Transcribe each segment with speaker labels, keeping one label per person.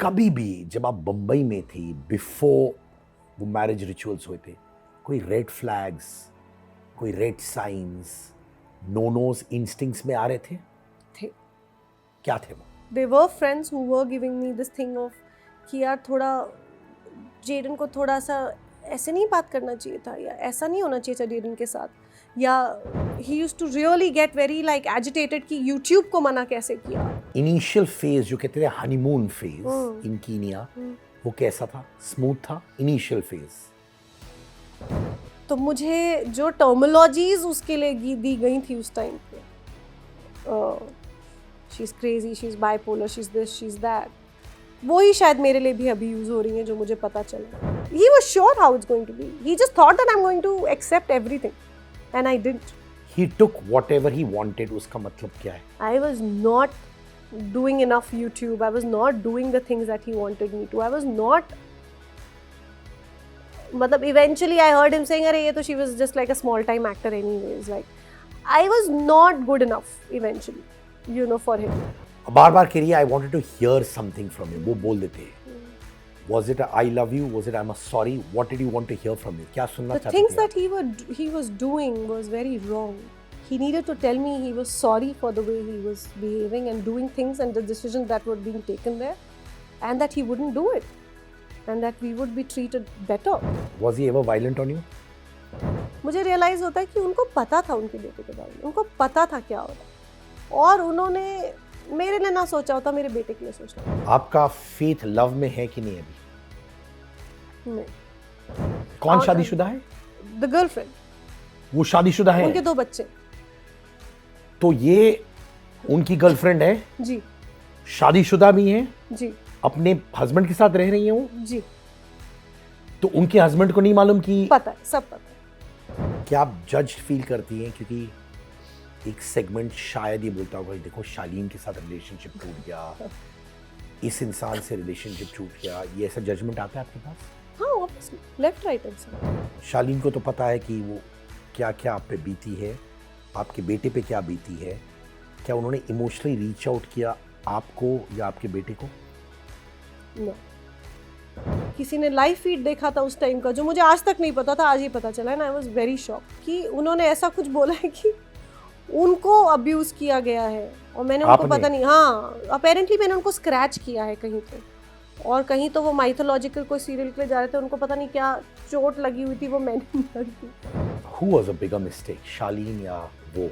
Speaker 1: कभी भी जब आप बम्बई में थी बिफोर वो मैरिज रिचुअल्स हुए थे, कोई रेड फ्लैग्स, कोई रेड साइंस, नोनोज इंस्टिंक्ट्स में आ रहे थे?
Speaker 2: थे।
Speaker 1: क्या थे वो?
Speaker 2: They were friends who were giving me this thing of कि यार थोड़ा जेडन को थोड़ा सा ऐसे नहीं बात करना चाहिए था, या ऐसा नहीं होना चाहिए था जेडन के साथ, या he used to really get very like agitated कि YouTube को मना कैसे किया।
Speaker 1: इनिशियल फेज जो कहते थे हनीमून फेज इन कीनिया, वो कैसा था? स्मूथ था इनिशियल फेज?
Speaker 2: तो मुझे जो टर्मिनोलॉजीज उसके लिए दी गई थी उस टाइम पे, she is crazy, she is bipolar, she is this, she is that, वो ही शायद मेरे लिए भी अभी यूज हो रही हैं जो मुझे पता चला। He was sure how it's going to be, he just thought that I am going to accept everything and I didn't.
Speaker 1: He took whatever he wanted, उसका मतलब क्या है?
Speaker 2: I was not doing enough YouTube, I was not doing the things that he wanted me to, I was not, मतलब eventually I heard him saying अरे ये तो she was just like a small time actor anyways, like I was not good enough eventually, you know, for him.
Speaker 1: बार बार कह रही है I wanted to hear something from him, वो बोल देते हैं। Was it a I love you? Was it I'm sorry? What did you want to hear from me? क्या सुनना चाहते थे?
Speaker 2: The things that he was doing was very wrong. He needed to tell me he was sorry for the way he was behaving and doing things and the decisions that were being taken there, and that he wouldn't do it, and that we would be treated better.
Speaker 1: Was he ever violent on you?
Speaker 2: मुझे realise होता है कि उनको पता था उनके बेटे के बारे में, उनको पता था क्या होता, और उन्होंने मेरे लिए ना सोचा होता, मेरे बेटे के लिए सोचा।
Speaker 1: आपका फेथ लव में है कि नहीं अभी?
Speaker 2: नहीं।
Speaker 1: कौन शादीशुदा है?
Speaker 2: The girlfriend.
Speaker 1: वो शादीशुदा है?
Speaker 2: उनके 2 बच्चे।
Speaker 1: तो ये उनकी गर्लफ्रेंड है?
Speaker 2: जी।
Speaker 1: शादीशुदा भी है?
Speaker 2: जी। अपने
Speaker 1: हस्बैंड के साथ रह रही है वो?
Speaker 2: जी।
Speaker 1: तो उनके हस्बैंड को नहीं मालूम कि?
Speaker 2: पता है, सब पता है।
Speaker 1: क्या आप जज फील करती हैं? क्योंकि एक सेगमेंट शायद ये बोलता होगा देखो शालीन के साथ रिलेशनशिप टूट गया, इस इंसान से रिलेशनशिप टूट गया, ये ऐसा जजमेंट आता है आपके पास?
Speaker 2: हाँ, obviously, left right and centre.
Speaker 1: Shaleen को तो पता है कि वो क्या क्या आप पे बीती है, आपके बेटे पे क्या बीती है। क्या उन्होंने इमोशनली रीच आउट किया आपको या आपके बेटे को?
Speaker 2: No. किसी ने लाइव फीड देखा था उस टाइम का, जो मुझे आज तक नहीं पता था, आज ही पता चला है ना। आई वॉज वेरी शॉक कि उन्होंने ऐसा कुछ बोला है कि उनको अब्यूज किया गया है, और मैंने उनको पता नहीं, हाँ अपेरेंटली मैंने उनको स्क्रैच किया है कहीं पे, और कहीं तो वो माइथोलॉजिकल कोई सीरियल के लिए जा रहे थे, उनको पता नहीं क्या चोट लगी हुई थी, वो मैंने मारी थी।
Speaker 1: Who was a bigger mistake, शालीन या वो?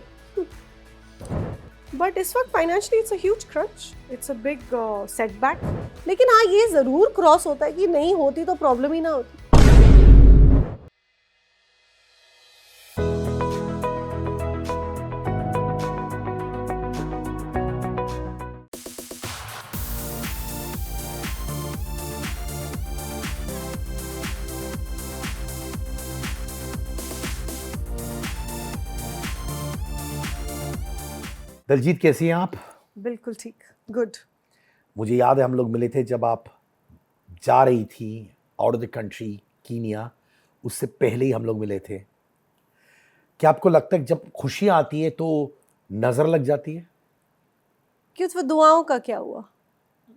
Speaker 2: बट इस वक्त financially it's a huge crunch, it's a big setback. लेकिन हाँ, ये जरूर क्रॉस होता है कि नहीं होती तो प्रॉब्लम ही ना होती।
Speaker 1: दलजीत कैसी हैं आप?
Speaker 2: बिल्कुल ठीक, गुड।
Speaker 1: मुझे याद है हम लोग मिले थे जब आप जा रही थी out of the country Kenya, उससे पहले ही हम लोग मिले थे। क्या आपको लगता है जब खुशी आती है तो नजर लग जाती है?
Speaker 2: कि उस दुआओं का क्या हुआ?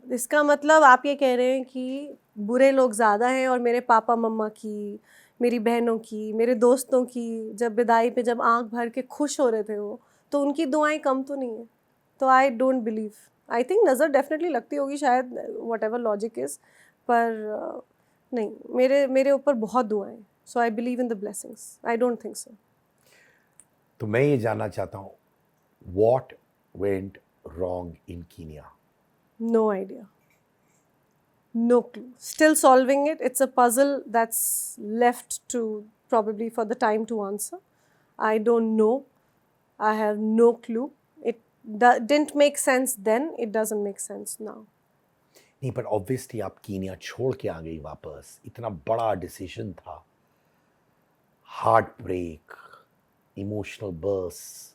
Speaker 2: इसका मतलब आप ये कह रहे हैं कि बुरे लोग ज़्यादा हैं, और मेरे पापा मम्मा की, मेरी बहनों की, मेरे दोस्तों की जब विदाई पे जब आंख भर के खुश हो रहे थे वो, तो उनकी दुआएं कम तो नहीं है। तो I don't believe, I think नज़र डेफिनेटली लगती होगी शायद, वट एवर लॉजिक इज़, पर नहीं, मेरे ऊपर बहुत दुआएं। So I believe in the blessings, I don't think so.
Speaker 1: तो मैं ये जानना चाहता हूँ, what went wrong in Kenya?
Speaker 2: No idea. No clue. Still solving it. It's a puzzle that's left to probably for the time to answer. I don't know. I have no clue. It didn't make sense then. It doesn't make sense now.
Speaker 1: नहीं, पर obviously आप Kenya छोड़ के आ गई वापस, इतना बड़ा decision था, हार्ट ब्रेक, इमोशनल बर्स्ट,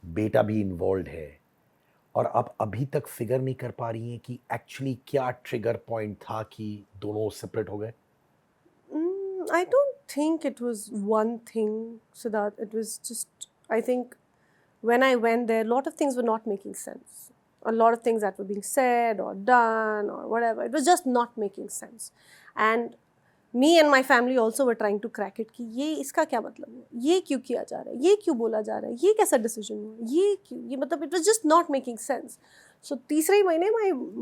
Speaker 1: बेटा भी इन्वॉल्व है, और आप अभी तक फिगर नहीं कर पा रही हैं कि एक्चुअली क्या ट्रिगर पॉइंट था कि दोनों सेपरेट हो गए?
Speaker 2: I don't think it was one thing, Siddharth. It was just, I think when I went there, a lot of things were not making sense. a lot of things that were being said or done or whatever. It was just not making sense. And me and my family also were trying to crack it कि ये इसका क्या मतलब है, ये क्यों किया जा रहा है, ये क्यों बोला जा रहा है, ये कैसा डिसीजन हुआ, ये क्यों, ये मतलब it was just not making sense. So तीसरे ही महीने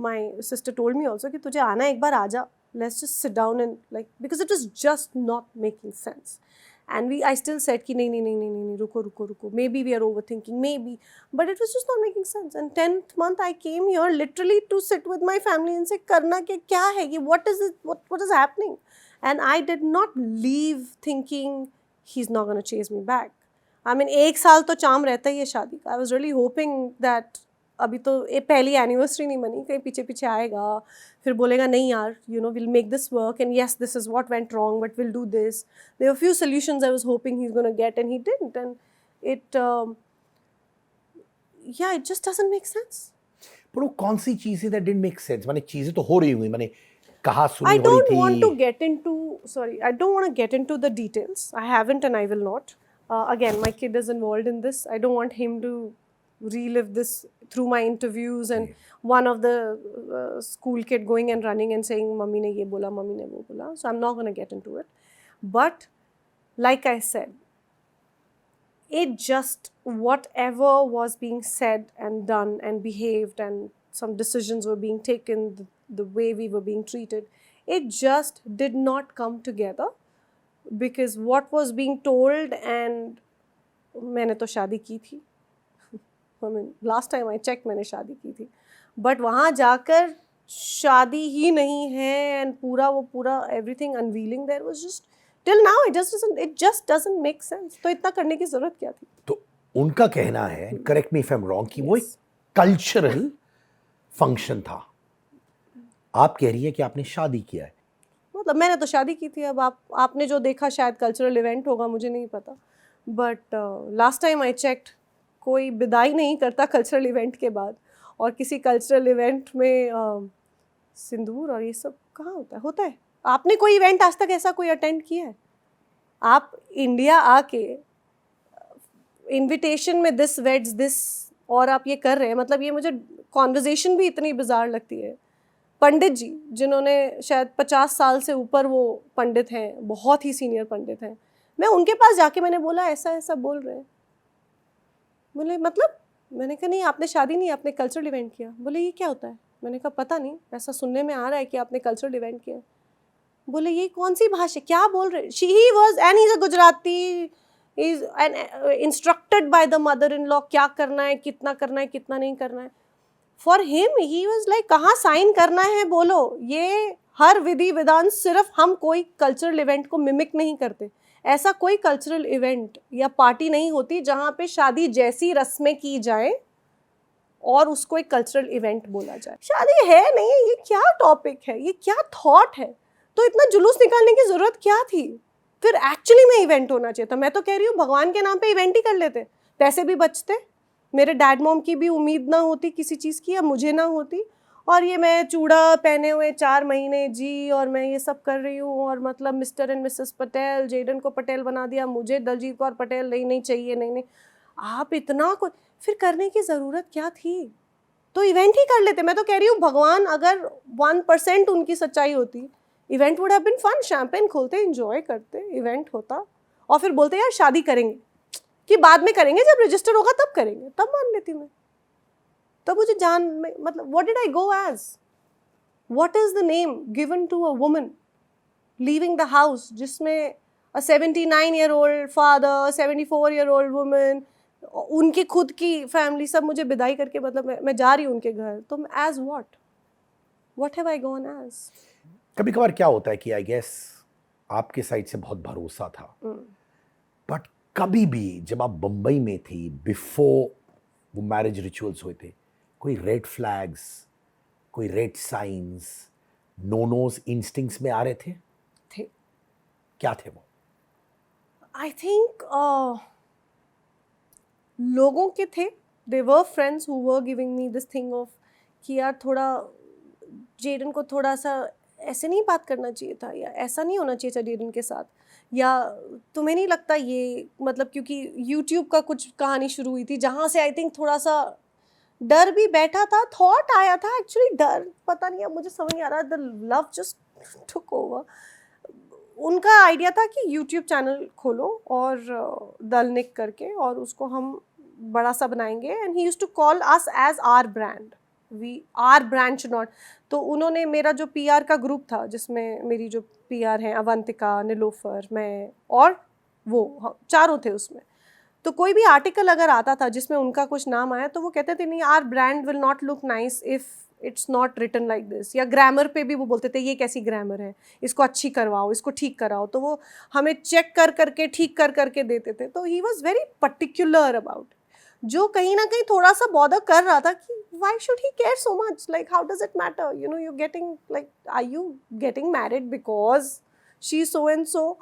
Speaker 2: my sister told me also कि तुझे आना एक बार आ जा, let's just sit down and like, because it was just not making sense. And I still said कि नहीं, रुको, maybe we are overthinking, maybe, but it was just not making sense. And 10th month I came here literally to sit with my family and say करना क्या है ये, what is it, what is happening. And I did not leave thinking he's not going to chase me back. I mean, एक साल तो चाम रहता ही है शादी का. I was really hoping that अभी तो ये पहली एनिवर्सरी नहीं बनी, कहीं पीछे आएगा, फिर बोलेगा नहीं यार, you know, we'll make this work and yes, this is what went wrong, but we'll do this. There were a few solutions I was hoping he's going to get and he didn't. And it, yeah, it just doesn't make sense.
Speaker 1: पर वो कौन सी चीज़ है that didn't make sense? माने चीज़ें तो हो रही होंगी, माने कहा सुनी
Speaker 2: I
Speaker 1: हो रही
Speaker 2: don't
Speaker 1: थी.
Speaker 2: want to get into, sorry, I don't want to get into the details. I haven't and I will not. Again, my kid is involved in this. I don't want him to relive this through my interviews and one of the school kid going and running and saying, Mummy ne ye bola, Mummy ne wo bola. So I'm not going to get into it. But like I said, it just, whatever was being said and done and behaved and some decisions were being taken, the way we were being treated, it just did not come together because what was being told, and मैंने तो शादी की थी, I mean, last time I checked मैंने शादी की थी, but वहाँ जाकर शादी ही नहीं है and पूरा everything unveiling there was just, till now it just doesn't make sense. तो इतना करने की जरूरत क्या थी?
Speaker 1: तो उनका कहना है, correct me if I'm wrong, कि वो एक कल्चरल फंक्शन था. आप कह रही है कि आपने शादी किया है.
Speaker 2: मतलब मैंने तो शादी की थी, अब आपने जो देखा शायद कल्चरल इवेंट होगा, मुझे नहीं पता, but last time I checked कोई विदाई नहीं करता कल्चरल इवेंट के बाद, और किसी कल्चरल इवेंट में सिंदूर और ये सब कहाँ होता है? आपने कोई इवेंट आज तक ऐसा कोई अटेंड किया है? आप इंडिया आके इनविटेशन में दिस वेड्स दिस और आप ये कर रहे हैं, मतलब ये मुझे कॉन्वर्जेशन भी इतनी बिजार लगती है. पंडित जी जिन्होंने शायद 50 साल से ऊपर वो पंडित हैं, बहुत ही सीनियर पंडित हैं, मैं उनके पास जाके मैंने बोला ऐसा बोल रहे हैं. बोले मतलब? मैंने कहा नहीं, आपने शादी नहीं, आपने कल्चरल इवेंट किया. बोले ये क्या होता है? मैंने कहा पता नहीं, ऐसा सुनने में आ रहा है कि आपने कल्चरल इवेंट किया. बोले ये कौन सी भाषा, क्या बोल रहे? He was and he is a Gujarati, is and instructed by the mother in law, क्या करना है, कितना करना है, कितना नहीं करना है. For him he was like कहाँ साइन करना है बोलो. ये हर विधि विधान, सिर्फ हम कोई कल्चरल इवेंट को मिमिक नहीं करते. ऐसा कोई कल्चरल इवेंट या पार्टी नहीं होती जहाँ पे शादी जैसी रस्में की जाए और उसको एक कल्चरल इवेंट बोला जाए. शादी है नहीं, ये क्या टॉपिक है, ये क्या थॉट है? तो इतना जुलूस निकालने की जरूरत क्या थी? फिर एक्चुअली में इवेंट होना चाहिए था. मैं तो कह रही हूँ भगवान के नाम पे इवेंट ही कर लेते, पैसे भी बचते, मेरे डैड मॉम की भी उम्मीद ना होती किसी चीज़ की, या मुझे ना होती, और ये मैं चूड़ा पहने हुए 4 महीने जी और मैं ये सब कर रही हूँ, और मतलब Mr and Mrs Patel, Jaden को पटेल बना दिया, मुझे दलजीत कौर पटेल नहीं चाहिए, नहीं. आप इतना कुछ फिर करने की ज़रूरत क्या थी? तो इवेंट ही कर लेते. मैं तो कह रही हूँ भगवान अगर 1% उनकी सच्चाई होती, event would have been fun. Champagne खोलते, एंजॉय करते, इवेंट होता, और फिर बोलते यार शादी करेंगे कि बाद में करेंगे, जब रजिस्टर होगा तब करेंगे, तब मान लेती मैं. तब मुझे जान में, मतलब what did I go as? What is the name given to a woman leaving the house, जिसमें a 79-year-old father, 74-year-old woman, उनकी खुद की फैमिली, सब मुझे विदाई करके, मतलब मैं जा रही हूँ उनके घर, तो as what have I gone as?
Speaker 1: कभी कभार क्या होता है कि आई गेस आपके साइड से बहुत भरोसा था, बट कभी भी जब आप बम्बई में थी, बिफोर वो मैरिज रिचुअल्स हुए थे, कोई रेड फ्लैग्स, कोई रेड साइंस, नोनोज इंस्टिंक्ट्स में आ रहे थे? क्या थे वो?
Speaker 2: आई थिंक लोगों के थे. They were friends who were giving me this thing of कि यार थोड़ा जेडन को थोड़ा सा ऐसे नहीं बात करना चाहिए था, या ऐसा नहीं होना चाहिए था जेडन के साथ, या तुम्हें नहीं लगता ये, मतलब क्योंकि यूट्यूब का कुछ कहानी शुरू हुई थी जहाँ से आई थिंक थोड़ा सा डर भी बैठा था, थॉट आया था एक्चुअली, डर पता नहीं, अब मुझे समझ नहीं आ रहा, the love just took over. उनका आइडिया था कि यूट्यूब चैनल खोलो और दल निक करके, और उसको हम बड़ा सा बनाएंगे, and he used to call us as our brand, we are brand should not. तो उन्होंने मेरा जो पीआर का ग्रुप था, जिसमें मेरी जो पीआर हैं अवंतिका, निलोफर, मैं और वो चारों थे उसमें, तो कोई भी आर्टिकल अगर आता था जिसमें उनका कुछ नाम आया, तो वो कहते थे नहीं, our brand will not look nice if it's not written like this. या ग्रामर पे भी वो बोलते थे ये कैसी ग्रामर है, इसको अच्छी करवाओ, इसको ठीक कराओ। तो वो हमें चेक कर करके, ठीक कर करके देते थे। तो he was very particular about, जो कहीं ना कहीं थोड़ा सा बॉदर कर रहा था कि why should he care so much, like how does it matter, you know, you getting like, are you getting married because she so and so.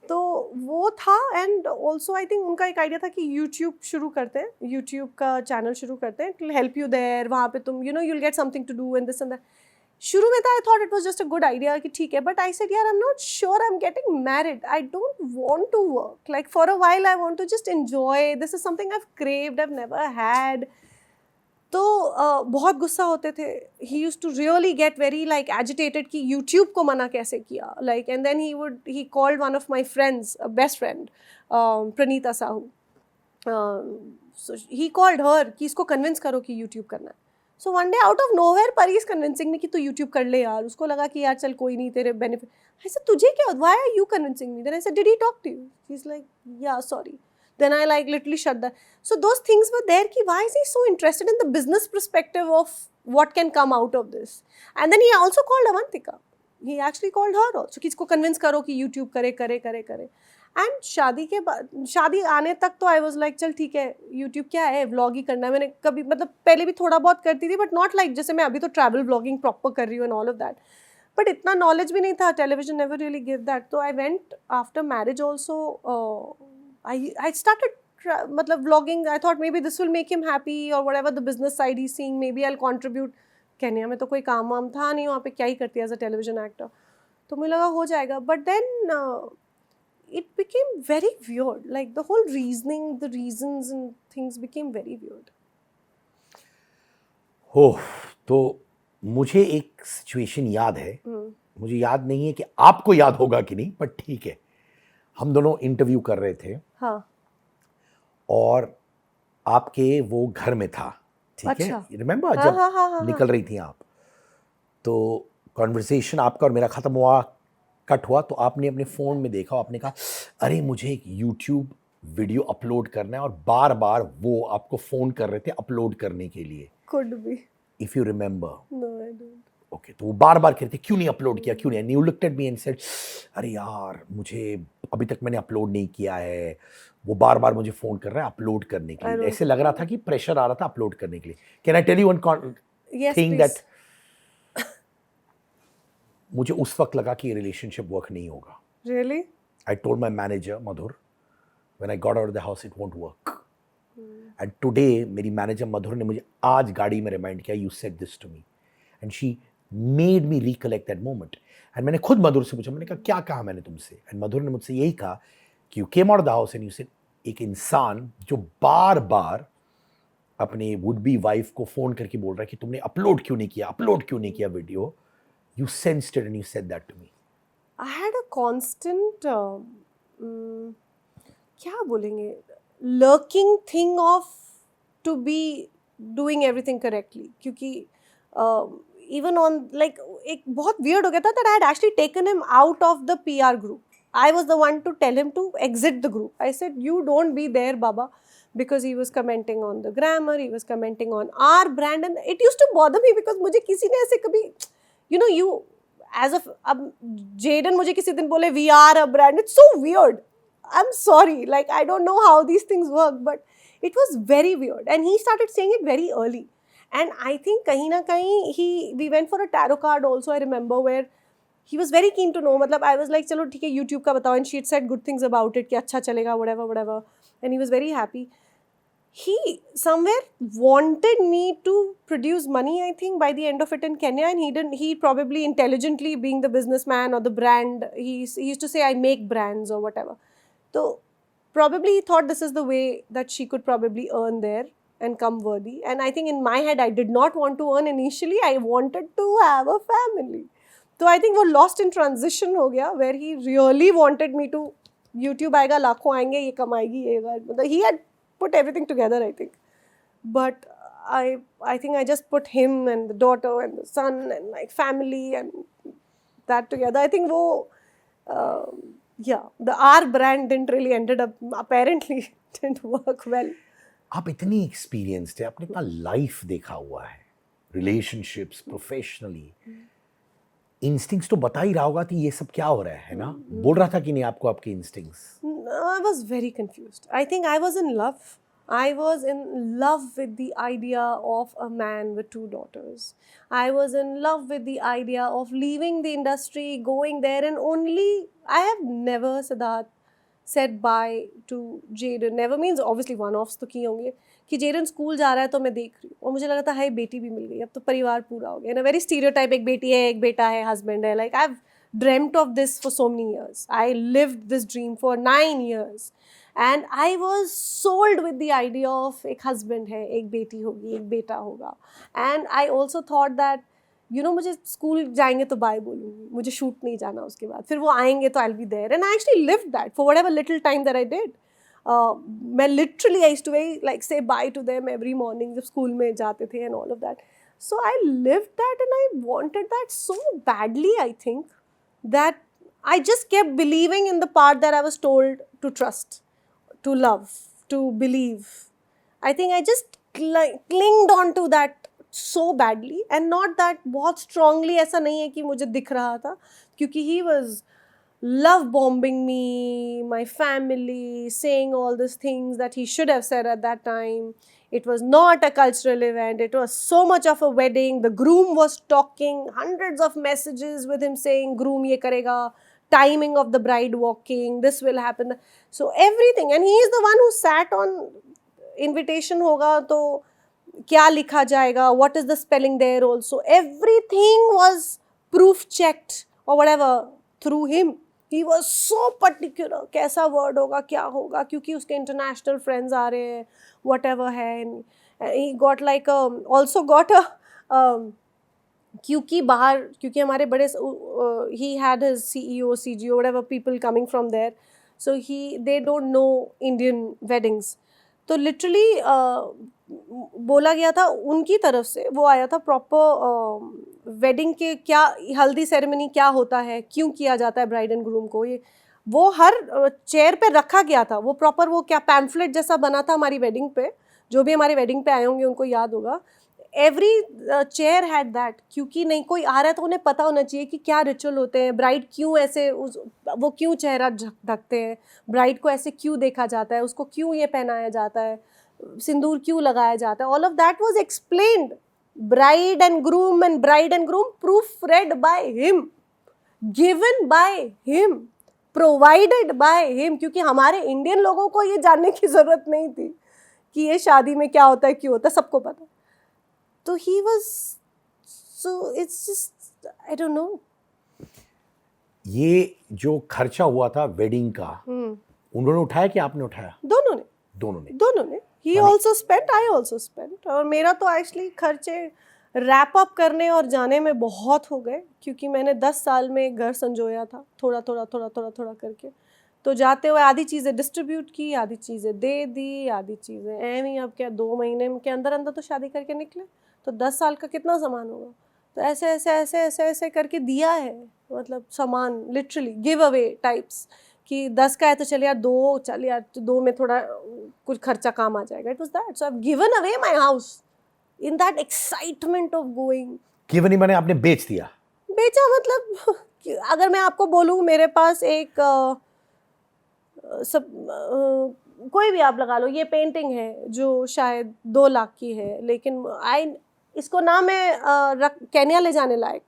Speaker 2: तो वो था। एंड ऑल्सो आई थिंक उनका एक आइडिया था कि यूट्यूब शुरू करते हैं, यूट्यूब का चैनल शुरू करते हैं, it will help you there, वहाँ पे तुम you know you'll get something to do and this and that. शुरू में था I thought it was just a good idea कि ठीक है, बट आई सेड यार I am not sure, I am getting married, I don't want to work, like for a while I want to just enjoy, this is something I have craved, I have never had. तो बहुत गुस्सा होते थे। He used to really get very like agitated कि YouTube को मना कैसे किया, like, and then he called one of my friends, best friend, Praneeta Sahu, so he called her कि इसको कन्विंस करो कि यूट्यूब करना है। So one day out of nowhere Pari is convincing me कि तू यूट्यूब कर ले यार। उसको लगा कि यार चल कोई नहीं, तेरे बेनिफिट। आई सेड तुझे क्या, why are you convincing me? Then I said did he talk to you? He is like yeah sorry. Then I like literally shut that. So those things were there ki why is he so interested in the business perspective of what can come out of this? And then he also called Avantika. He actually called her also कि इसको convince करो कि YouTube करे करे करे करे. And शादी के बाद, शादी आने तक तो I was like चल ठीक है, YouTube क्या है, vlog ही करना है। मैंने कभी मतलब पहले भी थोड़ा बहुत करती थी, but not like जैसे मैं अभी तो travel vlogging proper कर रही हूँ and all of that. But इतना knowledge भी नहीं था, television never really gave that. So I went after marriage also. I started मतलब vlogging. I thought maybe this will make him happy or whatever the business side he's seeing. Maybe I'll contribute. Kenya में तो कोई काम वाम था नहीं, वहाँ पे क्या ही करती है एज अ टेलीविजन एक्टर। तो मुझे लगा हो जाएगा, but then it became very weird. Like the whole reasoning, the reasons and things became very weird.
Speaker 1: हो तो मुझे एक सिचुएशन याद है, मुझे याद नहीं है कि आपको याद होगा कि नहीं, बट ठीक है। हम दोनों इंटरव्यू कर रहे थे,
Speaker 2: हाँ,
Speaker 1: और आपके वो घर में था, ठीक
Speaker 2: अच्छा।
Speaker 1: है, रिमेम्बर
Speaker 2: हाँ,
Speaker 1: जब
Speaker 2: हाँ, हाँ, हाँ,
Speaker 1: निकल रही थी आप, तो कॉन्वर्सेशन आपका और मेरा खत्म हुआ, कट हुआ, तो आपने अपने फ़ोन में देखा, आपने कहा अरे मुझे एक यूट्यूब वीडियो अपलोड करना है, और बार बार वो आपको फ़ोन कर रहे थे अपलोड करने के लिए।
Speaker 2: could be.
Speaker 1: If you remember.
Speaker 2: No, I don't.
Speaker 1: Okay, तो वो बार बार कहते क्यों नहीं अपलोड किया, क्यों नहीं? And you looked at me and said अरे यार मुझे अभी तक मैंने अपलोड नहीं किया है, वो बार बार मुझे फ़ोन कर रहा है अपलोड करने के
Speaker 2: I
Speaker 1: लिए।
Speaker 2: don't
Speaker 1: ऐसे लग रहा था कि प्रेशर आ रहा था अपलोड करने के लिए। Can I tell you one
Speaker 2: Yes,
Speaker 1: thing
Speaker 2: please.
Speaker 1: That मुझे उस वक्त लगा कि ये रिलेशनशिप वर्क नहीं होगा।
Speaker 2: Really?
Speaker 1: I told my manager Madhur when I got out of the house it won't work. And today मेरी मैनेजर मधुर ने मुझे आज गाड़ी में रिमाइंड किया, you said this to me, and she made me recollect that moment. And मैंने खुद मधुर से पूछा, मैंने कहा क्या कहा मैंने तुमसे? एंड मधुर ने मुझसे यही कहा कि you came out of the house and you said, एक इंसान जो बार बार अपने वुड बी वाइफ को फोन करके बोल रहा है कि तुमने अपलोड क्यों नहीं किया, अपलोड क्यों नहीं किया video, you sensed it and you said that to me.
Speaker 2: I had a constant, क्या बोलेंगे, lurking thing of to be doing everything correctly. क्योंकि even on like एक बहुत weird हो गया था that I had actually taken him out of the PR group. I was the one to tell him to exit the group. I said, you don't be there, Baba, because he was commenting on the grammar, he was commenting on our brand, and it used to bother me because मुझे किसी ने ऐसे कभी, you know, you as of अब Jaden मुझे किसी दिन बोले we are a brand, it's so weird. I'm sorry, like I don't know how these things work, but it was very weird, and he started saying it very early. And I think kahin na kahin we went for a tarot card also, I remember, where he was very keen to know. मतलब I was like चलो ठीक है YouTube का बताओ, and she had said good things about it कि अच्छा चलेगा whatever whatever, and he was very happy. He somewhere wanted me to produce money, I think, by the end of it in Kenya, and he didn't. He probably intelligently, being the businessman or the brand, he used to say I make brands or whatever. So probably he thought this is the way that she could probably earn there. and come worthy. And I think in my head, I did not want to earn initially. I wanted to have a family. तो I think वो lost in transition हो गया, where he really wanted me to, YouTube आएगा, लाखों आएंगे, ये कमाएगी, ये मतलब he had put everything together, I think. But I think I just put him and the daughter and the son and my family and that together. I think वो yeah, the R brand didn't really ended up, apparently didn't work well.
Speaker 1: आप इतनी experienced है, आपने इतना life देखा हुआ है, relationships, professionally, instincts तो बता ही रहा होगा कि ये सब क्या हो रहा है ना? बोल रहा था कि नहीं आपको आपके instincts?
Speaker 2: I was very confused. I think I was in love. I was in love with the idea of a man with 2 daughters. I was in love with the idea of leaving the industry, going there, and only I have never, Siddharth, said bye to Jaden. Never means obviously one-offs तो किए होंगे कि Jaden school जा रहा है तो मैं देख रही हूँ और मुझे लगा था हाय बेटी भी मिल गई, अब तो परिवार पूरा हो गया. In a very stereotype, एक बेटी है, एक बेटा है, husband है. Like I've dreamt of this for so many years. I lived this dream for 9 years. And I was sold with the idea of एक husband है, एक बेटी होगी, एक बेटा होगा. And I also thought that, you know, मुझे school जाएंगे तो बाय बोलूँगी, मुझे शूट नहीं जाना उसके बाद, फिर वो आएंगे तो I'll be there. And I actually lived that for whatever little time that I did. मैं literally I used to like say bye to them every morning जब स्कूल में जाते थे and all of that. So I lived that and I wanted that so badly, I think, that I just kept believing in the part that I was told to trust, to love, to believe. I think I just clinged on to that so badly, and not that बहुत strongly, ऐसा नहीं है कि मुझे दिख रहा था, क्योंकि he was love bombing me, my family, saying all these things that he should have said at that time. It was not a cultural event. It was so much of a wedding. The groom was talking, hundreds of messages with him saying, groom ye karega, timing of the bride walking, this will happen. So everything. And he is the one who sat on invitation hoga, to kya likha jayega, what is the spelling there also. Everything was proof checked or whatever through him. He was so particular, कैसा word होगा, क्या होगा, क्योंकि उसके international friends आ रहे हैं, whatever है. And he got like also got a क्योंकि बाहर, क्योंकि हमारे बड़े he had his CEO, CGO, whatever people coming from there, so they don't know Indian weddings. तो लिटरली बोला गया था उनकी तरफ से, वो आया था प्रॉपर वेडिंग के क्या, हल्दी सेरेमनी क्या होता है, क्यों किया जाता है ब्राइड एंड ग्रूम को, ये वो हर चेयर पे रखा गया था. वो प्रॉपर वो क्या पैम्फलेट जैसा बना था हमारी वेडिंग पे, जो भी हमारी वेडिंग पे आए होंगे उनको याद होगा. एवरी चेयर हैड दैट, क्योंकि नहीं कोई आ रहा है तो उन्हें पता होना चाहिए कि क्या रिचुअल होते हैं, ब्राइड क्यों ऐसे वो क्यों चेहरा ढकते हैं, ब्राइड को ऐसे क्यों देखा जाता है, उसको क्यों ये पहनाया जाता है, सिंदूर क्यों लगाया जाता है. All of that was explained. Bride and groom proof red by him, given by him, provided by him. क्योंकि हमारे इंडियन लोगों को ये जानने की ज़रूरत नहीं थी कि ये शादी में क्या होता है, क्यों होता है, सबको पता. तो he was, so it's just, I don't know.
Speaker 1: ये जो खर्चा हुआ था वेडिंग का, उन्होंने उठाया कि आपने उठाया? दोनों ने. He also spent, I also spent. और मेरा तो एक्चुअली खर्चे रैप अप करने और जाने में बहुत हो गए, क्योंकि मैंने 10 साल में एक घर संजोया था, थोड़ा करके. तो जाते हुए आधी चीज़ें डिस्ट्रीब्यूट की, आधी चीज़ें दे दी, आधी चीज़ें एवं, अब क्या 2 महीने के अंदर तो शादी करके निकले, तो 10 साल का कितना सामान होगा. तो ऐसे करके दिया है, मतलब सामान लिटरली गिव अवे टाइप्स, कि 10 का है तो चल यार 2, चल यार 2 में थोड़ा कुछ खर्चा काम आ जाएगा. It was that. So I have given away my house in that excitement of going. Given ही मैंने आपने बेच दिया?
Speaker 2: बेचा मतलब अगर मैं आपको बोलूँ, मेरे पास एक कोई भी आप लगा लो, ये पेंटिंग है जो शायद 2 लाख की है, लेकिन इसको ना मैं केन्या ले जाने लायक,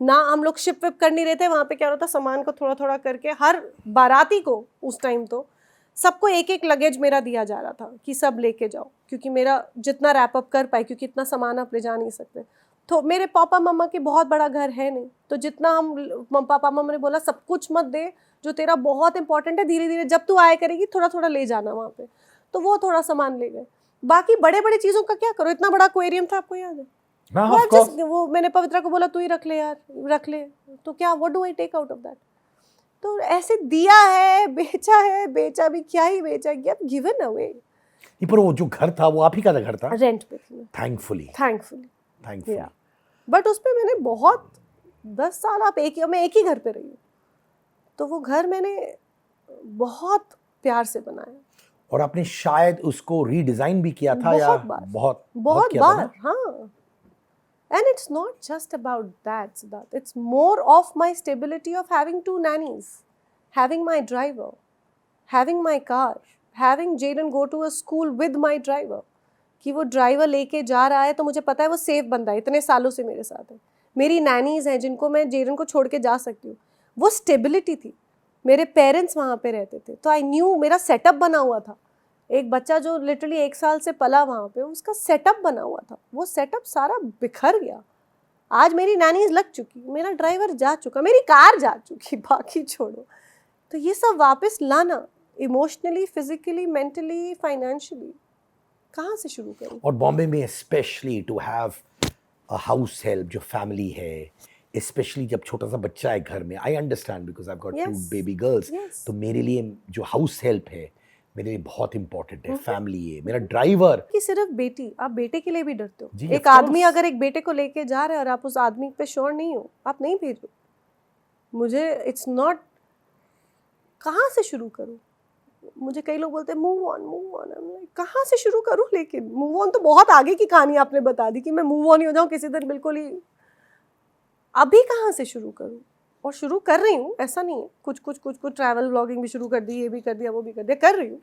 Speaker 2: ना हम लोग शिप विप कर नहीं रहे थे. वहाँ पे क्या होता था, सामान को थोड़ा करके हर बाराती को उस टाइम तो सबको एक लगेज मेरा दिया जा रहा था कि सब लेके जाओ, क्योंकि मेरा जितना रैप अप कर पाए, क्योंकि इतना सामान आप ले जा नहीं सकते. तो मेरे पापा मम्मा के बहुत बड़ा घर है नहीं, तो जितना हम पापा मम्मा ने बोला सब कुछ मत दे, जो तेरा बहुत इंपॉर्टेंट है धीरे धीरे जब तू आया करेगी थोड़ा ले जाना वहाँ पे. तो वो थोड़ा सामान ले गए. बाकी बड़े बड़े चीजों का क्या करो, इतना बड़ा एक्वेरियम था आपको याद है?
Speaker 1: हाँ,
Speaker 2: वो
Speaker 1: of
Speaker 2: आप
Speaker 1: course.
Speaker 2: वो मैंने पवित्रा को बोला तू ही रख ले यार, रख ले, तो क्या what do I take out of that? तो ऐसे दिया है, बेचा भी क्या ही बेचा, गिवन अवे।
Speaker 1: नहीं, पर वो जो घर था वो आप ही का घर था,
Speaker 2: रेंट पे थी,
Speaker 1: थैंकफुली.
Speaker 2: थैंकफुली या, बट उस पे मैंने बहुत 10 साल मैं एक ही घर पे रही हूँ, तो वो घर मैंने बहुत प्यार से बनाया।
Speaker 1: और आपने शायद उसको रीडिजाइन भी किया था, या
Speaker 2: बहुत बार,
Speaker 1: बहुत किया था
Speaker 2: बार,
Speaker 1: ना?
Speaker 2: हाँ। And it's not just about that, Siddharth. It's more of my stability of having 2 nannies, having my driver, having my car, having Jaden go to a school with my driver. कि वो ड्राइवर लेके जा रहा है तो मुझे पता है वो सेफ बंदा है, इतने सालों से मेरे साथ है। मेरी नैनीज हैं जिनको मैं जेडन को छोड़ के जा सकती हूँ, वो स्टेबिलिटी थी। मेरे पेरेंट्स वहाँ पे रहते थे, तो आई न्यू मेरा सेटअप बना हुआ था। एक बच्चा जो लिटरली 1 साल से पला वहाँ पे, उसका सेटअप बना हुआ था, वो सेटअप सारा बिखर गया। आज मेरी नैनीज लग चुकी, मेरा ड्राइवर जा चुका, मेरी कार जा चुकी, बाकी छोड़ो। तो ये सब वापस लाना, इमोशनली, फिजिकली, मेंटली, फाइनेंशियली, कहाँ से शुरू करूँ?
Speaker 1: और बॉम्बे में specially to have a house help जो फैमिली है, स्पेशली जब छोटा सा बच्चा है घर में, I understand because I have got 2
Speaker 2: Yes.
Speaker 1: Baby girls,
Speaker 2: Yes.
Speaker 1: तो मेरे लिए जो हाउस हेल्प है मेरे लिए बहुत इंपॉर्टेंट है, फैमिली है, मेरा ड्राइवर।
Speaker 2: कि सिर्फ बेटी, आप बेटे के लिए भी डरते हो।
Speaker 1: जी,
Speaker 2: एक
Speaker 1: of
Speaker 2: आदमी
Speaker 1: course.
Speaker 2: अगर एक बेटे को लेके जा रहा है और आप उस आदमी पे श्योर नहीं हो, आप नहीं भेजो। मुझे इट्स नॉट, कहाँ से शुरू करूँ? मुझे कई लोग बोलते हैं मूव ऑन, कहाँ से शुरू करूँ? लेकिन मूव ऑन तो बहुत आगे की कहानी आपने बता दी कि मैं मूव ऑन ही हो जाऊँ किसी दिन, बिल्कुल ही। अभी कहाँ से शुरू करूँ? और शुरू कर रही हूँ, ऐसा नहीं है, कुछ ट्रैवल व्लॉगिंग भी शुरू कर दी, ये भी कर दिया, वो भी कर दिया, कर रही हूँ।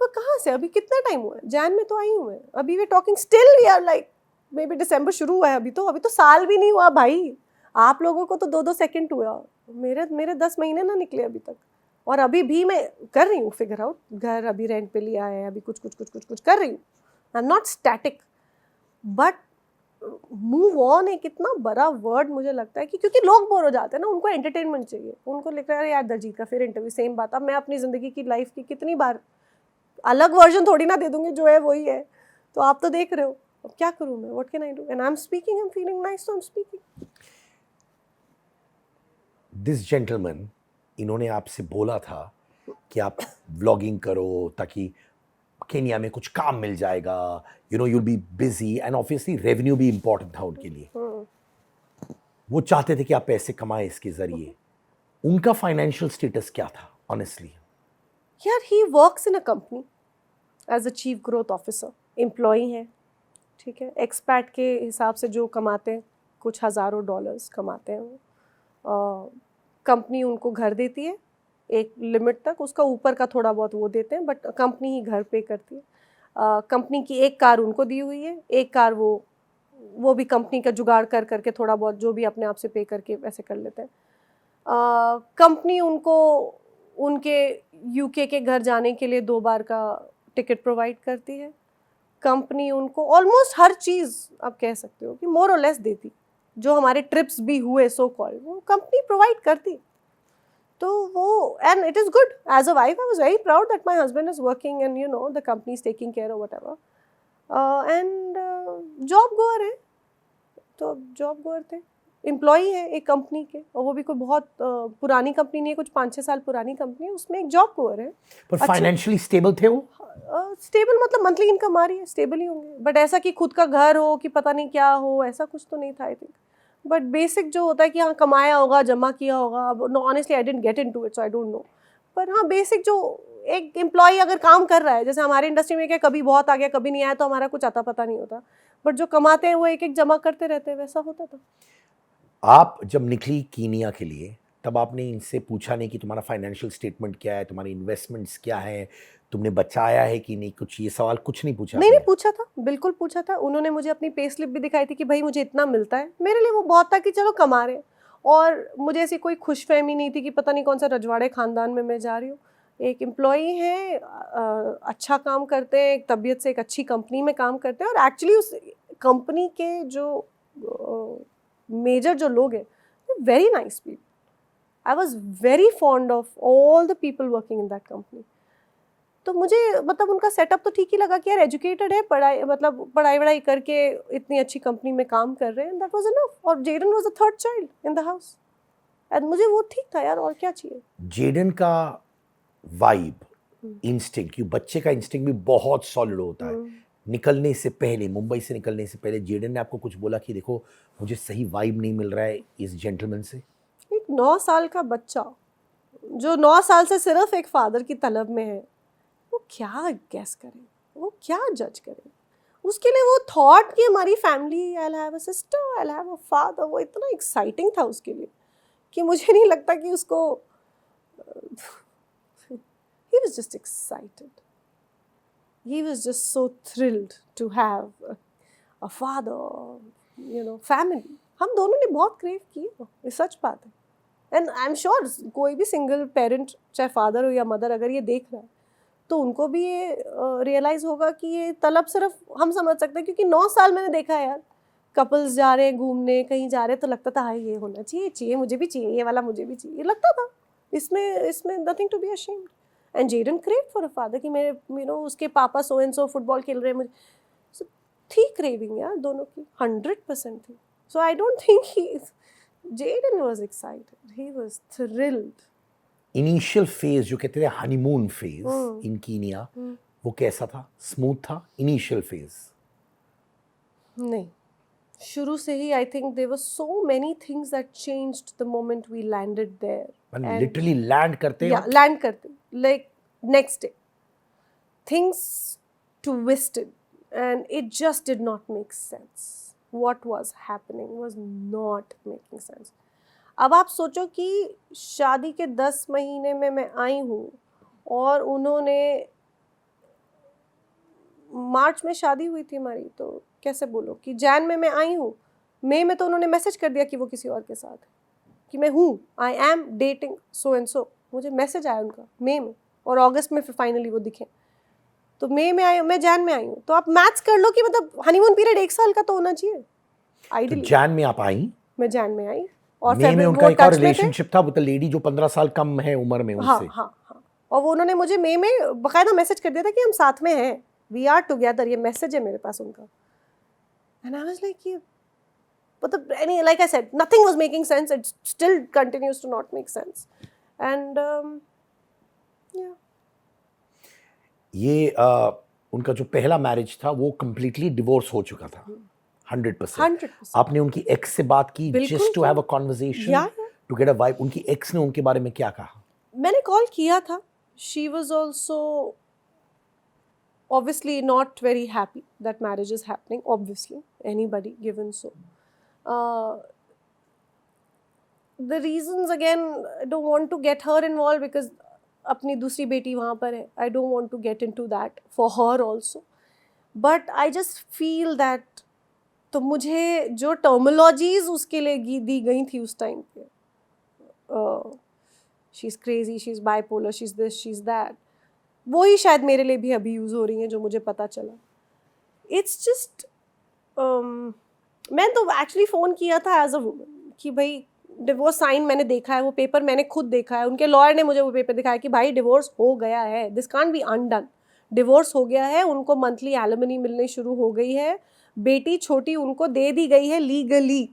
Speaker 2: पर कहाँ से? अभी कितना टाइम हुआ है? जैन में तो आई हूँ मैं, अभी we talking still we are like maybe December शुरू हुआ है, अभी तो साल भी नहीं हुआ भाई। आप लोगों को तो 2-2 सेकंड हुआ, मेरे 10 महीने ना निकले अभी तक। और अभी भी मैं कर रही हूँ फिगर आउट, घर अभी रेंट पे लिया है, अभी कुछ कर रही हूँ। I am not static, but move on एक इतना बड़ा वर्ड मुझे लगता है कि क्योंकि लोग बोर हो जाते हैं ना, उनको एंटरटेनमेंट चाहिए, उनको लिख रहा है यार दलजीत का फिर इंटरव्यू, सेम बात। अब मैं अपनी ज़िंदगी की लाइफ की कितनी बार अलग वर्जन थोड़ी ना दे दूंगी, जो है वही है। तो आप तो देख रहे हो, अब क्या करूँ मैं, what can I do? And I am speaking, I am feeling nice, so I am speaking.
Speaker 1: This gentleman, इन्होंने आपसे बोला था कि आप व्लॉगिंग करो ताकि केन्या में कुछ काम मिल जाएगा, you know you'll be busy, and obviously revenue भी इंपॉर्टेंट था उनके लिए। वो चाहते थे कि आप पैसे कमाएं इसके जरिए। उनका फाइनेंशियल स्टेटस क्या था ऑनेस्टली?
Speaker 2: यार he works in a company as a chief growth officer, employee है, ठीक है। एक्सपैट के हिसाब से जो कमाते हैं, कुछ हज़ारों डॉलर्स कमाते हैं वो। कंपनी उनको घर देती है एक लिमिट तक, उसका ऊपर का थोड़ा बहुत वो देते हैं, बट कंपनी ही घर पे करती है। कंपनी की एक कार उनको दी हुई है, एक कार वो भी कंपनी का जुगाड़ कर करके थोड़ा बहुत जो भी अपने आप से पे करके वैसे कर लेते हैं। कंपनी उनको उनके यूके के घर जाने के लिए 2 बार का टिकट प्रोवाइड करती है। कंपनी उनको ऑलमोस्ट हर चीज़ आप कह सकते हो कि मोर और लेस देती, जो हमारे ट्रिप्स भी हुए सो कॉल्ड, वो कंपनी प्रोवाइड करती। तो वो, and it is good as a wife, I was very proud that my husband is working and you know the company is taking care of whatever. And job goer है, तो job गोअर थे, employee है एक company के, और वो भी कोई बहुत पुरानी कंपनी नहीं है, कुछ 5-6 साल पुरानी कंपनी है, उसमें एक जॉब गोअर है।
Speaker 1: पर फाइनेंशियली स्टेबल थे वो?
Speaker 2: स्टेबल मतलब मंथली इनकम आ रही है, स्टेबल ही होंगे, बट ऐसा कि खुद का घर हो कि पता नहीं क्या हो, ऐसा कुछ तो नहीं था आई थिंक। बट बेसिक जो होता है कि हाँ कमाया होगा, जमा किया होगा, अब honestly I didn't get into it so I don't no. पर हाँ बेसिक जो एक एम्प्लॉय अगर काम कर रहा है, जैसे हमारे इंडस्ट्री में क्या कभी बहुत आ गया कभी नहीं आया, तो हमारा कुछ आता पता नहीं होता, बट जो कमाते हैं वो एक जमा करते रहते हैं, वैसा होता था।
Speaker 1: आप जब निकली कीनिया के लिए तब आपने इनसे पूछा नहीं कि तुम्हारा फाइनेंशियल स्टेटमेंट क्या है, तुम्हारे इन्वेस्टमेंट्स क्या है, तुमने बचाया है कि नहीं, कुछ ये सवाल कुछ नहीं पूछा?
Speaker 2: नहीं पूछा था, बिल्कुल पूछा था। उन्होंने मुझे अपनी पे स्लिप भी दिखाई थी कि भाई मुझे इतना मिलता है। मेरे लिए वो बहुत था कि चलो कमा रहे हैं, और मुझे ऐसी कोई खुशफहमी नहीं थी कि पता नहीं कौन सा रजवाड़े खानदान में मैं जा रही हूँ। एक एम्प्लॉई हैं, अच्छा काम करते हैं, एक तबीयत से एक अच्छी कंपनी में काम करते हैं, और एक्चुअली उस कंपनी के जो मेजर जो लोग हैं, very nice people. I was very fond of all the people working in that company. तो मुझे मतलब उनका सेटअप तो ठीक ही लगा कि यार एजुकेटेड है, पढ़ाई मतलब पढ़ाई वढ़ाई करके इतनी अच्छी कंपनी में काम कर रहे हैं, दैट वाज इनफ। और Jaden was the third child in the house and मुझे वो ठीक था यार, और क्या चाहिए।
Speaker 1: जेडन का वाइब, इंस्टिंक्ट, क्यों बच्चे का इंस्टिंक्ट भी बहुत सॉलिड होता है। निकलने से पहले, मुंबई से निकलने से पहले जेडन ने आपको कुछ बोला कि देखो मुझे सही वाइब नहीं मिल रहा है इस जेंटलमैन से?
Speaker 2: एक 9 साल का बच्चा जो 9 साल से सिर्फ एक फादर की तलब में है, वो क्या गैस करे, वो क्या जज करे। उसके लिए वो थॉट कि हमारी family, I have a sister, I have a father, वो इतना एक्साइटिंग था उसके लिए कि मुझे नहीं लगता कि उसको he was just excited. He was just so thrilled to have a father, you know, family. हम दोनों ने बहुत क्रेव की, ये सच बात है। एंड आई एम श्योर कोई भी सिंगल पेरेंट, चाहे फादर हो या मदर, अगर ये देख रहा है तो उनको भी ये रियलाइज होगा कि ये तलब सिर्फ हम समझ सकते हैं, क्योंकि 9 साल मैंने देखा है यार, कपल्स जा रहे हैं घूमने, कहीं जा रहे हैं तो लगता था हाय ये होना चाहिए, चाहिए मुझे भी चाहिए, ये वाला मुझे भी चाहिए, लगता था। इसमें nothing to be ashamed. And Jaden crave for a father कि मेरे उसके पापा सो एंड सो फुटबॉल खेल रहे हैं, मुझे so, थी क्रेविंग यार दोनों की, 100% थी। So I don't think he Jaden was excited, he was thrilled.
Speaker 1: Initial phase जो कहते थे हनीमून फेज इन कीनिया, वो कैसा था? स्मूथ था इनिशियल फेज?
Speaker 2: नहीं, शुरू से ही I think there were so many things that changed the moment we landed there.
Speaker 1: Literally land करते
Speaker 2: या लैंड करते like next day things twisted and it just did not make sense. What was happening was not making sense. अब आप सोचो कि शादी के 10 महीने में मैं आई हूँ और उन्होंने मार्च में शादी हुई थी हमारी, तो कैसे बोलो कि जैन में मैं आई हूँ, मई में तो उन्होंने मैसेज कर दिया कि वो किसी और के साथ है, कि मैं हूँ, I am dating so and सो। मुझे मैसेज आया उनका मई में, और अगस्त में फिर फाइनली वो दिखे। तो मई में आई, मैं जैन में आई हूँ, तो आप मैथ्स कर लो कि मतलब हनीमून पीरियड 1 साल का तो होना चाहिए आइडियली।
Speaker 1: तो जैन में आप आई,
Speaker 2: मैं जैन में आई, और
Speaker 1: मई में उनका
Speaker 2: वो
Speaker 1: एक और
Speaker 2: टच में थे।
Speaker 1: रिलेशनशिप था विद द लेडी जो 15 साल कम है उम्र में
Speaker 2: हाँ
Speaker 1: उनसे।
Speaker 2: हाँ हाँ, और वो उन्होंने मुझे मई में बकायदा मैसेज कर दिया था कि हम साथ में हैं, वी आर टुगेदर, ये मैसेज है मेरे पास उनका। एंड आई वाज लाइक, ये मतलब any, like I said, nothing was making sense. It still continues to not make sense. And yeah.
Speaker 1: ये उनका जो पहला मैरिज था वो कंप्लीटली डिवोर्स हो चुका था 100%।
Speaker 2: 100%।
Speaker 1: आपने उनकी एक्स से बात की just to have a conversation, to get a vibe? उनकी एक्स ने उनके बारे में क्या कहा?
Speaker 2: मैंने कॉल किया था, she was also obviously not very happy that marriage is happening, obviously, anybody given so. The reasons, again, I don't want to get her involved because अपनी दूसरी बेटी वहाँ पर है, I don't want to get into that for her also. But I just feel that, तो मुझे जो terminologies उसके लिए दी गई थी उस टाइम पे, she is crazy, she is bipolar, she is this, she is that, वो ही शायद मेरे लिए भी अभी यूज़ हो रही हैं जो मुझे पता चला। इट्स जस्ट मैं तो एक्चुअली फ़ोन किया था एज अ वुमन कि भाई डिवोर्स साइन मैंने देखा है, वो पेपर मैंने खुद देखा है, उनके लॉयर ने मुझे वो पेपर दिखाया कि भाई डिवोर्स हो गया है, this can't be undone, divorce हो गया है, उनको मंथली एलिमनी मिलने शुरू हो गई है, बेटी छोटी उनको दे दी गई है लीगली,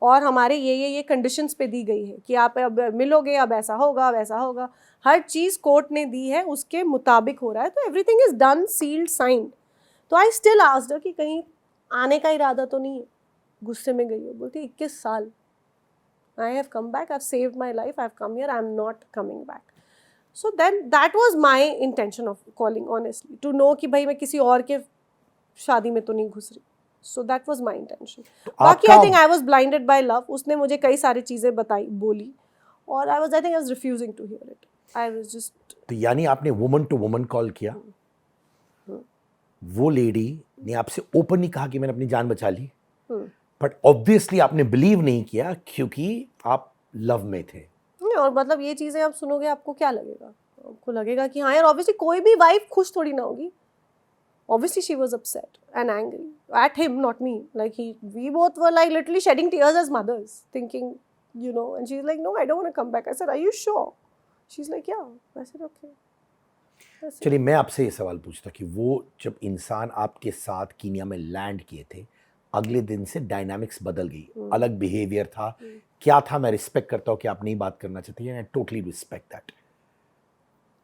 Speaker 2: और हमारे ये कंडीशंस पे दी गई है कि आप अब मिलोगे, अब ऐसा होगा, वैसा होगा, हर चीज़ कोर्ट ने दी है, उसके मुताबिक हो रहा है, तो everything is done, sealed, signed. तो आई स्टिल आस्क्ड हर कि कहीं आने का इरादा तो नहीं है? गुस्से में गई हो, बोलती 21 साल, I have come back, I've saved my life, I've come here, I'm not coming back. So then that was my intention of calling, honestly, to know कि भाई मैं किसी और के शादी में तो नहीं घुस रही. So that was my intention. बाकी I think I was blinded by love. उसने मुझे कई सारी चीज़ें बताई, बोली, और I think I was refusing to hear it. I was just.
Speaker 1: तो यानी आपने वुमन टू वुमन कॉल किया, वो लेडी ने आपसे ओपनली कहा कि मैंने अपनी जान बचा ली, बट ऑब्वियसली आपने बिलीव नहीं किया क्योंकि आप लव में थे।
Speaker 2: और मतलब ये चीज़ें आप सुनोगे आपको क्या लगेगा? आपको लगेगा कि हाँ यार, ऑब्वियसली कोई भी वाइफ खुश थोड़ी ना होगी। Obviously she was upset and angry at him, not me. Like we both were like literally shedding tears as mothers, thinking, you know, and she's like, no, I don't want to come back. I said, are you sure? She's like, yeah. I said, okay.
Speaker 1: चलिए मैं आपसे ये सवाल पूछता कि वो जब इंसान आपके साथ कीनिया में लैंड किए थे, अगले दिन से डायनामिक्स बदल गई, अलग बिहेवियर था, क्या था? मैं रिस्पेक्ट करता हूँ कि आप नहीं बात करना चाहती हैं, आई टोटली रिस्पेक्ट दैट।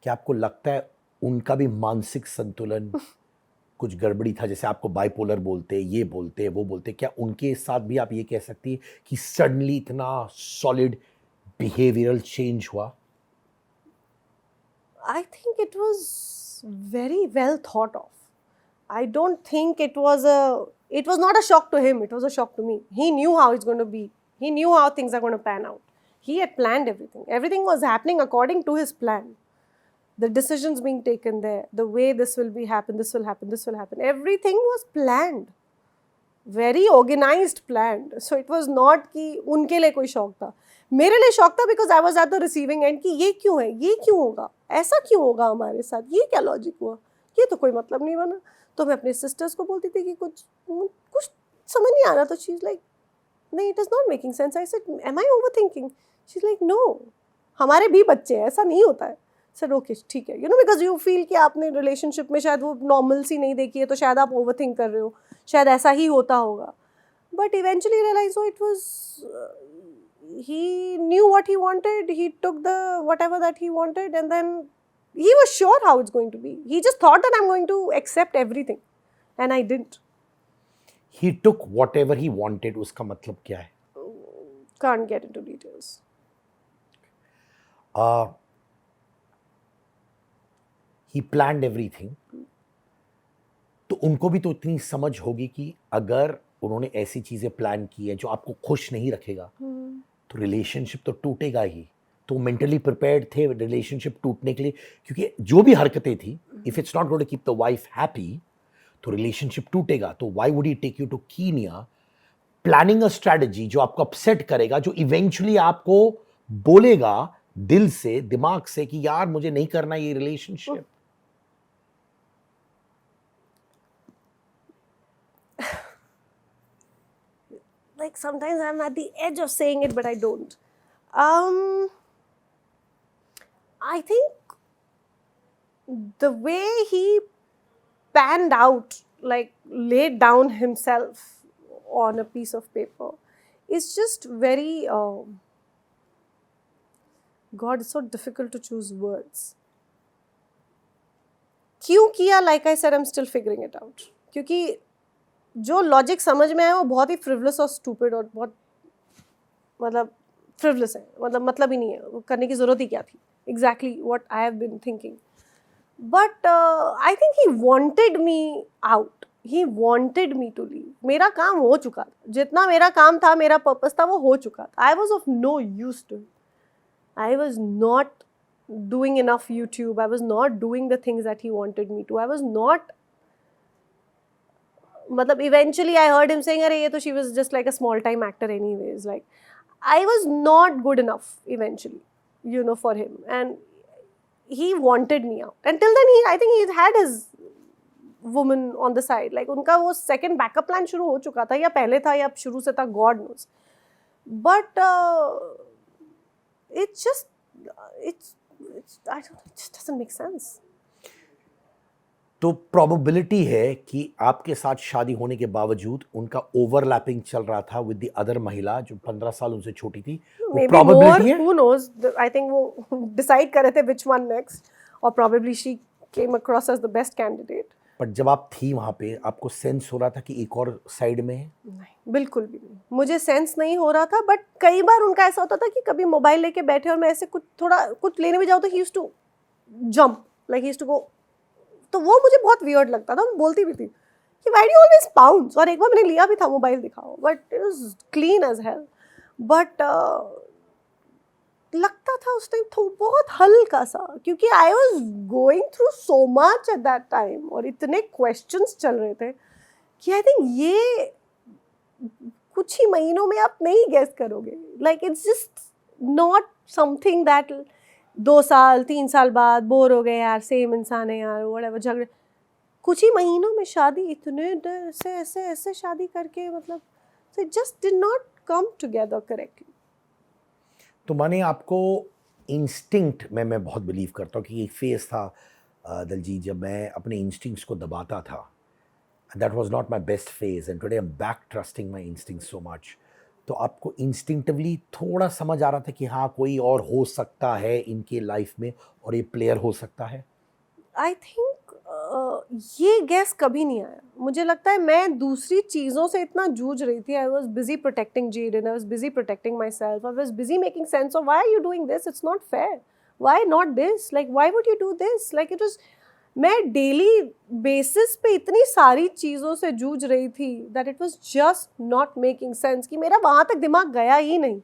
Speaker 1: क्या आपको लगता है उनका भी मानसिक संतुलन कुछ गड़बड़ी था? जैसे आपको बाइपोलर बोलते, ये बोलते, वो बोलते, क्या उनके साथ भी आप ये कह सकती है कि सडनली इतना सॉलिड बिहेवियरल चेंज हुआ?
Speaker 2: I think it was very well thought of. I don't think it was not a shock to him, it was a shock to me. He knew how it's going to be. He knew how things are going to pan out. He had planned everything. Everything was happening according to his plan. The decisions being taken there, the way this will be happen, this will happen, this will happen. Everything was planned. Very organized, planned. So it was not कि उनके लिए कोई शौक था. मेरे लिए शौक था because I was at the receiving end कि ये क्यों है, ये क्यों होगा, ऐसा क्यों होगा हमारे साथ, ये क्या लॉजिक हुआ, ये तो कोई मतलब नहीं बना. तो मैं अपने सिस्टर्स को बोलती थी कि कुछ समझ नहीं आ रहा. तो शी इज लाइक नहीं, it is not making sense. I said am I over thinking? She is like no, हमारे भी बच्चे हैं, ऐसा नहीं होता है. सर ओके ठीक है, बिकॉज यू फील कि आपने रिलेशनशिप में शायद वो नॉर्मल सी नहीं देखी है, तो शायद आप ओवर थिंक कर रहे हो, शायद ऐसा ही होता होगा. But eventually realize it was he knew what he wanted. He took the whatever that he wanted, and then he was sure how it's going to be. He just thought that I'm going to accept everything, and I didn't.
Speaker 1: He took whatever he wanted. उसका मतलब क्या है?
Speaker 2: Can't get into details.
Speaker 1: He planned everything. तो उनको भी तो इतनी समझ होगी कि अगर उन्होंने ऐसी चीजें प्लान की है जो आपको खुश नहीं रखेगा, तो रिलेशनशिप तो टूटेगा ही. तो मेंटली प्रिपेयर्ड थे रिलेशनशिप टूटने के लिए, क्योंकि जो भी हरकतें थी, if it's not going to keep the wife happy, तो रिलेशनशिप टूटेगा. तो why would he take you to Kenya planning a strategy जो आपको अपसेट करेगा, जो इवेंचुअली आपको बोलेगा दिल से, दिमाग से कि यार मुझे नहीं करना ये relationship?
Speaker 2: Like sometimes I'm at the edge of saying it, but I don't. I think the way he panned out, like laid down himself on a piece of paper, is just very. God, it's so difficult to choose words. क्यों किया? Like I said, I'm still figuring it out. क्योंकि जो logic समझ में आया वो बहुत ही frivolous और स्टूपिड और बहुत फ्रिवलस है. मतलब ही नहीं है, वो करने की ज़रूरत ही क्या थी. Exactly what I have been thinking. But I think he wanted me out. He wanted me to leave. मेरा काम हो चुका था, जितना मेरा काम था, मेरा पर्पस था, वो हो चुका था. I was of no use to. I was not doing enough YouTube. I was not doing the things that he wanted me to. I was not. Eventually I heard him saying, "Arey, ye to she was just like a small time actor anyways." Like, I was not good enough eventually, for him. And he wanted me out. Until then, I think he had his woman on the side. Like, unka wo second backup plan shuru ho chuka tha, ya pehle tha, ya shuru se tha, God knows. But it just doesn't make sense.
Speaker 1: तो probability है कि आपके साथ शादी होने के बावजूद उनका ओवरलैपिंग चल रहा था विद द अदर महिला जो 15 साल उनसे छोटी थी. वो प्रोबेबिलिटी है.
Speaker 2: Who knows? I think वो डिसाइड कर रहे थे which one next, और probably she came across as the best candidate.
Speaker 1: But जब आप थी वहाँ पे, आपको सेंस हो रहा था कि एक और साइड में है?
Speaker 2: नहीं, बिल्कुल भी नहीं. मुझे सेंस नहीं हो रहा था. बट कई बार उनका ऐसा होता था कि कभी मोबाइल लेके बैठे और मैं ऐसे कुछ लेने भी जाऊँ तो he used to jump, like he used to go. तो वो मुझे बहुत वियर्ड लगता था. मैं बोलती भी थी कि why do you always pounce? और एक बार मैंने लिया भी था मोबाइल, दिखाओ, but it was clean as hell. But लगता था उस टाइम तो बहुत हल्का सा, क्योंकि I was going through so much at that time, और इतने क्वेश्चंस चल रहे थे कि आई थिंक ये कुछ ही महीनों में आप नहीं गेस करोगे. Like it's just not something that 2 साल 3 साल बाद बोर हो गए यार, सेम इंसान है यार, व्हाटएवर, झगड़े. कुछ ही महीनों में शादी, इतने डर से ऐसे शादी करके, so it just did not come together correctly.
Speaker 1: तो माने आपको इंस्टिंक्ट में मैं बहुत बिलीव करता हूँ कि एक फेज था दिलजीत, जब मैं अपने इंस्टिंक्ट्स को दबाता था, that was not my best phase and today I am back trusting my instincts so much. तो आपको इंस्टिंक्टिवली थोड़ा समझ आ रहा था कि हाँ कोई और हो सकता है इनके लाइफ में और ये प्लेयर हो सकता है?
Speaker 2: आई थिंक ये गैस कभी नहीं आया। मुझे लगता है मैं दूसरी चीज़ों से इतना जूझ रही थी। I was busy protecting Jaden, I was busy protecting myself, I was busy making sense of why are you doing this, it's not fair, why not this, like why would you do this, like it was, मैं daily basis पे इतनी सारी चीज़ों से जूझ रही थी that it was just not making sense, कि मेरा वहाँ तक दिमाग गया ही नहीं।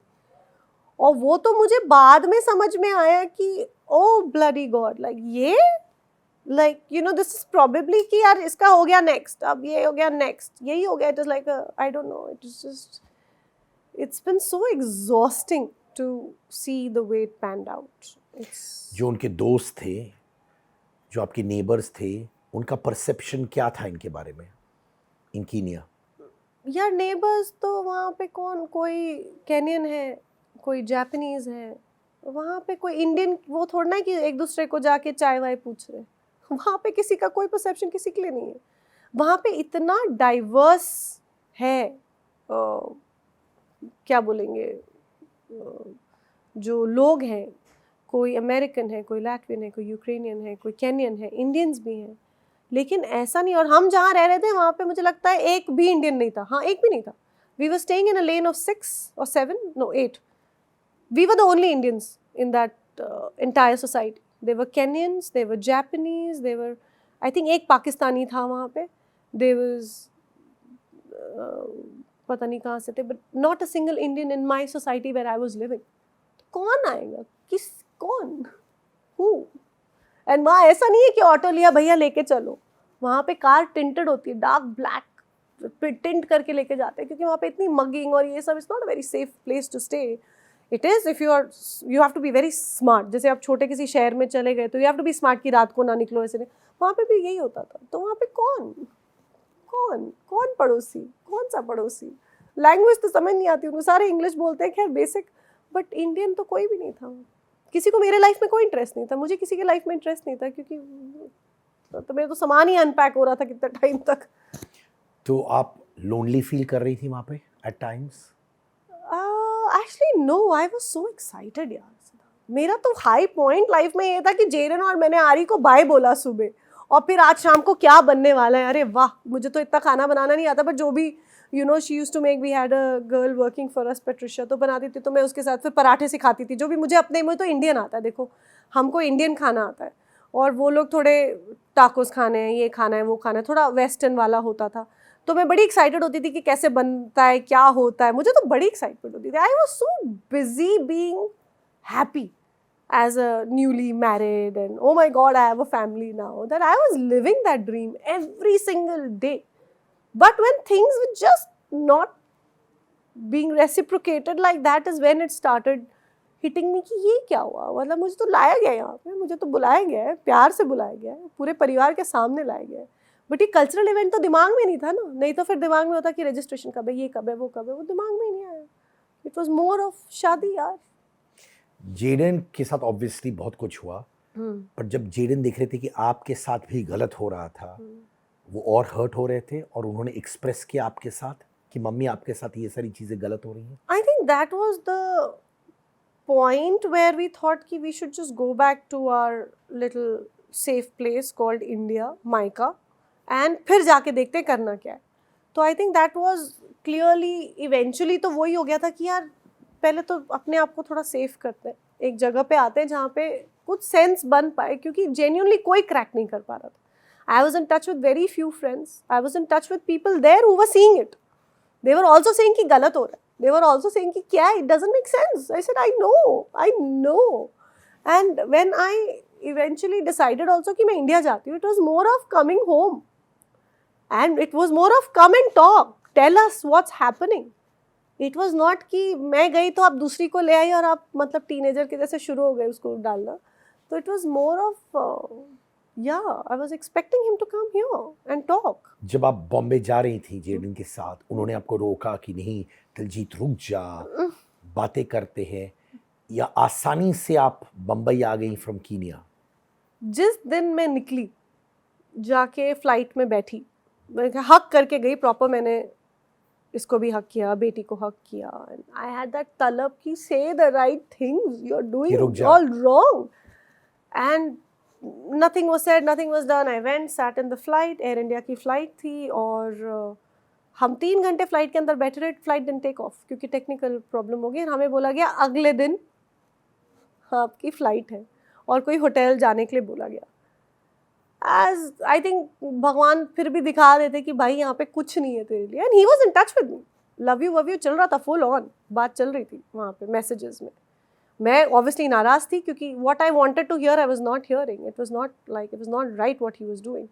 Speaker 2: और वो तो मुझे बाद में समझ में आया कि ओ ब्लडी गॉड, लाइक ये, like you know this is probably कि यार इसका हो गया नेक्स्ट, अब ये हो गया नेक्स्ट, यही हो गया। It is like I don't know, it is just, it's been so exhausting to see the way it panned out. It's,
Speaker 1: जो उनके दोस्त थे, जो आपके नेबर्स थे, उनका परसेप्शन क्या था इनके बारे में, इन कीनिया?
Speaker 2: यार नेबर्स तो वहाँ पे कौन, कोई केनियन है, कोई जापानीज है, वहाँ पे कोई इंडियन, वो थोड़ा ना कि एक दूसरे को जाके चाय वाय पूछ रहे। वहाँ पे किसी का कोई परसेप्शन किसी के लिए नहीं है। वहाँ पे इतना डाइवर्स है, क्या बोलेंगे, जो लोग हैं, कोई अमेरिकन है, कोई लैटवियन है, कोई यूक्रेनियन है, कोई केनियन है, इंडियंस भी हैं, लेकिन ऐसा नहीं। और हम जहाँ रह रहे थे वहाँ पे मुझे लगता है एक भी इंडियन नहीं था, हाँ एक भी नहीं था। We were staying in a lane of 6 or 7, no 8. We were the only Indians in that entire society. They were Kenyans, they were Japanese, they were, I think एक पाकिस्तानी था वहाँ पे, there was पता नहीं कहाँ से थे, but not a single Indian in my society where I was living. कौन आएगा, किस, कौन, who? एंड वहाँ ऐसा नहीं है कि ऑटो लिया भैया लेके चलो, वहाँ पे कार टिंटेड होती है, डार्क ब्लैक टिंट करके लेके जाते हैं, क्योंकि वहाँ पे इतनी मगिंग और ये सब, it's not a very safe place to stay. It is if you have to be very smart. जैसे आप छोटे किसी शहर में चले गए तो you have to be smart कि रात को ना निकलो, ऐसे नहीं। वहाँ पे भी यही होता था। तो वहाँ पे कौन कौन कौन पड़ोसी, कौन सा पड़ोसी, लैंग्वेज तो समझ नहीं आती उनको, सारे इंग्लिश बोलते हैं, खैर बेसिक, बट इंडियन तो कोई भी नहीं था। किसी को मेरे लाइफ में कोई इंटरेस्ट नहीं था, मुझे किसी के लाइफ में इंटरेस्ट नहीं था, क्योंकि तो मेरा तो सामान ही अनपैक हो रहा था कितने टाइम तक।
Speaker 1: तो आप लोनली फील कर रही थी वहाँ पे at times?
Speaker 2: Actually no, I was so excited यार। मेरा तो हाई पॉइंट लाइफ में ये था कि जेरन और मैंने आरी को बाय बोला सुबह, और फिर आज शाम को क्या बनने वाला है। अरे वाह, मुझे तो इतना खाना बनाना नहीं आता, बट जो भी you know she used to make, we had a girl working for us, Patricia, तो बनाती थी, तो मैं उसके साथ फिर पराठे सिखाती थी, जो भी मुझे अपने में तो इंडियन आता है। देखो हमको इंडियन खाना आता है, और वो लोग थोड़े टाकोस खाने हैं, ये खाना है, वो खाना है, थोड़ा वेस्टर्न वाला होता था। तो मैं बड़ी एक्साइटेड होती थी कि कैसे बनता है, क्या होता है, मुझे तो बड़ी एक्साइटमेंट होती थी। I was so busy being happy as a newly married, and oh my god, I have a family now, that I was living that dream every single day. But when things were just not being reciprocated like that, is when it started hitting me कि ये क्या हुआ। मतलब मुझे तो लाया गया यहाँ पे, मुझे तो बुलाया गया है, प्यार से बुलाया गया है, पूरे परिवार के सामने लाया गया है, बट ये कल्चरल इवेंट तो दिमाग में नहीं था ना। नहीं तो फिर दिमाग में होता कि रजिस्ट्रेशन कब है, ये कब है, वो कब है, वो दिमाग में ही नहीं आया। इट वॉज मोर ऑफ शादी यार।
Speaker 1: जेडन के साथ ऑब्वियसली बहुत कुछ हुआ, पर जब जेडन देख रहे थे कि आपके साथ भी गलत हो रहा था, वो और हर्ट हो रहे थे, और उन्होंने एक्सप्रेस किया आपके साथ कि मम्मी आपके साथ ये सारी चीज़ें गलत हो रही हैं?
Speaker 2: I think that was the point where we thought कि we should just go back to our little safe place called India, मायका, एंड फिर जाके देखते करना क्या है। तो I think that was clearly, eventually तो वही हो गया था कि यार पहले तो अपने आप को थोड़ा सेफ करते हैं, एक जगह पे आते हैं जहाँ पे कुछ सेंस बन पाए, क्योंकि जेन्युइनली कोई क्रैक नहीं कर पा रहा था। I was in touch with very few friends, I was in touch with people there who were seeing it, they were also saying कि गलत हो रहा है, दे वर ऑल्सो सेइंग कि क्या, it doesn't make sense. I said I know. And when I eventually decided also कि मैं India जाती हूँ, it was more of coming home, and it was more of come and talk, tell us what's happening. It was not कि मैं गई तो आप दूसरी को ले आई और आप मतलब टीनेजर के जैसे शुरू हो गए उसको डालना। तो it was more of I was expecting him to come here and talk.
Speaker 1: जब आप बॉम्बे जा रही थी जेडन के साथ, उन्होंने आपको रोका कि नहीं दिलजीत रुक जा, बातें करते हैं, या आसानी से आप बम्बई आ गई फ्रॉम कीनिया?
Speaker 2: जिस दिन मैं निकली, जाके फ्लाइट में बैठी, मैं हक करके गई प्रॉपर, मैंने इसको भी हक किया, बेटी को हक किया, एंड आई हैड दैट तलब कि से the right things, you are
Speaker 1: रुक
Speaker 2: डूइंग
Speaker 1: जा।
Speaker 2: All wrong, and nothing was said, nothing was done. I went, sat in the flight, Air India की फ्लाइट थी, और हम 3 घंटे फ्लाइट के अंदर बैठे रहे, फ्लाइट डिडंट टेक ऑफ क्योंकि टेक्निकल प्रॉब्लम हो गई, और हमें बोला गया अगले दिन आपकी फ्लाइट है, और कोई होटल जाने के लिए बोला गया। एज आई थिंक भगवान फिर भी दिखा देते कि भाई यहाँ पे कुछ नहीं है तेरे लिए, and he was in touch with me, love you चल रहा था, फुल ऑन बात चल रही थी वहाँ पे मैसेजेस में। मैं ऑब्वियसली नाराज थी क्योंकि what I wanted to hear I was not hearing, it was not right what he was doing,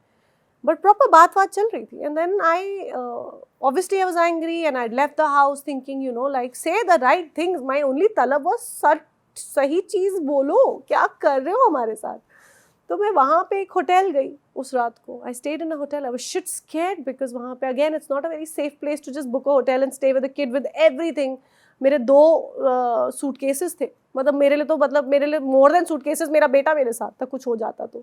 Speaker 2: but proper बात चल रही थी। And then I obviously I was angry and I left the house thinking, you know, like say the right things, my only तलब वाज सही चीज़ बोलो, क्या कर रहे हो हमारे साथ। तो मैं वहाँ पे एक होटल गई उस रात को, I stayed in a hotel, I was shit scared because वहाँ पे again it's not a very safe place to just book a hotel and stay with a kid with everything. मेरे 2 सूटकेसेस थे, मतलब मेरे लिए मोर देन सूटकेसेस, मेरा बेटा मेरे साथ था, कुछ हो जाता तो।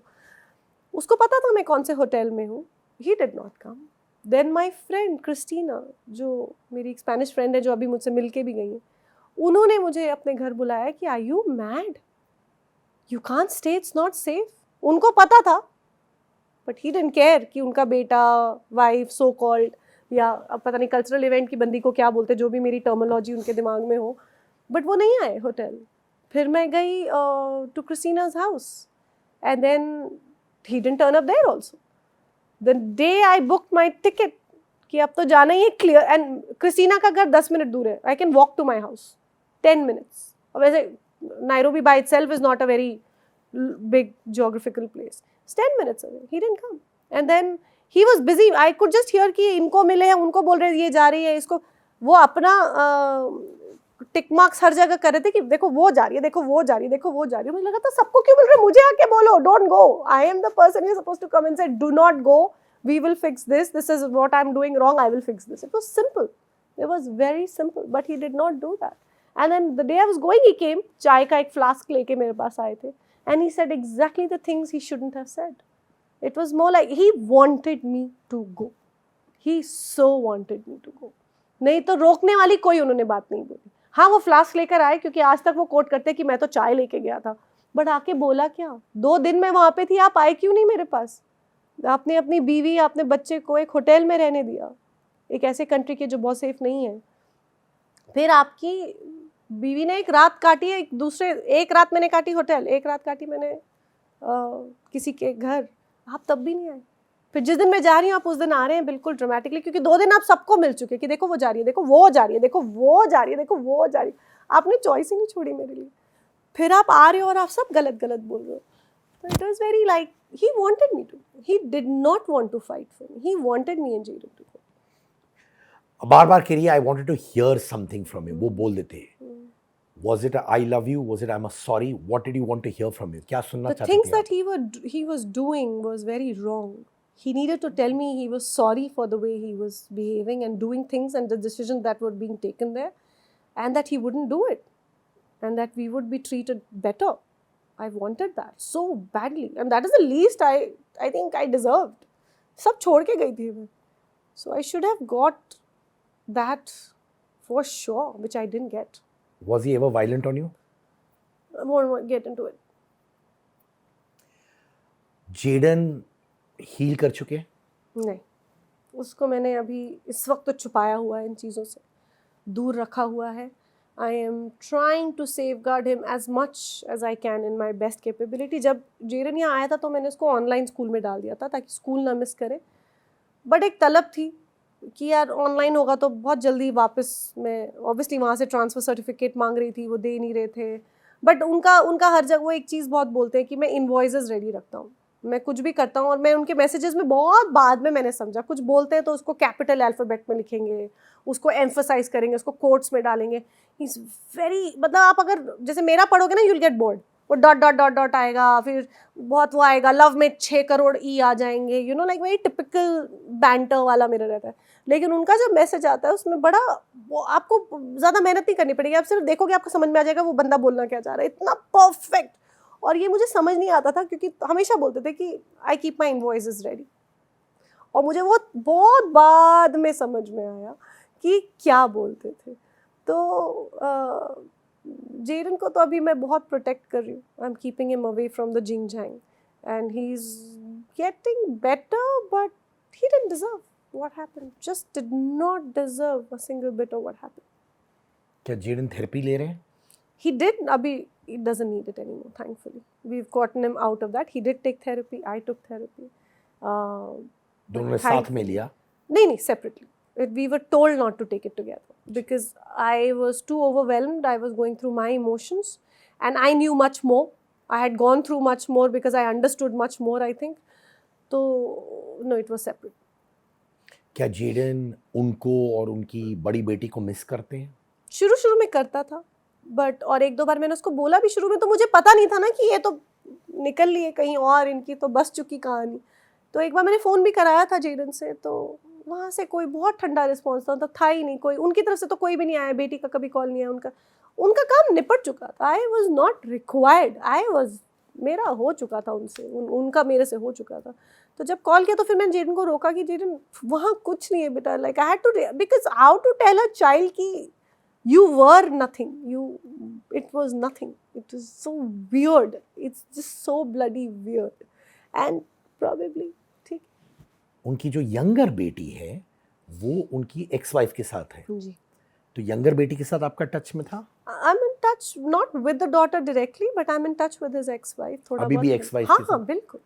Speaker 2: उसको पता था मैं कौन से होटल में हूँ, he did not come. Then my friend Christina, जो मेरी एक स्पेनिश फ्रेंड है जो अभी मुझसे मिल के भी गई है, उन्होंने मुझे अपने घर बुलाया कि are you mad, you can't stay, it's not safe. उनको पता था, बट ही डिडंट केयर कि उनका बेटा, वाइफ, सो कॉल्ड, या अब पता नहीं कल्चरल इवेंट की बंदी को क्या बोलते, जो भी मेरी टर्मिनोलॉजी उनके दिमाग में हो, बट वो नहीं आए होटल। फिर मैं गई to Christina's house, and then he didn't turn up there also. The day I booked my ticket कि अब तो जाना ही है क्लियर, एंड क्रिस्टीना का घर 10 मिनट दूर है, I can walk to my house 10 minutes. और वैसे Nairobi by itself is not a very big geographical place. It's 10 minutes away. He didn't come. And then he was busy. I could just hear कि इनको मिले हैं, उनको बोल रहे ये जा रही है, इसको, वो अपना टिक मार्क्स हर जगह कर रहे थे कि देखो वो जा रही है, देखो वो जा रही है, देखो वो जा रही है। मुझे लगा था सबको क्यों बोल रहे, मुझे आके बोलो, don't go, I am the person you are supposed to come and say do not go, we will fix this, this is what I am doing wrong, I will fix this. It was simple, it was very simple, but he did not do that. And then the day I was going, he came, चाय का एक flask लेके मेरे पास आए थे, and he said exactly the things he shouldn't have said. It was more like he wanted me to go. He so wanted me to go. नहीं तो रोकने वाली कोई उन्होंने बात नहीं बोली। हाँ, वो फ्लास्क लेकर आए क्योंकि आज तक वो कोट करते कि मैं तो चाय लेके गया था, बट आके बोला क्या, 2 दिन मैं वहाँ पे थी, आप आए क्यों नहीं मेरे पास? आपने अपनी बीवी, आपने बच्चे को एक होटल में रहने दिया, एक ऐसे कंट्री के जो बहुत सेफ नहीं है। फिर आपकी बीवी ने एक रात काटी है, एक रात मैंने काटी होटल, एक रात काटी मैंने किसी के घर, आप तब भी नहीं आए। फिर जिस दिन मैं जा रही हूँ आप उस दिन आ रहे हैं बिल्कुल ड्रामेटिकली, क्योंकि 2 दिन आप सबको मिल चुके कि देखो वो जा रही है, देखो वो जा रही है, देखो वो जा रही है, देखो वो जा रही है, आपने चॉइस ही नहीं छोड़ी मेरे लिए। फिर आप आ रहे हो और आप सब गलत गलत बोल रहे हो। तो it was very like he wanted me to, he did not want to fight for me, he wanted me and Jaden to go.
Speaker 1: बार बार कह रही है I wanted to hear something from you, वो बोल देते। Was it a I love you? Was it I'm a sorry? What did you want to hear from me? क्या सुनना
Speaker 2: The
Speaker 1: चाहती
Speaker 2: things
Speaker 1: थी
Speaker 2: that he was doing was very wrong. He needed to tell me he was sorry for the way he was behaving and doing things and the decisions that were being taken there, and that he wouldn't do it, and that we would be treated better. I wanted that so badly, and that is the least I think I deserved. सब छोड़ के गई थी मैं, so I should have got that for sure, which I didn't get.
Speaker 1: Was he ever violent on you?
Speaker 2: I won't get into it.
Speaker 1: Jaden heal कर चुके?
Speaker 2: नहीं, उसको मैंने अभी इस वक्त तो छुपाया हुआ है, इन चीज़ों से दूर रखा हुआ है। I am trying to safeguard him as much as I can in my best capability. जब जेडन यहाँ आया था तो मैंने उसको ऑनलाइन स्कूल में डाल दिया था ताकि स्कूल ना मिस करे, बट एक तलब थी कि यार ऑनलाइन होगा तो बहुत जल्दी वापस, मैं ऑब्वियसली वहाँ से ट्रांसफ़र सर्टिफिकेट मांग रही थी, वो दे नहीं रहे थे। बट उनका हर जगह वो एक चीज़ बहुत बोलते हैं कि मैं इनवॉइसेस रेडी रखता हूँ, मैं कुछ भी करता हूँ, और मैं उनके मैसेजेस में बहुत बाद में मैंने समझा, कुछ बोलते हैं तो उसको कैपिटल अल्फ़ाबेट में लिखेंगे, उसको एम्फसाइज करेंगे, उसको कोट्स में डालेंगे। इज़ वेरी, मतलब आप अगर जैसे मेरा पढ़ोगे ना, यूल गेट बोर्ड, वो डॉट डॉट डॉट डॉट आएगा, फिर बहुत वो आएगा, लव में 6 करोड़ ई आ जाएंगे, you know, like very typical banter वाला मेरा रहता है। लेकिन उनका जब मैसेज आता है उसमें बड़ा, वो आपको ज़्यादा मेहनत नहीं करनी पड़ेगी, आप सिर्फ देखोगे आपको समझ में आ जाएगा वो बंदा बोलना क्या चाह रहा है, इतना परफेक्ट। और ये मुझे समझ नहीं आता था क्योंकि हमेशा बोलते थे कि I keep my invoices ready, और मुझे वो बहुत बाद में समझ में आया कि क्या बोलते थे। तो जेरन को तो अभी मैं बहुत प्रोटेक्ट कर रही हूँ, I am keeping him away from the zing zang and he is getting better, but he didn't deserve what happened, just did not deserve a single bit of what happened.
Speaker 1: क्या Jadon therapy ले रहे हैं?
Speaker 2: He did, abhi he doesn't need it anymore, thankfully. We've gotten him out of that. He did take therapy, I took therapy.
Speaker 1: दोनों ने साथ में लिया?
Speaker 2: नहीं, separately. We were told not to take it together because I was too overwhelmed. I was going through my emotions and I knew much more. I had gone through much more because I understood much more, I think. तो no, it was separate.
Speaker 1: क्या Jadon उनको और उनकी बड़ी बेटी को miss करते हैं?
Speaker 2: शुरू में करता था, बट और एक दो बार मैंने उसको बोला भी शुरू में, तो मुझे पता नहीं था ना कि ये तो निकल लिए कहीं और, इनकी तो बस चुकी कहानी। तो एक बार मैंने फ़ोन भी कराया था जेडन से, तो वहाँ से कोई बहुत ठंडा रिस्पॉन्स था ही नहीं, कोई उनकी तरफ से तो कोई भी नहीं आया, बेटी का कभी कॉल नहीं आया, उनका काम निपट चुका था। आई वॉज नॉट रिक्वायर्ड, मेरा हो चुका था उनसे, उनका मेरे से हो चुका था। तो जब कॉल किया तो फिर मैंने जेडन को रोका कि जेडन वहाँ कुछ नहीं है बेटा, like I had to, because how to tell a child कि you were nothing, it was nothing, it was so weird, it's just so bloody weird, and probably ठीक।
Speaker 1: उनकी जो यंगर बेटी है वो उनकी एक्स वाइफ के साथ है
Speaker 2: जी।
Speaker 1: तो यंगर बेटी के साथ आपका टच में था?
Speaker 2: I'm in touch not with the daughter directly, but I'm in touch with his ex-wife थोड़ा
Speaker 1: अभी भी
Speaker 2: बहुत।
Speaker 1: ex wife
Speaker 2: हाँ
Speaker 1: के साथ?
Speaker 2: हाँ बिल्कुल।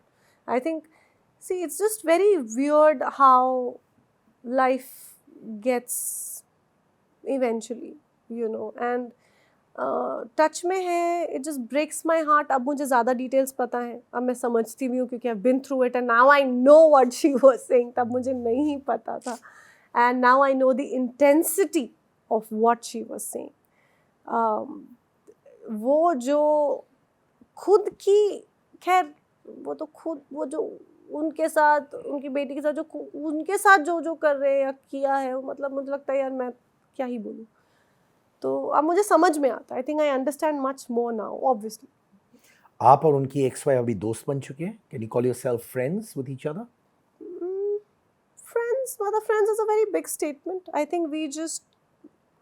Speaker 2: I think see it's just very weird how life gets eventually, you know, and touch में है, it just breaks my heart. अब मुझे ज़्यादा डिटेल्स पता है, अब मैं समझती भी हूँ क्योंकि I been through it and now I know what she was saying. तब मुझे नहीं पता था and now I know the intensity of what she was saying. वो जो खुद की, खैर वो तो खुद, वो जो उनके साथ, उनकी बेटी के साथ जो उनके साथ जो कर रहे हैं या किया है, मतलब मुझे लगता है यार मैं क्या ही बोलूँ। तो अब मुझे समझ में आता है, I think I understand much more now obviously.
Speaker 1: आप और उनकी एक्स वाइफ अभी दोस्त बन चुके हैं? Can you call yourself friends with each other?
Speaker 2: Friends, mother friends is a very big statement. I think we just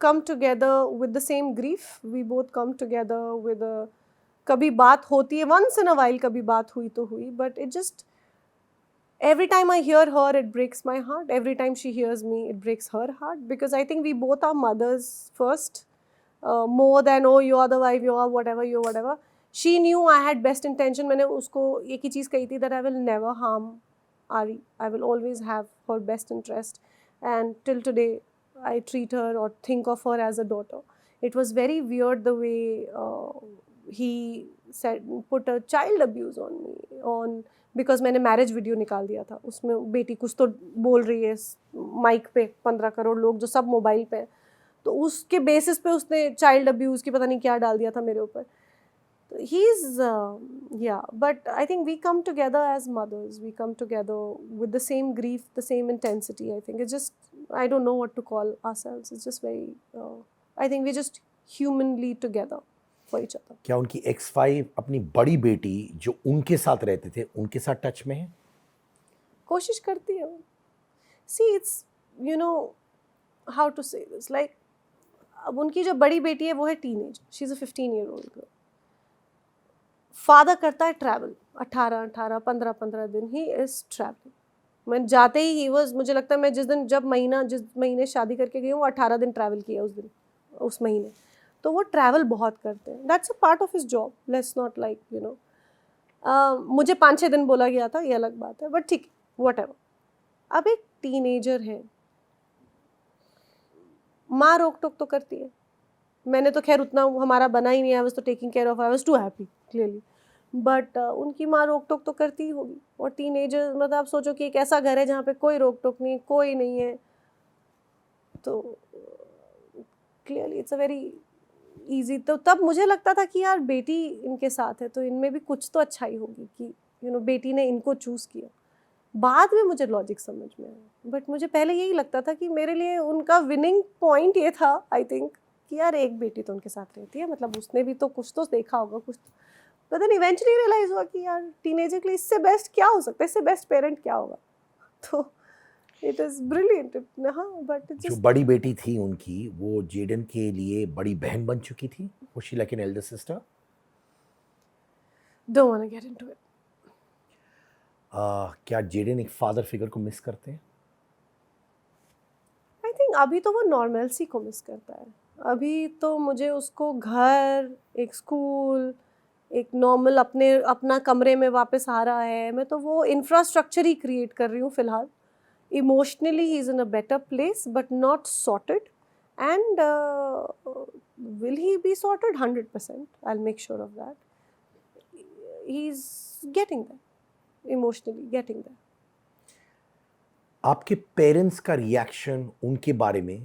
Speaker 2: come together with the same grief. We both come together with a, कभी बात होती है once in a while, कभी बात हुई तो हुई, but it just, every time I hear her it breaks my heart, every time she hears me it breaks her heart, because I think we both are mothers first, more than oh you are the wife, you are whatever. She knew I had best intention. मैंने उसको एक ही चीज़ कही थी, that I will never harm Ari, I will always have her best interest, and till today I treat her or think of her as a daughter. It was very weird the way he said, put a child abuse on me because मैंने marriage video निकाल दिया था, उसमें बेटी कुछ तो बोल रही है माइक पे, 15 करोड़ लोग जो सब मोबाइल पे हैं, तो उसके बेसिस पे उसने चाइल्ड अब्यूज़ की पता नहीं क्या डाल दिया था मेरे ऊपर। He's yeah, but I think we come together as mothers, we come together with the same grief, the same intensity. I think it's just, I don't know what to call ourselves, it's just very I think we're just humanly together for each other.
Speaker 1: क्या उनकी ex wife अपनी बड़ी बेटी जो उनके साथ रहते थे उनके साथ टच में है?
Speaker 2: कोशिश करती है। See, it's, you know, how to say this, like अब उनकी जो बड़ी बेटी है वो है teenage, she is a 15-year-old girl. Father करता है ट्रैवल 15 दिन, ही इज़ ट्रैवलिंग। मैं जाते ही वॉज, मुझे लगता है मैं जिस महीने शादी करके गई हूँ, वो 18 दिन ट्रैवल किया उस महीने। तो वो ट्रैवल बहुत करते हैं, that's a part of his job, let's not like you know. मुझे 5-6 दिन बोला गया था, ये अलग बात है, बट ठीक है, व्हाटएवर। अब एक टीनेजर है, माँ रोक टोक तो करती है। मैंने तो खैर उतना हमारा बना ही नहीं, आई वाज तो taking care of, I was too happy clearly, but उनकी माँ रोक टोक तो करती ही होगी। और टीनेजर, मतलब आप सोचो कि एक ऐसा घर है जहाँ पे कोई रोक टोक नहीं, कोई नहीं है, तो clearly it's a very easy. तो तब मुझे लगता था कि यार बेटी इनके साथ है तो इनमें भी कुछ तो अच्छाई होगी कि यू नो बेटी ने इनको चूज़ किया। बाद में मुझे लॉजिक समझ में आया, बट मुझे पहले यही लगता था कि मेरे लिए उनका विनिंग पॉइंट ये था, आई थिंक, कि यार एक बेटी तो उनके साथ रहती है, मतलब उसने भी तो कुछ तो देखा होगा, कुछ तो। बट देन इवेंचुअली रियलाइज हुआ कि यार टीनेजर के लिए इससे बेस्ट क्या हो सकता है, इससे बेस्ट पेरेंट क्या होगा. तो इट इज़ ब्रिलियंट. हाँ, बट
Speaker 1: जो बड़ी बेटी थी उनकी, वो जेडन के लिए बड़ी बहन बन चुकी थी. Was she like an elder sister?
Speaker 2: Don't want to get into it.
Speaker 1: क्या जेडन एक फादर फिगर को मिस करते हैं?
Speaker 2: आई थिंक अभी तो वो नॉर्मलसी को मिस करता है. अभी तो मुझे उसको घर, एक स्कूल, एक नॉर्मल अपना कमरे में वापस आ रहा है. मैं तो वो इंफ्रास्ट्रक्चर ही क्रिएट कर रही हूँ फिलहाल. Emotionally he is in a better place but not sorted. And will he be sorted? 100%. I will make sure of that. He is getting that. Emotionally getting that.
Speaker 1: आपके पेरेंट्स का reaction उनके बारे में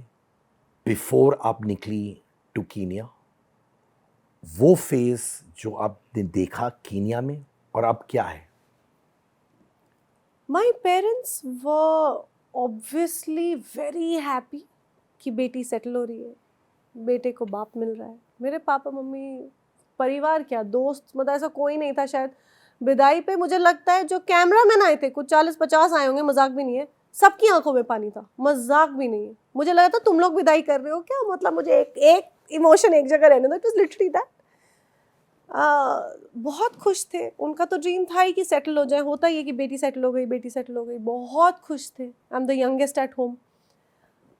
Speaker 1: before आप निकली to Kenya, वो phase जो आपने देखा कीनिया में, और अब क्या है?
Speaker 2: My parents were obviously very happy कि बेटी सेटल हो रही है, बेटे को बाप मिल रहा है. मेरे पापा मम्मी, परिवार क्या, दोस्त, मतलब ऐसा कोई नहीं था शायद. विदाई पे मुझे लगता है जो कैमरा मैन आए थे, कुछ 40-50 आए होंगे, मजाक भी नहीं है, सबकी आंखों में पानी था, मजाक भी नहीं है. मुझे लगा था तुम लोग विदाई कर रहे हो क्या, मतलब मुझे एक इमोशन एक जगह रहने दो. It was literally that. बहुत खुश थे. उनका तो ड्रीम था ही कि सेटल हो जाए. होता ही है कि बेटी सेटल हो गई, बेटी सेटल हो गई. बहुत खुश थे. आई am the youngest at home.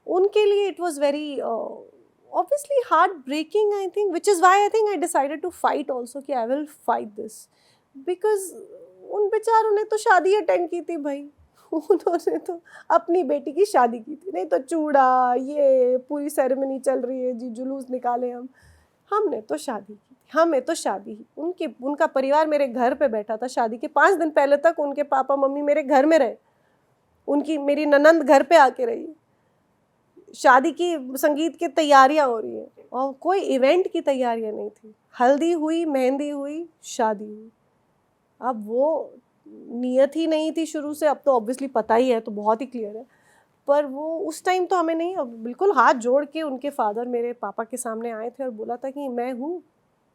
Speaker 2: उनके लिए it was very obviously heartbreaking, I think, which is why I think I decided to fight also कि I will fight this because उन बेचारों ने तो शादी अटेंड की थी भाई. उन्होंने तो अपनी बेटी की शादी की थी. नहीं तो चूड़ा, ये पूरी सेरेमनी चल रही है जी, जुलूस निकाले हमने तो शादी की. हमें तो शादी ही. उनका परिवार मेरे घर पे बैठा था. शादी के 5 दिन पहले तक उनके पापा मम्मी मेरे घर में रहे. मेरी ननंद घर पे आके रही. शादी की संगीत की तैयारियां हो रही है और कोई इवेंट की तैयारियां नहीं थी. हल्दी हुई, मेहंदी हुई, शादी हुई. अब वो नियत ही नहीं थी शुरू से. अब तो ऑब्वियसली पता ही है, तो बहुत ही क्लियर है. पर वो उस टाइम तो हमें नहीं. अब बिल्कुल हाथ जोड़ के उनके फादर मेरे पापा के सामने आए थे और बोला था कि मैं हूँ,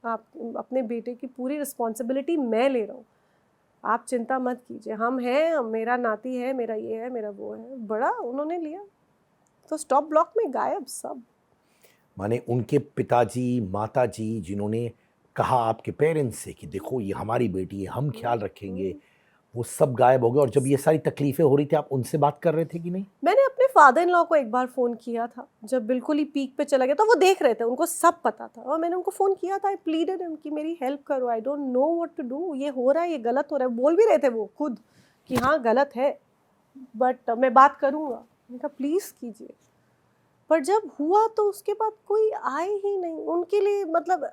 Speaker 2: आप अपने बेटे की पूरी रिस्पॉन्सिबिलिटी मैं ले रहा हूँ, आप चिंता मत कीजिए, हम हैं, मेरा नाती है, मेरा ये है, मेरा वो है. बड़ा उन्होंने लिया. तो स्टॉप ब्लॉक में गायब सब.
Speaker 1: माने उनके पिताजी, माताजी, जिन्होंने कहा आपके पेरेंट्स से कि देखो ये हमारी बेटी है, हम ख्याल रखेंगे, वो सब गायब हो गए. और जब ये सारी तकलीफें हो रही थी, आप उनसे बात कर रहे थे कि नहीं?
Speaker 2: मैंने अपने फादर इन लॉ को एक बार फ़ोन किया था जब बिल्कुल ही पीक पे चला गया. तो वो देख रहे थे, उनको सब पता था. और मैंने उनको फ़ोन किया था. आई प्लीडेड हिम कि मेरी हेल्प करो, I don't know what to do. ये हो रहा है, ये गलत हो रहा है. बोल भी रहे थे वो खुद कि हाँ गलत है, बट मैं बात करूँगा. मैंने कहा प्लीज़ कीजिए. पर जब हुआ तो उसके बाद कोई आए ही नहीं उनके लिए. मतलब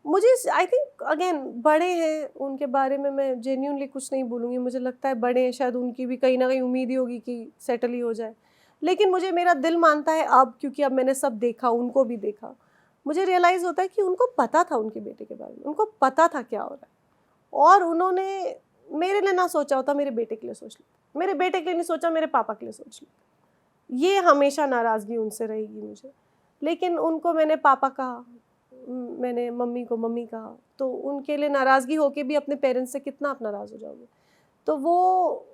Speaker 2: मुझे आई थिंक अगेन बड़े हैं, उनके बारे में मैं जेन्यूनली कुछ नहीं बोलूँगी. मुझे लगता है बड़े हैं, शायद उनकी भी कहीं ना कहीं उम्मीद ही होगी कि सेटल ही हो जाए. लेकिन मुझे मेरा दिल मानता है अब, क्योंकि अब मैंने सब देखा, उनको भी देखा, मुझे रियलाइज़ होता है कि उनको पता था उनके बेटे के बारे में. उनको पता था क्या हो रहा है. और उन्होंने मेरे लिए ना सोचा होता, मेरे बेटे के लिए सोच लिया. मेरे बेटे के लिए नहीं सोचा, मेरे पापा के लिए सोच लिया. ये हमेशा नाराज़गी उनसे रहेगी मुझे. लेकिन उनको मैंने पापा कहा, मैंने मम्मी को मम्मी कहा, तो उनके लिए नाराज़गी होके भी अपने पेरेंट्स से कितना आप नाराज़ हो जाओगे. तो वो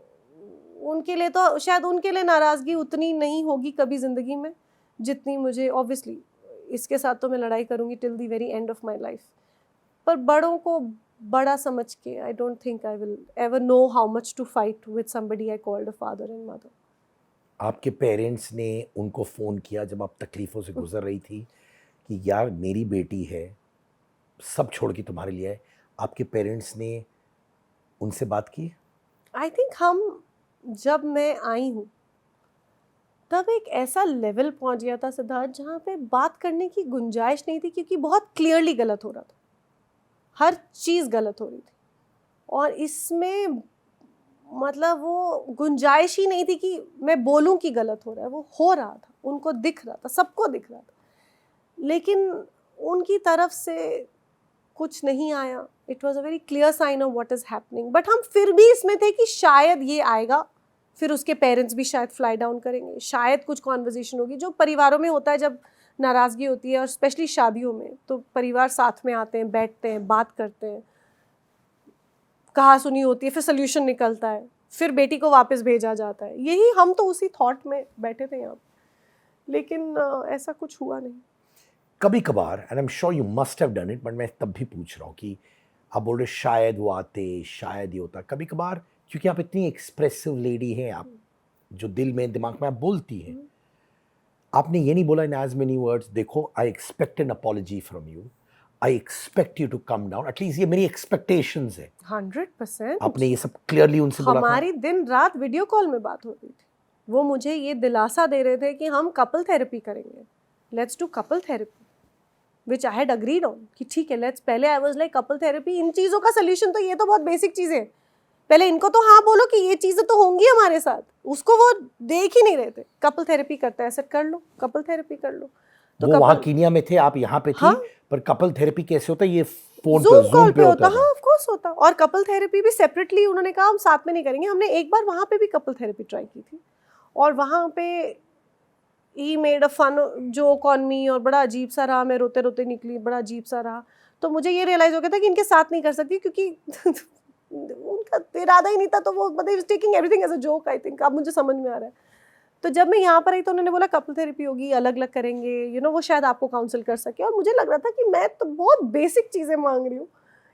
Speaker 2: उनके लिए तो शायद उनके लिए नाराज़गी उतनी नहीं होगी कभी ज़िंदगी में जितनी मुझे. ऑब्वियसली इसके साथ तो मैं लड़ाई करूँगी till the very end of my life. पर बड़ों को बड़ा समझ के I don't think I will ever know how much to fight with somebody I called a father and mother.
Speaker 1: आपके पेरेंट्स ने उनको फ़ोन किया जब आप तकलीफ़ों से गुजर रही थी कि यार मेरी बेटी है, सब छोड़ के तुम्हारे लिए है? आपके पेरेंट्स ने उनसे बात की?
Speaker 2: आई थिंक हम, जब मैं आई हूँ तब एक ऐसा लेवल पहुँच गया था सिद्धार्थ जहाँ पे बात करने की गुंजाइश नहीं थी, क्योंकि बहुत क्लियरली गलत हो रहा था. हर चीज़ गलत हो रही थी और इसमें मतलब वो गुंजाइश ही नहीं थी कि मैं बोलूं कि गलत हो रहा है. वो हो रहा था, उनको दिख रहा था, सबको दिख रहा था. लेकिन उनकी तरफ से कुछ नहीं आया. It was a very clear sign of what is happening. But हम फिर भी इसमें थे कि शायद ये आएगा, फिर उसके पेरेंट्स भी शायद फ्लाई डाउन करेंगे, शायद कुछ कॉन्वर्जेशन होगी जो परिवारों में होता है जब नाराज़गी होती है, और स्पेशली शादियों में तो परिवार साथ में आते हैं, बैठते हैं, बात करते हैं. कहा सुनी होती है, फिर सोल्यूशन निकलता है, फिर बेटी को वापस भेजा जाता है। यही हम तो उसी थॉट में बैठे थे यहाँ, लेकिन ऐसा कुछ हुआ नहीं।
Speaker 1: कभी कभार, and I am sure you must have done it, but मैं तब भी पूछ रहा हूँ कि आप बोल रहे शायद वो आते, शायद ये होता। कभी कभार, क्योंकि आप इतनी एक्सप्रेसिव लेडी हैं, आप जो दिल में दिमाग में आप बोलती हैं, आपने ये नहीं बोला इन एज मेनी वर्ड्स, देखो I expect an apology from you, I expect you to come down, at least ये मेरी एक्सपेक्टेशंस है।
Speaker 2: 100%।
Speaker 1: आपने ये सब क्लियरली उनसे बोला था?
Speaker 2: हमारी दिन रात वीडियो कॉल में बात होती थी। वो मुझे ये दिलासा दे रहे थे कि हम कपल थेरेपी करेंगे, let's do couple therapy, which I had agreed on कि ठीक है लेट्स। पहले I was like couple therapy, इन चीज़ों का सोल्यूशन तो ये तो बहुत बेसिक चीज़ें हैं, पहले इनको तो हाँ बोलो कि ये चीज़ें तो होंगी हमारे साथ। उसको वो देख ही नहीं रहे थे। कपल थेरेपी करते हैं, ऐसे कर लो, कपल थेरेपी कर लो। तो
Speaker 1: वो वहाँ कीनिया में थे, आप यहाँ पे थी।
Speaker 2: हाँ?
Speaker 1: पर कपल थेरेपी कैसे होता है? ये फोन पे,
Speaker 2: Zoom कॉल
Speaker 1: Zoom पे होता
Speaker 2: हाँ ऑफ कोर्स होता। और कपल थेरेपी भी सेपरेटली उन्होंने कहा हम साथ में नहीं करेंगे। हमने एक बार वहाँ पे भी कपल थेरेपी ट्राई की थी, और वहाँ पे he made a fun joke on me, और बड़ा अजीब सा रहा, मैं रोते रोते निकली, बड़ा अजीब सा रहा। तो मुझे ये रियलाइज हो गया था कि इनके साथ नहीं कर सकती, क्योंकि उनका इरादा ही नहीं था। तो वो मतलब taking everything as a joke, I think. अब मुझे समझ में आ रहा है। तो जब मैं यहाँ पर आई तो उन्होंने बोला कपल थेरेपी होगी, अलग अलग करेंगे, वो शायद आपको काउंसिल कर सके। और मुझे लग रहा था कि मैं तो बहुत बेसिक चीज़ें मांग रही हूँ,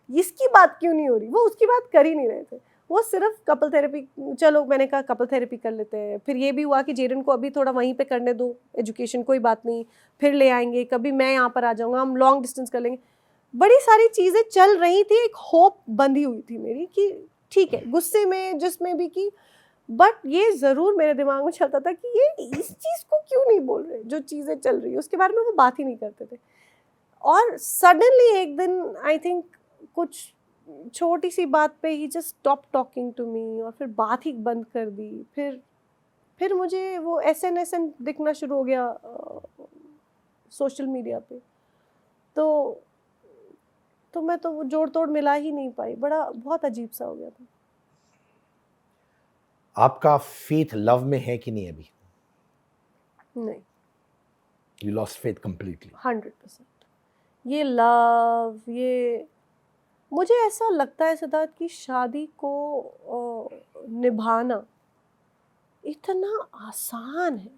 Speaker 2: इसकी बात क्यों नहीं हो रही। वो उसकी बात कर ही नहीं रहे थे, वो सिर्फ कपल थेरेपी। चलो मैंने कहा कपल थेरेपी कर लेते हैं। फिर ये भी हुआ कि जेरन को अभी थोड़ा वहीं पे करने दो एजुकेशन, कोई बात नहीं, फिर ले आएंगे, कभी मैं यहाँ पर आ जाऊँगा, हम लॉन्ग डिस्टेंस कर लेंगे। बड़ी सारी चीज़ें चल रही थी, एक होप बंधी हुई थी मेरी कि ठीक है, गुस्से में जिसमें भी की। बट ये ज़रूर मेरे दिमाग में चलता था कि ये इस चीज़ को क्यों नहीं बोल रहे, जो चीज़ें चल रही है उसके बारे में वो बात ही नहीं करते थे। और सडनली एक दिन आई थिंक कुछ छोटी सी बात पे ही just stop talking to me, और फिर बात ही बंद कर दी। फिर मुझे वो SN दिखना शुरू हो गया सोशल मीडिया पे। तो मैं तो वो जोड़ तोड़ मिला ही नहीं पाई, बहुत अजीब सा हो गया था।
Speaker 1: आपका फेथ लव में है कि नहीं अभी?
Speaker 2: नहीं,
Speaker 1: यू लॉस्ट फेथ कंप्लीटली?
Speaker 2: 100%। ये लव, ये मुझे ऐसा लगता है सिद्धार्थ कि शादी को निभाना इतना आसान है।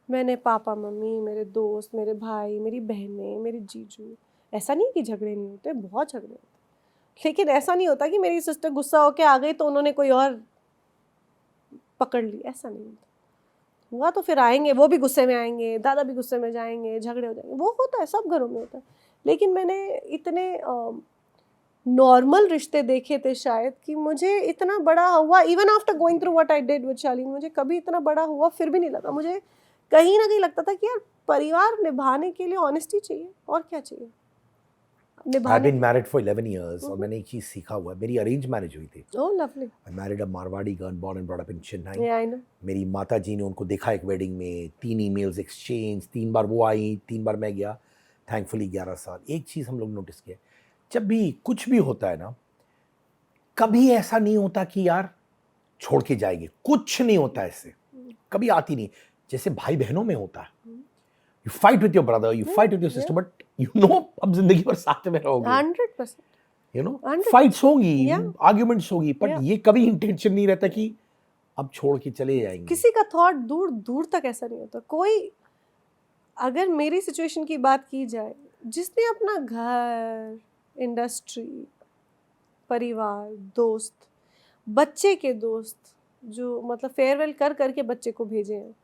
Speaker 2: मैंने पापा मम्मी, मेरे दोस्त, मेरे भाई, मेरी बहनें, मेरे जीजू, ऐसा नहीं कि झगड़े नहीं होते, बहुत झगड़े होते। लेकिन ऐसा नहीं होता कि मेरी सिस्टर गुस्सा होके आ गई तो उन्होंने कोई और पकड़ ली, ऐसा नहीं होता। हुआ तो फिर आएंगे, वो भी गुस्से में आएंगे, दादा भी गुस्से में जाएंगे, झगड़े हो जाएंगे, वो होता है, सब घरों में होता है। लेकिन मैंने इतने नॉर्मल रिश्ते देखे थे शायद कि मुझे इतना बड़ा हुआ, even after going through what I did with Shaleen, मुझे कभी इतना बड़ा हुआ फिर भी नहीं लगा। मुझे कहीं ना कहीं लगता था कि यार परिवार निभाने के लिए ऑनेस्टी चाहिए, और क्या चाहिए।
Speaker 1: I've been married for 11 years और मैंने एक चीज सीखा हुआ है। मेरी अरेंज मैरिज हुई थी।
Speaker 2: Oh, lovely.
Speaker 1: I married a Marwadi girl born and brought up in Chennai.
Speaker 2: Yeah, I know.
Speaker 1: मेरी माता जी ने उनको देखा एक वेडिंग में, 3 ईमेल्स एक्सचेंज, 3 बार वो आई, 3 बार मैं गया, थैंकफुली 11 साल। एक चीज़ हम लोग नोटिस किया, जब भी कुछ भी होता है ना, कभी ऐसा नहीं होता कि यार छोड़ के जाएंगे, कुछ नहीं होता ऐसे, कभी आती नहीं। जैसे भाई बहनों में होता है, you fight with your brother, you fight with your sister, but you know अब जिंदगी भर साथ में रहोगे।
Speaker 2: 100%.
Speaker 1: यू नो फाइट्स होंगी, आर्ग्यूमेंट्स होगी, पर ये कभी इंटेंशन नहीं रहता कि अब छोड़ के चले जाएंगे।
Speaker 2: किसी का थॉट दूर दूर तक ऐसा नहीं होता। कोई, अगर मेरी सिचुएशन की बात की जाए, जिसने अपना घर, इंडस्ट्री, परिवार, दोस्त, बच्चे के दोस्त, जो मतलब फेयरवेल कर करके बच्चे को भेजे हैं,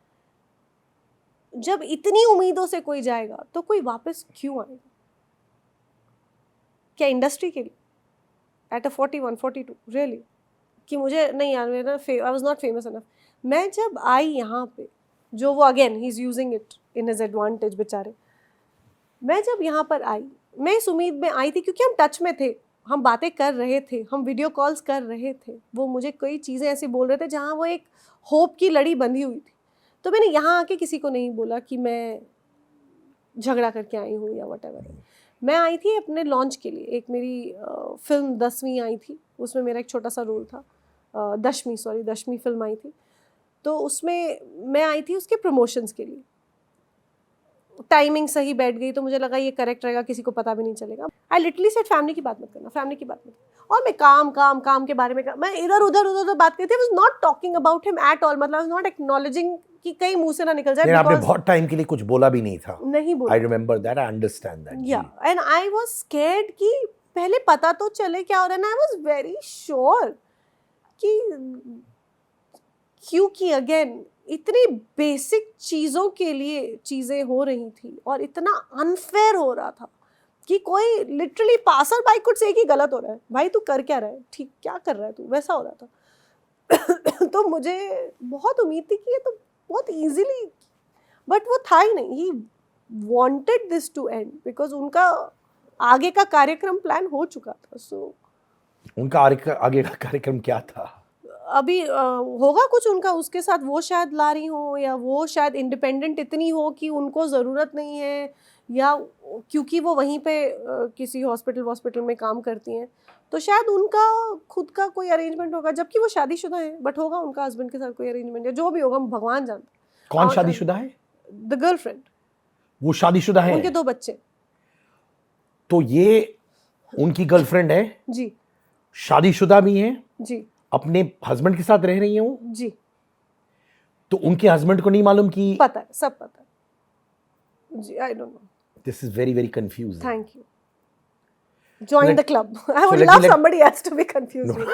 Speaker 2: जब इतनी उम्मीदों से कोई जाएगा तो कोई वापस क्यों आएगा? क्या इंडस्ट्री के लिए एट अ 41, 42 रियली कि मुझे नहीं यार, मेरा आई वाज नॉट फेमस इनफ। मैं जब आई यहाँ पे, जो वो again he is using it in his advantage बेचारे, मैं जब यहाँ पर आई, मैं इस उम्मीद में आई थी क्योंकि हम टच में थे, हम बातें कर रहे थे, हम वीडियो कॉल्स कर रहे थे, वो मुझे कई चीज़ें ऐसी बोल रहे थे जहाँ वो एक होप की लड़ी बंधी हुई थी। तो मैंने यहाँ आके किसी को नहीं बोला कि मैं झगड़ा करके आई हूँ या व्हाटएवर। मैं आई थी अपने लॉन्च के लिए, एक मेरी फिल्म 10वीं आई थी, उसमें मेरा एक छोटा सा रोल था। 10वीं फिल्म आई थी, तो उसमें मैं आई थी उसके प्रमोशंस के लिए। टाइमिंग सही बैठ गई तो मुझे लगा ये करेक्ट रहेगा, किसी को पता भी नहीं चलेगा। आई लिटरली सेड फैमिली की बात मत करना, फैमिली की बात मत करना। और मैं काम के बारे में मैं इधर उधर बात करती थी, आई was not talking about him at all, मतलब आई वाज नॉट एक्नॉलेजिंग कि कहीं मुंह से ना निकल जाए,
Speaker 1: आपने
Speaker 2: because
Speaker 1: बहुत टाइम के लिए कुछ बोला भी नहीं था।
Speaker 2: नहीं बोला।
Speaker 1: I remember that, I understand that.
Speaker 2: या एंड आई वाज स्कैर्ड कि पहले पता तो चले क्या हो रहा है ना। आई वाज वेरी श्योर कि, क्योंकि अगेन इतनी बेसिक चीज़ों के लिए चीज़ें हो रही थी और इतना अनफेयर हो रहा था कि कोई लिटरली पासर बाई कुछ से कि गलत हो रहा है, भाई तू कर क्या रहा है, ठीक क्या कर रहा है तू, वैसा हो रहा था। तो मुझे बहुत उम्मीद थी कि ये तो बहुत इजीली, बट वो था ही नहीं। He wanted this to end because उनका आगे का कार्यक्रम प्लान हो चुका था। सो
Speaker 1: उनका आगे का कार्यक्रम क्या था?
Speaker 2: अभी होगा कुछ उनका उसके साथ, वो शायद ला रही हो, या वो शायद इंडिपेंडेंट इतनी हो कि उनको ज़रूरत नहीं है, या क्योंकि वो वहीं पे किसी हॉस्पिटल में काम करती हैं, तो शायद उनका खुद का कोई अरेंजमेंट होगा, जबकि वो शादीशुदा है, बट होगा उनका हस्बैंड के साथ कोई अरेंजमेंट, या जो भी होगा भगवान जानता है।
Speaker 1: कौन शादीशुदा है?
Speaker 2: The girlfriend.
Speaker 1: वो शादीशुदा है?
Speaker 2: उनके 2 बच्चे।
Speaker 1: तो ये उनकी गर्लफ्रेंड है
Speaker 2: जी।
Speaker 1: शादीशुदा भी है
Speaker 2: जी।
Speaker 1: अपने हस्बैंड के साथ रह रही है वो?
Speaker 2: जी।
Speaker 1: तो उनके हस्बैंड को नहीं मालूम कि?
Speaker 2: पता है, सब पता है जी। I don't know.
Speaker 1: This is very very confusing.
Speaker 2: Thank you. Join the club. I would
Speaker 1: let
Speaker 2: love
Speaker 1: me
Speaker 2: somebody else to be confused with.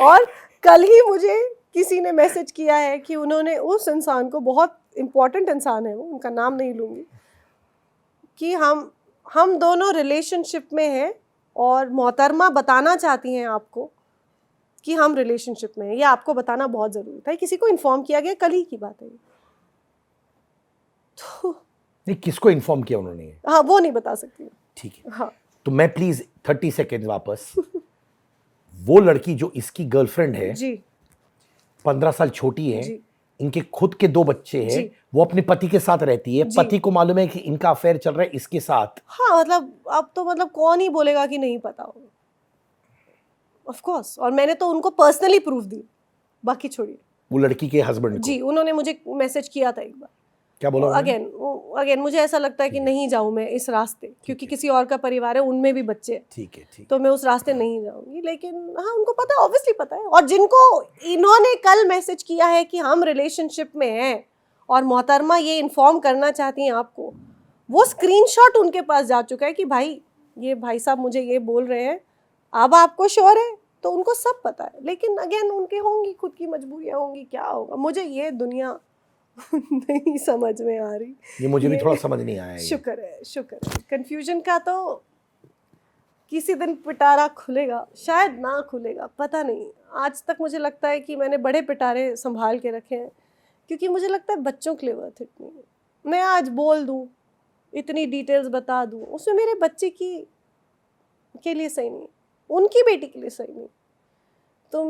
Speaker 2: और कल ही मुझे किसी ने मैसेज किया है कि उन्होंने उस इंसान को, बहुत इम्पोर्टेंट इंसान है वो, उनका नाम नहीं लूँगी, कि हम दोनों रिलेशनशिप में हैं और मोहतरमा बताना चाहती हैं आपको कि हम रिलेशनशिप में हैं। ये आपको बताना बहुत ज़रूरी था। किसी को इन्फॉर्म किया गया, कल ही की बात है। तो
Speaker 1: नहीं, किसको इन्फॉर्म किया उन्होंने?
Speaker 2: हाँ, वो नहीं बता सकती।
Speaker 1: ठीक है।
Speaker 2: हाँ।
Speaker 1: तो मैं प्लीज 30 सेकेंड वापस। वो लड़की जो इसकी गर्लफ्रेंड है
Speaker 2: जी,
Speaker 1: 15 साल छोटी है
Speaker 2: जी,
Speaker 1: इनके खुद के 2 बच्चे हैं,
Speaker 2: जी।
Speaker 1: वो अपने पति के साथ रहती है,
Speaker 2: जी।
Speaker 1: पति को मालूम है कि इनका अफेयर चल रहा है इसके साथ।
Speaker 2: हाँ, मतलब अब तो मतलब कौन ही बोलेगा कि नहीं पता होगा, ऑफ कोर्स। और मैंने तो उनको पर्सनली प्रूफ दी, बाकी छोड़िए।
Speaker 1: वो लड़की के हस्बैंड को?
Speaker 2: जी, उन्होंने मुझे मैसेज किया था एक बार।
Speaker 1: क्या बोला उन्होंने?
Speaker 2: अगेन मुझे ऐसा लगता है कि नहीं जाऊँ मैं इस रास्ते, क्योंकि किसी और का परिवार है, उनमें भी बच्चे हैं।
Speaker 1: ठीक है, ठीक।
Speaker 2: तो मैं उस रास्ते नहीं जाऊंगी। लेकिन हाँ, उनको पता है, ऑब्वियसली पता है। और जिनको इन्होंने कल मैसेज किया है कि हम रिलेशनशिप में हैं और मोहतरमा ये इन्फॉर्म करना चाहती हैं आपको, वो स्क्रीनशॉट उनके पास जा चुका है कि भाई ये भाई साहब मुझे ये बोल रहे हैं, अब आपको श्योर है? तो उनको सब पता है। लेकिन अगेन उनके होंगी खुद की मजबूरियाँ होंगी, क्या होगा, मुझे ये दुनिया नहीं समझ में आ रही।
Speaker 1: ये मुझे भी थोड़ा समझ नहीं आया।
Speaker 2: शुक्र है। कंफ्यूजन का तो किसी दिन पिटारा खुलेगा, शायद ना खुलेगा, पता नहीं। आज तक मुझे लगता है कि मैंने बड़े पिटारे संभाल के रखे हैं, क्योंकि मुझे लगता है बच्चों के लिए वर्थ इट नहीं है। मैं आज बोल दूँ, इतनी डिटेल्स बता दूँ, उसमें मेरे बच्चे के लिए सही नहीं, उनकी बेटी के लिए सही नहीं। तो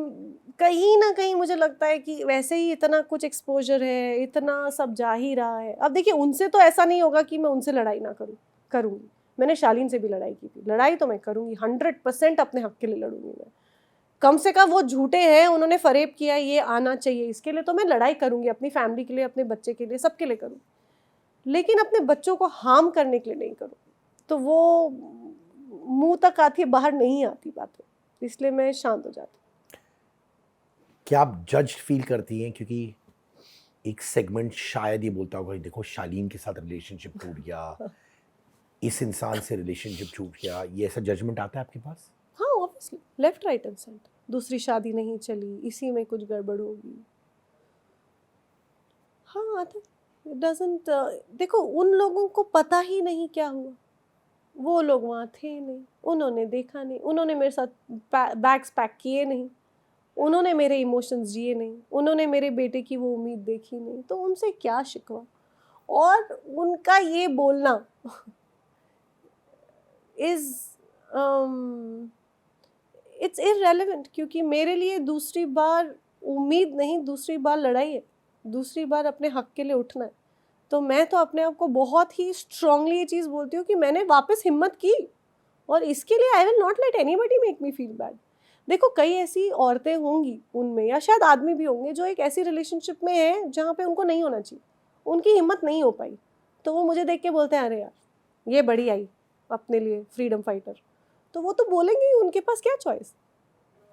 Speaker 2: कहीं ना कहीं मुझे लगता है कि वैसे ही इतना कुछ एक्सपोजर है, इतना सब जा ही रहा है। अब देखिए, उनसे तो ऐसा नहीं होगा कि मैं उनसे लड़ाई ना करूँगी। मैंने शालीन से भी लड़ाई की थी, लड़ाई तो मैं करूँगी, 100% अपने हक के लिए लड़ूंगी मैं। कम से कम वो झूठे हैं, उन्होंने फरेब किया, ये आना चाहिए, इसके लिए तो मैं लड़ाई करूँगी, अपनी फैमिली के लिए, अपने बच्चे के लिए, सबके लिए करूँ। लेकिन अपने बच्चों को हार्म करने के लिए नहीं करूँ। तो वो मुंह तक आती, बाहर नहीं आती बातें, इसलिए मैं शांत हो जाती।
Speaker 1: क्या आप जज फील करती हैं? क्योंकि एक सेगमेंट शायद ये बोलता होगा, देखो शालीन के साथ रिलेशनशिप टूट गया, इस इंसान से रिलेशनशिप टूट गया, ये ऐसा जजमेंट आता है आपके पास?
Speaker 2: हाँ, obviously, left right and centre. दूसरी शादी नहीं चली, इसी में कुछ गड़बड़ होगी। हाँ, आता है। इट डजंट, देखो, उन लोगों को पता ही नहीं क्या हुआ, वो लोग वहाँ थे नहीं, उन्होंने देखा नहीं, उन्होंने मेरे साथ बैग्स पैक किए नहीं, उन्होंने मेरे इमोशंस जिए नहीं, उन्होंने मेरे बेटे की वो उम्मीद देखी नहीं, तो उनसे क्या शिकवा। और उनका ये बोलना इज इट्स इररेलेवेंट, क्योंकि मेरे लिए दूसरी बार उम्मीद नहीं, दूसरी बार लड़ाई है, दूसरी बार अपने हक के लिए उठना है। तो मैं तो अपने आप को बहुत ही स्ट्रांगली ये चीज़ बोलती हूँ कि मैंने वापस हिम्मत की, और इसके लिए I will not let anybody make me feel bad. देखो, कई ऐसी औरतें होंगी उनमें, या शायद आदमी भी होंगे, जो एक ऐसी रिलेशनशिप में है जहाँ पे उनको नहीं होना चाहिए, उनकी हिम्मत नहीं हो पाई, तो वो मुझे देख के बोलते हैं, अरे यार ये बड़ी आई अपने लिए फ्रीडम फाइटर, तो वो तो बोलेंगे ही, उनके पास क्या चॉइस।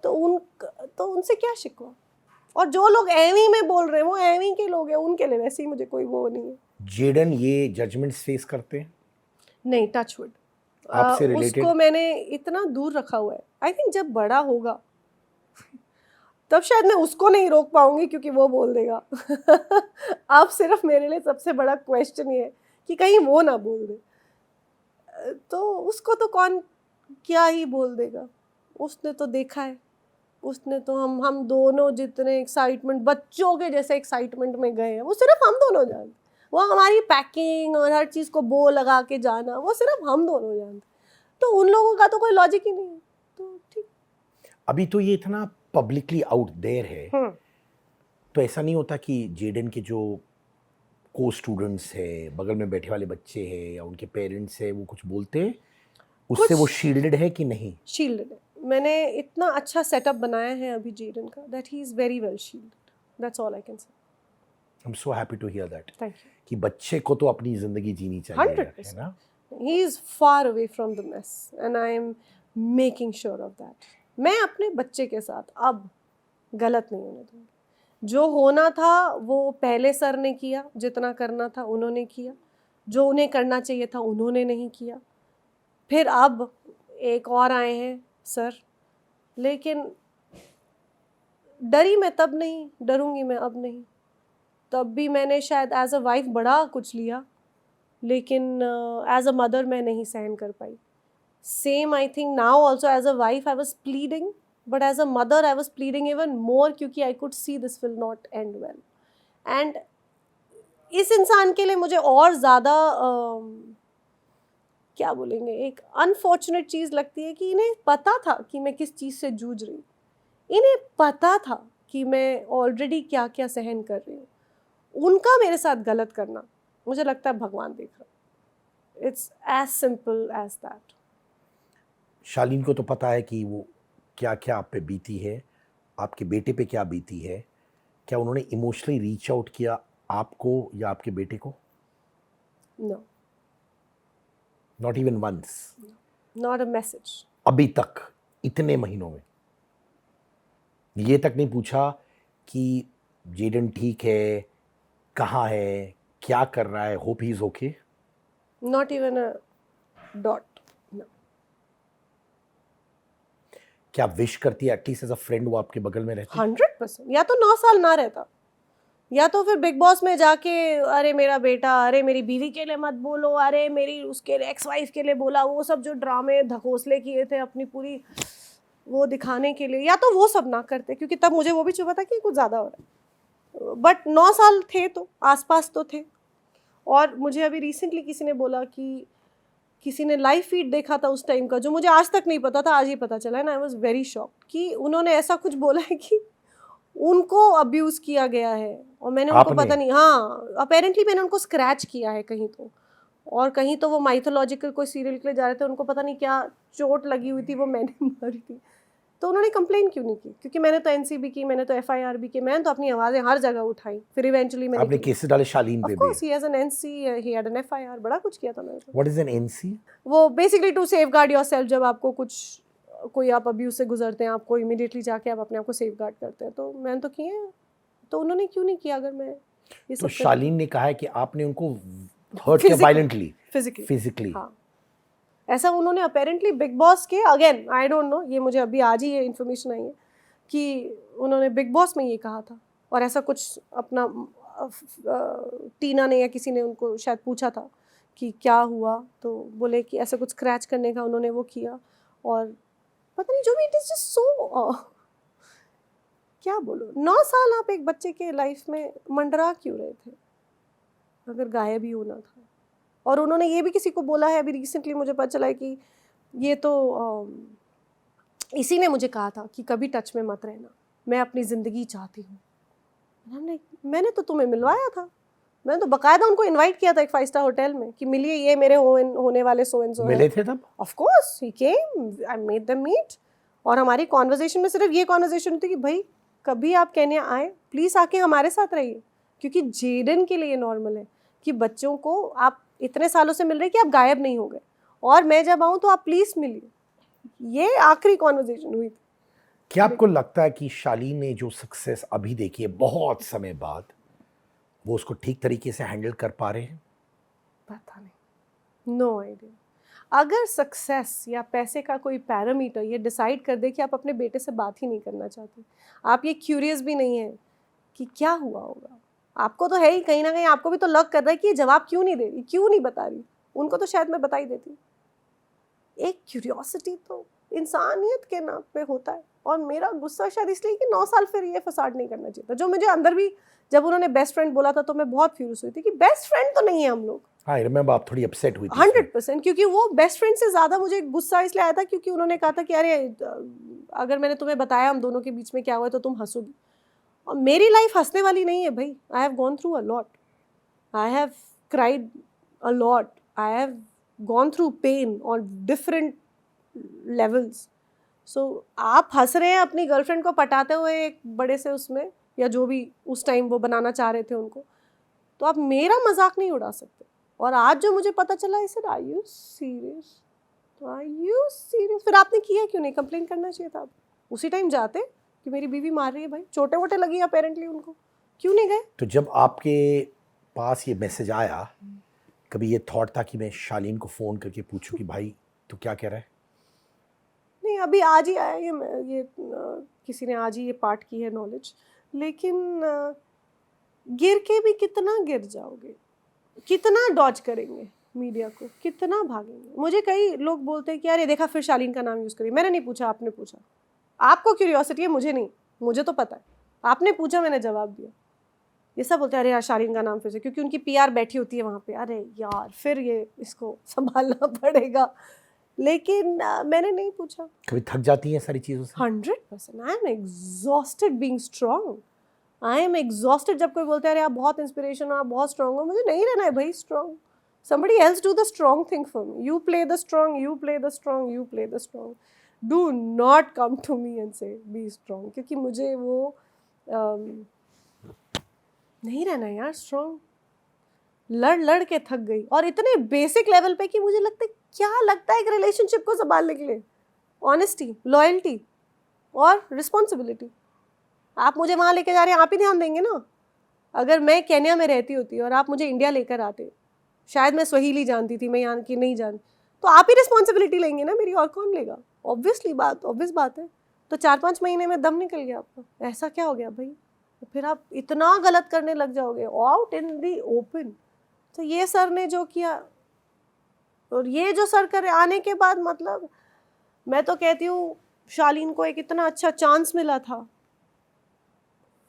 Speaker 2: तो उनसे क्या शिकवा। और जो लोग एवी में बोल रहे हैं वो एवी के लोग हैं, उनके लिए वैसे ही मुझे कोई वो नहीं है।
Speaker 1: जेडन ये जजमेंट्स फेस करते हैं
Speaker 2: नहीं, टचवुड,
Speaker 1: आपसे रिलेटेड?
Speaker 2: उसको मैंने इतना दूर रखा हुआ है। आई थिंक जब बड़ा होगा तब शायद मैं उसको नहीं रोक पाऊंगी, क्योंकि वो बोल देगा। अब सिर्फ मेरे लिए सबसे बड़ा क्वेश्चन ये है कि कहीं वो ना बोल दे। तो उसको तो कौन क्या ही बोल देगा, उसने तो देखा है। उसने तो हम दोनों जितने एक्साइटमेंट, बच्चों के जैसे एक्साइटमेंट में गए हैं, वो सिर्फ हम दोनों जानते। वो हमारी पैकिंग और हर चीज़ को बो लगा के जाना, वो सिर्फ हम दोनों जानते। तो उन लोगों का तो कोई लॉजिक ही नहीं है। तो ठीक।
Speaker 1: अभी तो ये इतना पब्लिकली आउट देयर है, तो ऐसा नहीं होता कि जेडन के जो को स्टूडेंट्स है, बगल में बैठे वाले बच्चे हैं या उनके पेरेंट्स है, वो कुछ बोलते हैं उससे, वो शील्डेड है कि नहीं?
Speaker 2: शील्डेड है। मैंने इतना अच्छा सेटअप बनाया है अभी जेडन का, that he is very well shielded. That's all I can say.
Speaker 1: I am so happy to hear that.
Speaker 2: Thank you.
Speaker 1: कि बच्चे को तो अपनी जिंदगी जीनी चाहिए,
Speaker 2: 100%.
Speaker 1: है ना?
Speaker 2: He is far away from the mess and I am making sure of that. मैं अपने बच्चे के साथ अब गलत नहीं होने दूंगी। जो होना था वो पहले सर ने किया, जितना करना था उन्होंने किया, जो उन्हें करना चाहिए था उन्होंने नहीं किया। फिर अब एक और आए हैं सर, लेकिन डरी मैं तब नहीं, डरूंगी मैं अब नहीं। तब भी मैंने शायद एज अ वाइफ बड़ा कुछ लिया, लेकिन एज अ मदर मैं नहीं सहन कर पाई। Same I think now also as a wife I was pleading, but as a mother I was pleading even more, क्योंकि I could see this will not end well. And इस इंसान के लिए मुझे और ज़्यादा क्या बोलेंगे, एक अनफॉर्चुनेट चीज़ लगती है कि इन्हें पता था कि मैं किस चीज़ से जूझ रही हूँ। इन्हें पता था कि मैं ऑलरेडी क्या क्या सहन कर रही हूँ। उनका मेरे साथ गलत करना, मुझे लगता है भगवान देख रहा। It's as simple as that.
Speaker 1: Shaleen को तो पता है कि वो क्या क्या आप पे बीती है, आपके बेटे पे क्या बीती है। क्या उन्होंने इमोशनली रीच आउट किया आपको या आपके बेटे को?
Speaker 2: No,
Speaker 1: not even once?
Speaker 2: Not a message.
Speaker 1: अभी तक, इतने महीनों में ये तक नहीं पूछा कि जेडन ठीक है, कहाँ है, क्या कर रहा है, hope he is okay?
Speaker 2: Not even a dot.
Speaker 1: क्या विश करती है एटलीस्ट एज अ फ्रेंड वो आपके बगल में रहती?
Speaker 2: 100%। या तो 9 साल ना रहता, या तो फिर बिग बॉस में जाके अरे मेरा बेटा, अरे मेरी बीवी के लिए मत बोलो, अरे मेरी उसके एक्स वाइफ के लिए बोला, वो सब जो ड्रामे धकोसले किए थे अपनी पूरी वो दिखाने के लिए, या तो वो सब ना करते, क्योंकि तब मुझे वो भी चुभा था कि कुछ ज़्यादा हो रहा है। बट 9 साल थे तो आसपास तो थे। और मुझे अभी रिसेंटली किसी ने बोला कि किसी ने लाइव फीड देखा था उस टाइम का, जो मुझे आज तक नहीं पता था, आज ही पता चला है ना। आई वॉज वेरी शॉक्ड कि उन्होंने ऐसा कुछ बोला है कि उनको अब्यूज किया गया है। और मैंने उनको
Speaker 1: आपने?
Speaker 2: पता नहीं, हाँ अपेरेंटली मैंने उनको स्क्रैच किया है कहीं तो, और कहीं तो वो माइथोलॉजिकल कोई सीरियल के लिए जा रहे थे, उनको पता नहीं क्या चोट लगी हुई थी, वो मैंने मारी थी। तो उन्होंने कंप्लेन क्यों नहीं की? क्योंकि मैंने तो एनसीबी की, मैंने तो एफआईआर भी की, मैंने तो अपनी आवाज़ें हर जगह उठाई। फिर इवेंचुअली मैंने
Speaker 1: आपने केसेस डाले शालीन पे
Speaker 2: ऑफ
Speaker 1: भी?
Speaker 2: Course he has an NC, he had an FIR, बड़ा कुछ किया था मैंने तो।
Speaker 1: What is an NC?
Speaker 2: वो बेसिकली टू सेफगार्ड योरसेल्फ, जब आपको कुछ कोई आप अब्यूज से गुजरते हैं, आपको इमीडिएटली जाके आप अपने आप को सेफगार्ड करते हैं। तो मैंने तो किए हैं, तो उन्होंने क्यों नहीं किया? अगर मैं ये
Speaker 1: तो
Speaker 2: सब
Speaker 1: शालीन ने कहा है कि आपने उनको हर्ट किया वायलेंटली,
Speaker 2: फिजिकली। हाँ, ऐसा उन्होंने अपेरेंटली बिग बॉस के, अगेन आई डोंट नो, ये मुझे अभी आज ही ये इन्फॉर्मेशन आई है कि उन्होंने बिग बॉस में ये कहा था। और ऐसा कुछ अपना टीना ने या किसी ने उनको शायद पूछा था कि क्या हुआ, तो बोले कि ऐसा कुछ स्क्रैच करने का उन्होंने वो किया। और पता नहीं जो भी, इट इज जस्ट सो, क्या बोलो, 9 साल आप एक बच्चे के लाइफ में मंडरा क्यों रहे थे अगर गायब ही होना था? और उन्होंने ये भी किसी को बोला है, अभी रिसेंटली मुझे पता चला है कि ये तो इसी ने मुझे कहा था कि कभी टच में मत रहना, मैं अपनी ज़िंदगी चाहती हूँ। मैंने तो तुम्हें मिलवाया था, मैंने तो बकायदा उनको इनवाइट किया था एक 5 स्टार होटल में कि मिलिए, ये मेरे होने वाले सो एंड सो।
Speaker 1: मिले थे तब?
Speaker 2: Of course he came, I made them meet. और हमारी कॉन्वर्जेशन में सिर्फ ये कॉन्वर्जेशन थी कि भाई कभी आप केन्या आए, प्लीज़ आके हमारे साथ रहिए, क्योंकि जेडन के लिए नॉर्मल है कि बच्चों को आप इतने सालों से मिल रहे कि आप गायब नहीं हो गए, और मैं जब आऊँ तो आप प्लीज़ मिलिए। ये आखिरी कॉन्वर्जेशन हुई थी।
Speaker 1: क्या आपको लगता है कि शालीन ने जो सक्सेस अभी देखी है बहुत समय बाद, वो उसको ठीक तरीके से हैंडल कर पा रहे हैं?
Speaker 2: पता नहीं, नो आइडिया। अगर सक्सेस या पैसे का कोई पैरामीटर ये डिसाइड कर दे कि आप अपने बेटे से बात ही नहीं करना चाहते, आप ये क्यूरियस भी नहीं है कि क्या हुआ होगा, आपको तो है ही कहीं ना कहीं, आपको भी तो लग कर रहा है कि ये जवाब क्यों नहीं दे रही, क्यों नहीं बता रही, उनको तो शायद मैं बता ही देती। एक क्यूरियोसिटी तो इंसानियत के नाम पे होता है। और मेरा गुस्सा शायद इसलिए कि 9 साल फिर ये फसाड नहीं करना चाहिए था, जो मुझे अंदर भी, जब उन्होंने बेस्ट फ्रेंड बोला था तो मैं बहुत फ्यूरियस हुई थी कि बेस्ट फ्रेंड तो नहीं है हम लोग।
Speaker 1: आई रिमेम्बर आप थोड़ी अपसेट हुई थी इसमें।
Speaker 2: 100%, क्योंकि वो बेस्ट फ्रेंड से ज़्यादा मुझे गुस्सा इसलिए आया था क्योंकि उन्होंने कहा था कि अरे अगर मैंने तुम्हें बताया हम दोनों के बीच में क्या हुआ है तो तुम हंसोगी। और मेरी लाइफ हंसने वाली नहीं है भाई। I have gone through a lot, I have cried a lot, I have gone through pain on different levels. So आप हंस रहे हैं अपनी गर्लफ्रेंड को पटाते हुए एक बड़े से उसमें, या जो भी उस टाइम वो बनाना चाह रहे थे उनको, तो आप मेरा मजाक नहीं उड़ा सकते। और आज जो मुझे पता चला, इसे are you serious, are you serious, फिर आपने किया क्यों नहीं? कंप्लेन करना चाहिए था आप उसी टाइम जाते कि मेरी बीवी मार रही है भाई, छोटे वोटे लगी अपेरेंटली उनको, क्यों नहीं गए?
Speaker 1: तो जब आपके पास ये मैसेज आया, कभी ये थॉट था कि मैं शालीन को फ़ोन करके पूछूं कि भाई तू क्या कह रहा है?
Speaker 2: नहीं, अभी आज ही आया ये किसी ने आज ही ये पार्ट की है नॉलेज। लेकिन गिर के भी कितना गिर जाओगे, कितना डॉज करेंगे मीडिया को, कितना भागेंगे? मुझे कई लोग बोलते हैं कि यार ये देखा फिर शालीन का नाम यूज़ करिए। मैंने नहीं पूछा, आपने पूछा, आपको क्यूरियोसिटी है, मुझे नहीं, मुझे तो पता है। आपने पूछा, मैंने जवाब दिया। ये सब बोलते हैं अरे यार शालीन का नाम फिर से, क्योंकि उनकी पीआर बैठी होती है वहाँ पे, अरे यार फिर ये इसको संभालना पड़ेगा। लेकिन मैंने नहीं पूछा।
Speaker 1: कभी थक जाती हैं सारी चीज़ों से?
Speaker 2: 100%, I am exhausted being strong, I am exhausted. जब कोई बोलता है अरे आप बहुत इंस्पिरेशन हो, आप बहुत स्ट्रांग हो, मुझे नहीं रहना है भाई strong. somebody else do the strong thing for me, you play the strong, you play the strong, you play the strong. Do not come to me and say be strong, क्योंकि मुझे वो नहीं रहना है यार स्ट्रांग। लड़ लड़ के थक गई, और इतने बेसिक लेवल पे कि मुझे लगता है, क्या लगता है एक रिलेशनशिप को संभालने के लिए? ऑनेस्टी, लॉयल्टी और रिस्पॉन्सिबिलिटी। आप मुझे वहाँ लेके जा रहे हैं, आप ही ध्यान देंगे ना। अगर मैं केन्या में रहती होती और आप मुझे इंडिया लेकर आते, शायद मैं स्वहीली जानती थी, मैं यहाँ की नहीं जानती, तो आप ही रिस्पॉन्सिबिलिटी लेंगे ना मेरी, और कौन लेगा? ऑब्वियस बात है। तो 4-5 महीने में दम निकल गया आपका, ऐसा क्या हो गया भाई? तो फिर आप इतना गलत करने लग जाओगे आउट इन दी ओपन। तो ये सर ने जो किया, और ये जो सर कर आने के बाद, मतलब मैं तो कहती हूँ शालीन को एक इतना अच्छा चांस मिला था,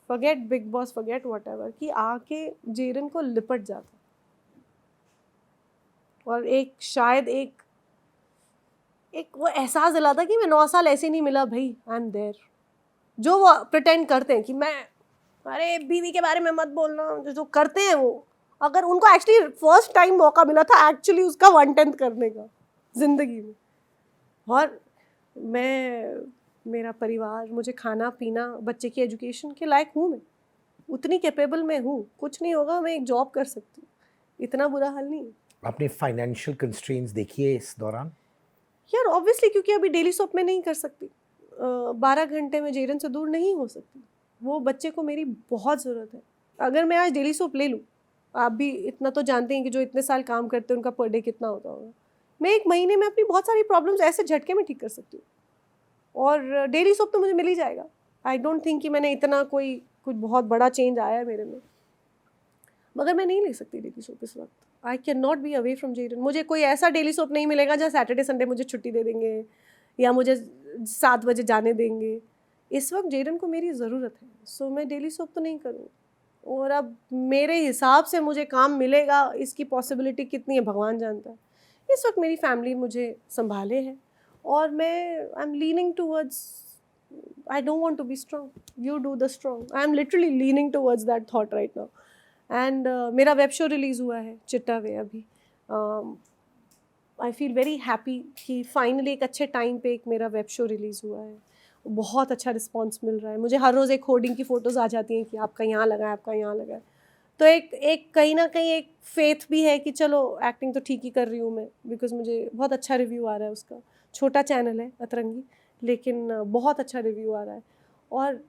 Speaker 2: forget big boss, forget whatever, कि आके जेरन को लिपट जाता, और एक शायद एक वो एहसास दिलाता कि मैं 9 साल ऐसे नहीं मिला भाई, आई एम देयर। जो वो प्रिटेंड करते हैं कि मैं, अरे बीवी के बारे में मत बोलना, जो करते हैं वो, अगर उनको एक्चुअली फर्स्ट टाइम मौका मिला था एक्चुअली उसका 1/10 करने का जिंदगी में, और मैं, मेरा परिवार, मुझे खाना पीना, बच्चे की एजुकेशन के लायक हूँ, मैं उतनी कैपेबल मैं हूँ, कुछ नहीं होगा, मैं एक जॉब कर सकती हूँ, इतना बुरा हाल नहीं है।
Speaker 1: आपने फाइनेंशियल कंस्ट्रेंट्स देखी है इस दौरान?
Speaker 2: यार ऑब्वियसली, क्योंकि अभी डेली सोप में नहीं कर सकती, 12 घंटे में जेरन से दूर नहीं हो सकती, वो बच्चे को मेरी बहुत ज़रूरत है। अगर मैं आज डेली सोप ले लूँ, आप भी इतना तो जानते हैं कि जो इतने साल काम करते हैं उनका पर डे कितना होता होगा, मैं 1 महीने में अपनी बहुत सारी प्रॉब्लम्स ऐसे झटके में ठीक कर सकती हूँ, और डेली सोप तो मुझे मिल ही जाएगा। आई डोंट थिंक कि मैंने इतना कुछ बहुत बड़ा चेंज आया है मेरे में, मगर मैं नहीं ले सकती डेली सोप इस वक्त। I can not be away from gerund. मुझे कोई ऐसा डेली सोप नहीं मिलेगा जहाँ सैटरडे संडे मुझे छुट्टी दे देंगे या मुझे 7 बजे जाने देंगे। इस वक्त जेरन को मेरी ज़रूरत है, सो मैं डेली सोप तो नहीं करूँगी। और अब मेरे हिसाब से मुझे काम मिलेगा, इसकी पॉसिबिलिटी कितनी है भगवान जानता है। इस वक्त मेरी फैमिली मुझे संभाले है, और मैं, I am leaning towards, I don't want to be strong, you do the strong. I am literally leaning towards that thought right now. And मेरा वेब शो रिलीज़ हुआ है चिट्टा वे अभी। आई फील वेरी हैप्पी कि finally एक अच्छे time पे एक मेरा वेब शो रिलीज़ हुआ है। बहुत अच्छा रिस्पांस मिल रहा है मुझे। हर रोज़ एक होर्डिंग की फ़ोटोज़ आ जाती हैं कि आपका यहाँ लगा है, आपका यहाँ लगा है। तो एक कहीं ना कहीं एक फेथ भी है कि चलो एक्टिंग तो ठीक ही कर रही हूँ मैं, बिकॉज मुझे बहुत अच्छा रिव्यू आ रहा है उसका। छोटा चैनल है अतरंगी, लेकिन बहुत अच्छा रिव्यू आ रहा है। और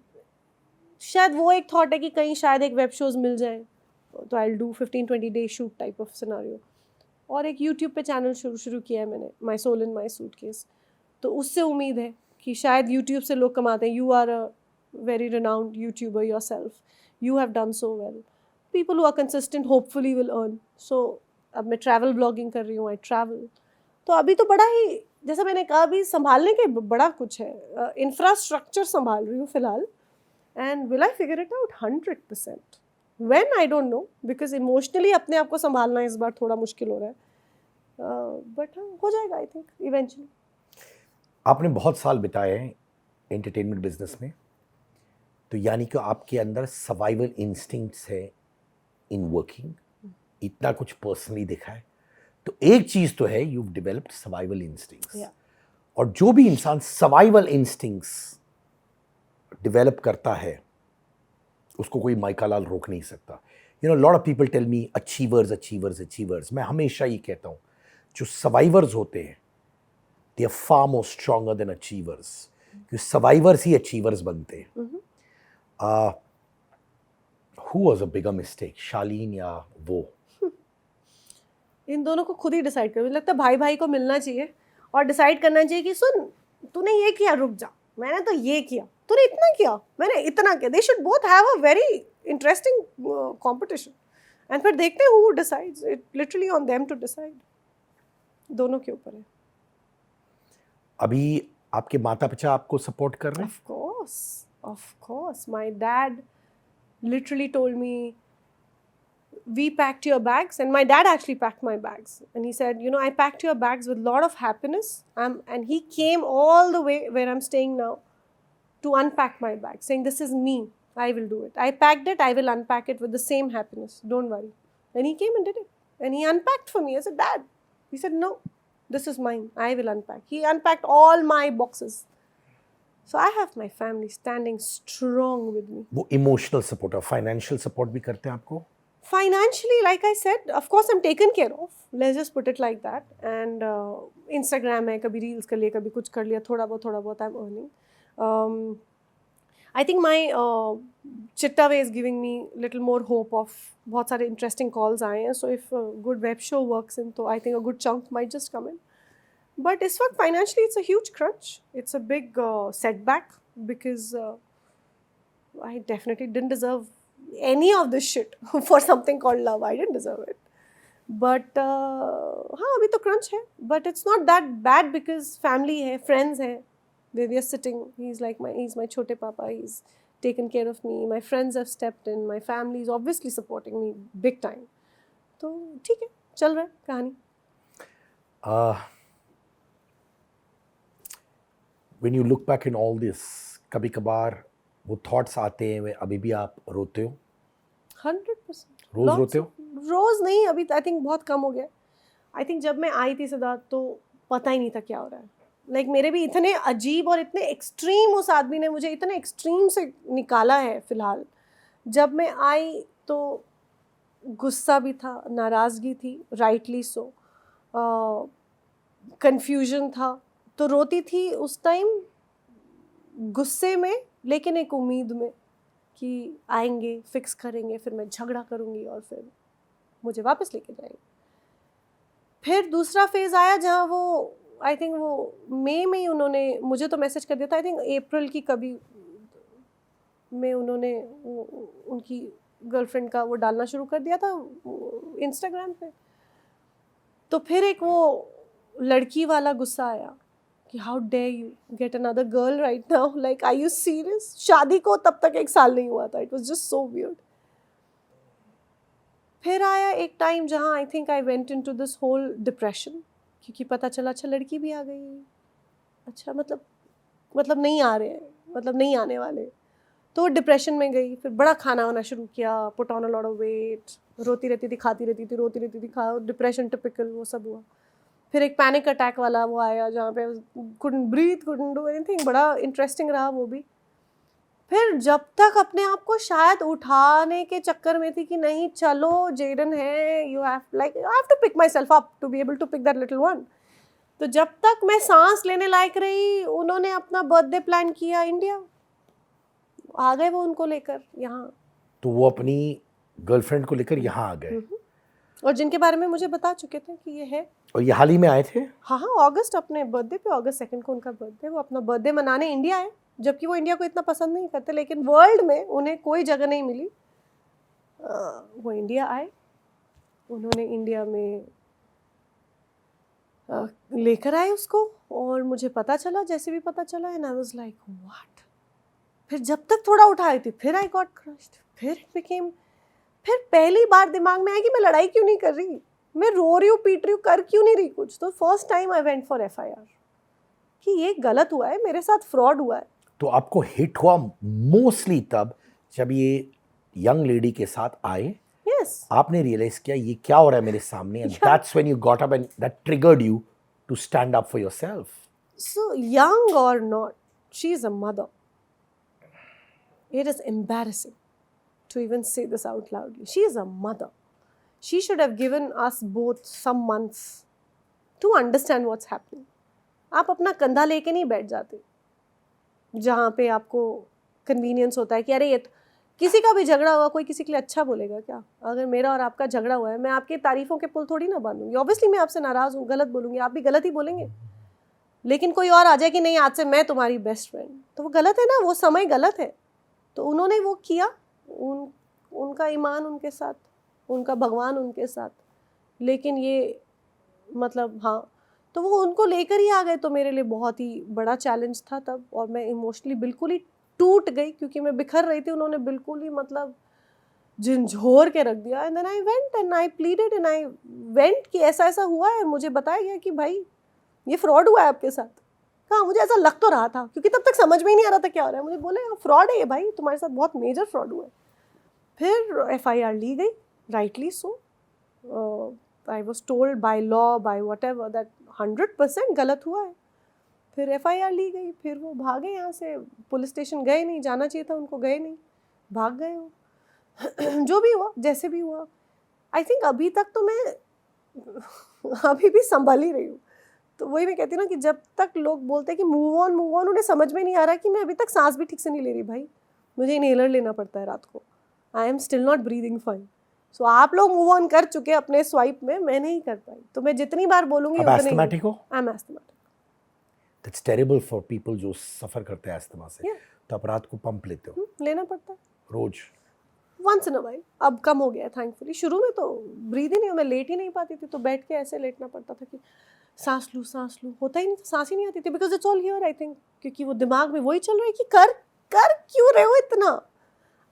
Speaker 2: शायद वो एक थॉट है कि कहीं शायद एक वेब शोज़ मिल जाए, तो I will do 15-20 day shoot type of scenario. और एक यूट्यूब पे चैनल शुरू किया है मैंने, my soul in my suitcase. तो उससे उम्मीद है कि शायद यूट्यूब से लोग कमाते हैं। You are a very renowned YouTuber yourself, you have done so well, people who are consistent hopefully will earn. So अब मैं ट्रैवल ब्लॉगिंग कर रही हूँ, आई ट्रैवल। तो अभी तो बड़ा ही, जैसा मैंने कहा, अभी संभालने के बड़ा कुछ है, इंफ्रास्ट्रक्चर संभाल रही हूँ फिलहाल। And will I figure it out 100%? When I don't no, because emotionally अपने आप को संभालना इस बार थोड़ा मुश्किल हो रहा है, बट हो जाएगा आई थिंक इवेंचुअली।
Speaker 1: आपने बहुत साल बिताए हैं एंटरटेनमेंट बिजनेस में, तो यानी कि आपके अंदर सर्वाइवल इंस्टिंक्ट्स है इन वर्किंग, इतना कुछ पर्सनली देखा है। तो एक चीज तो है, यू डेवलप्ड सर्वाइवल इंस्टिंक्ट्स, और जो भी इंसान सर्वाइवल इंस्टिंक्ट्स डेवलप करता है उसको कोई माइका लाल रोक नहीं सकता। You know, lot of people tell me achievers achievers achievers. मैं हमेशा ये कहता हूँ, जो सर्वाइवर्स होते हैं they are far more stronger than achievers, क्योंकि सर्वाइवर्स ही अचीवर्स बनते हैं। Who was a bigger mistake, Shaleen या वो?
Speaker 2: इन दोनों को खुद ही डिसाइड करो। मुझे लगता है भाई भाई को मिलना चाहिए और डिसाइड करना चाहिए कि सुन, तूने ये किया, रुक जा, मैंने तो ये किया, तूने इतना किया, मैंने इतना किया। They should both have a very interesting competition, and फिर देखते हैं who decides. It literally on them to decide, दोनों के ऊपर है।
Speaker 1: अभी आपके माता पिता आपको सपोर्ट कर रहे हैं?
Speaker 2: Of course. My dad literally told me, we packed your bags, and my dad actually packed my bags, and he said, you know, I packed your bags with a lot of happiness, and he came all the way where I'm staying now to unpack my bag, saying, this is me, I will do it. I packed it, I will unpack it with the same happiness, don't worry. And he came and did it, and he unpacked for me. I said, Dad, he said, no, this is mine, I will unpack. He unpacked all my boxes. So I have my family standing strong with me.
Speaker 1: वो emotional support और financial support भी करते हैं आपको?
Speaker 2: Financially, like I said, of course I'm taken care of. Let's just put it like that. And Instagram है, कभी reels कर लिया, कभी कुछ कर लिया, थोड़ा बहुत I'm earning. I think my Chittaway is giving me little more hope of बहुत सारे interesting calls आए हैं. So if a good web show works in, तो I think a good chunk might just come in. But इस वक्त financially it's a huge crunch. It's a big setback because I definitely didn't deserve any of this shit for something called love. I didn't deserve it. But हाँ, अभी तो crunch है. But it's not that bad because family है, friends है. Where we are sitting, he's my छोटे पापा. He's taken care of me. My friends have stepped in. My family is obviously supporting me big time. तो ठीक है, चल रहा है कहानी.
Speaker 1: When you look back in all this, कभी कभार वो थॉट्स आते हैं, अभी भी आप रोते हो?
Speaker 2: 100%.
Speaker 1: रोज रोते हो?
Speaker 2: रोज नहीं, अभी आई थिंक बहुत कम हो गया. आई थिंक जब मैं आई थी सिद्धार्थ तो पता ही नहीं था क्या हो रहा है. लाइक मेरे भी इतने अजीब और इतने एक्सट्रीम, उस आदमी ने मुझे इतने एक्सट्रीम से निकाला है. फिलहाल जब मैं आई तो गुस्सा भी था, नाराज़गी थी, राइटली सो, कन्फ्यूजन था. तो रोती थी उस टाइम गुस्से में, लेकिन एक उम्मीद में कि आएंगे, फिक्स करेंगे, फिर मैं झगड़ा करूँगी और फिर मुझे वापस लेके जाएंगे. फिर दूसरा फेज़ आया जहाँ वो आई थिंक वो मई में ही उन्होंने मुझे तो मैसेज कर दिया था. आई थिंक अप्रैल की कभी में उन्होंने उनकी गर्लफ्रेंड का वो डालना शुरू कर दिया था इंस्टाग्राम पे. तो फिर एक वो लड़की वाला गुस्सा आया कि how dare you get another girl right now, like are you serious. शादी को तब तक 1 साल नहीं हुआ था. It was just so weird. फिर आया एक टाइम जहाँ I think I went into this hole depression, क्योंकि पता चला अच्छा लड़की भी आ गई, अच्छा मतलब नहीं आ रहे हैं, मतलब नहीं आने वाले. तो डिप्रेशन में गई. फिर बड़ा खाना वाना शुरू किया, put on a lot of weight, रोती रहती थी, खाती रहती थी, रोती रहती थी, डिप्रेशन टिपिकल वो सब हुआ. फिर एक पैनिक अटैक वाला वो आया जहाँ पे couldn't breathe, couldn't do anything. बड़ा इंटरेस्टिंग रहा वो भी. फिर जब तक अपने आप को शायद उठाने के चक्कर में थी कि नहीं चलो जेडन है, you have to pick myself up to be able to pick that little one. तो जब तक मैं सांस लेने लायक रही, उन्होंने अपना बर्थडे प्लान किया इंडिया, आ गए वो उनको लेकर यहाँ।
Speaker 1: तो वो अपनी गर्लफ्रेंड को लेकर यहाँ आ गए,
Speaker 2: और जिनके बारे में मुझे बता चुके थे कि ये है।
Speaker 1: और ये हाल ही में आए थे?
Speaker 2: हाँ हाँ, अगस्त, अपने बर्थडे पे, अगस्त 2 को उनका बर्थडे, वो अपना बर्थडे मनाने इंडिया आए, जबकि वो इंडिया को इतना पसंद नहीं करते, लेकिन वर्ल्ड में उन्हें कोई जगह नहीं मिली, वो इंडिया आए। उन्होंने इंडिया में लेकर आए उसको, और मुझे पता चला, जैसे भी पता चला, and I was like what. फिर जब तक थोड़ा उठाई थी, फिर आई गॉट क्रश्ड, फिर इट बिकेम, फिर पहली बार दिमाग में आया कि मैं लड़ाई क्यों नहीं कर रही, मैं रो रही हूँ, पीट रही हूँ, कर क्यों नहीं रही कुछ। तो first time I went for FIR कि ये गलत हुआ है, मेरे साथ फ्रॉड हुआ है।
Speaker 1: तो आपको हिट हुआ मोस्टली तब जब ये यंग लेडी के साथ आए,
Speaker 2: Yes.
Speaker 1: आपने रियलाइज किया ये क्या हो रहा है मेरे सामने, and that's when you got up and that triggered you to stand up for yourself.
Speaker 2: So, young or not, she is a mother. It is embarrassing to even say this out loudly. She is a mother. She should have given us both some months to understand what's happening. आप अपना कंधा लेके नहीं बैठ जाते जहाँ पे आपको कन्वीनियंस होता है कि अरे ये तो, किसी का भी झगड़ा हुआ, कोई किसी के लिए अच्छा बोलेगा क्या? अगर मेरा और आपका झगड़ा हुआ है, मैं आपकी तारीफों के पुल थोड़ी ना बांधूंगी। ऑब्वियसली मैं आपसे नाराज़ हूँ, गलत बोलूँगी, आप भी गलत ही बोलेंगे, लेकिन कोई और आ जाए कि नहीं आज से मैं तुम्हारी बेस्ट फ्रेंड, तो वो गलत है ना, वो समय गलत है। तो उन्होंने वो किया, उनका ईमान उनके साथ, उनका भगवान उनके साथ, लेकिन ये मतलब हाँ, तो वो उनको लेकर ही आ गए। तो मेरे लिए बहुत ही बड़ा चैलेंज था तब, और मैं इमोशनली बिल्कुल ही टूट गई, क्योंकि मैं बिखर रही थी। उन्होंने बिल्कुल ही मतलब झंझोर के रख दिया। And then I went and I pleaded and I went कि ऐसा ऐसा हुआ है, मुझे बताया गया कि भाई ये फ्रॉड हुआ है आपके साथ। हाँ, मुझे ऐसा लग तो रहा था, क्योंकि तब तक समझ में ही नहीं आ रहा था क्या हो रहा है। मुझे बोले फ्रॉड है ये भाई, तुम्हारे साथ बहुत मेजर फ्रॉड हुआ है। फिर FIR ली गई, rightly so. I was told by law, by whatever, that 100% गलत हुआ है। फिर FIR ली गई, फिर वो भागे यहाँ से, पुलिस स्टेशन गए नहीं, जाना चाहिए था उनको, गए नहीं, भाग गए वो। जो भी हुआ, जैसे भी हुआ, आई थिंक अभी तक तो मैं अभी भी संभाल ही रही हूँ। तो वही मैं कहती हूँ ना कि जब तक लोग बोलते हैं कि मूव ऑन, उन्हें समझ में नहीं आ रहा कि मैं अभी तक सांस भी ठीक से नहीं ले रही भाई। मुझे इनहेलर लेना पड़ता है रात को, I am still not breathing fine. So आप लोग मूव ऑन कर चुके अपने स्वाइप में, मैं नहीं कर पाई। तो मैं जितनी बार बोलूँगी
Speaker 1: आप एस्थमाटिक हो?
Speaker 2: I am asthmatic.
Speaker 1: That's terrible for people जो सफ़र करते हैं एस्थमा से।
Speaker 2: Yeah.
Speaker 1: तो आप रात को पंप लेते हो?
Speaker 2: लेना पड़ता है
Speaker 1: रोज?
Speaker 2: Once in a while. अब कम हो गया है थैंकफुली। शुरू में तो ब्रीद ही नहीं, मैं लेट ही नहीं पाती थी, तो बैठ के ऐसे लेटना पड़ता था कि सांस लूँ, होता ही नहीं था, सांस ही नहीं आती थी, because it's all here I think, क्योंकि वो दिमाग में वही चल रहा है कि कर क्यों रहे हो इतना।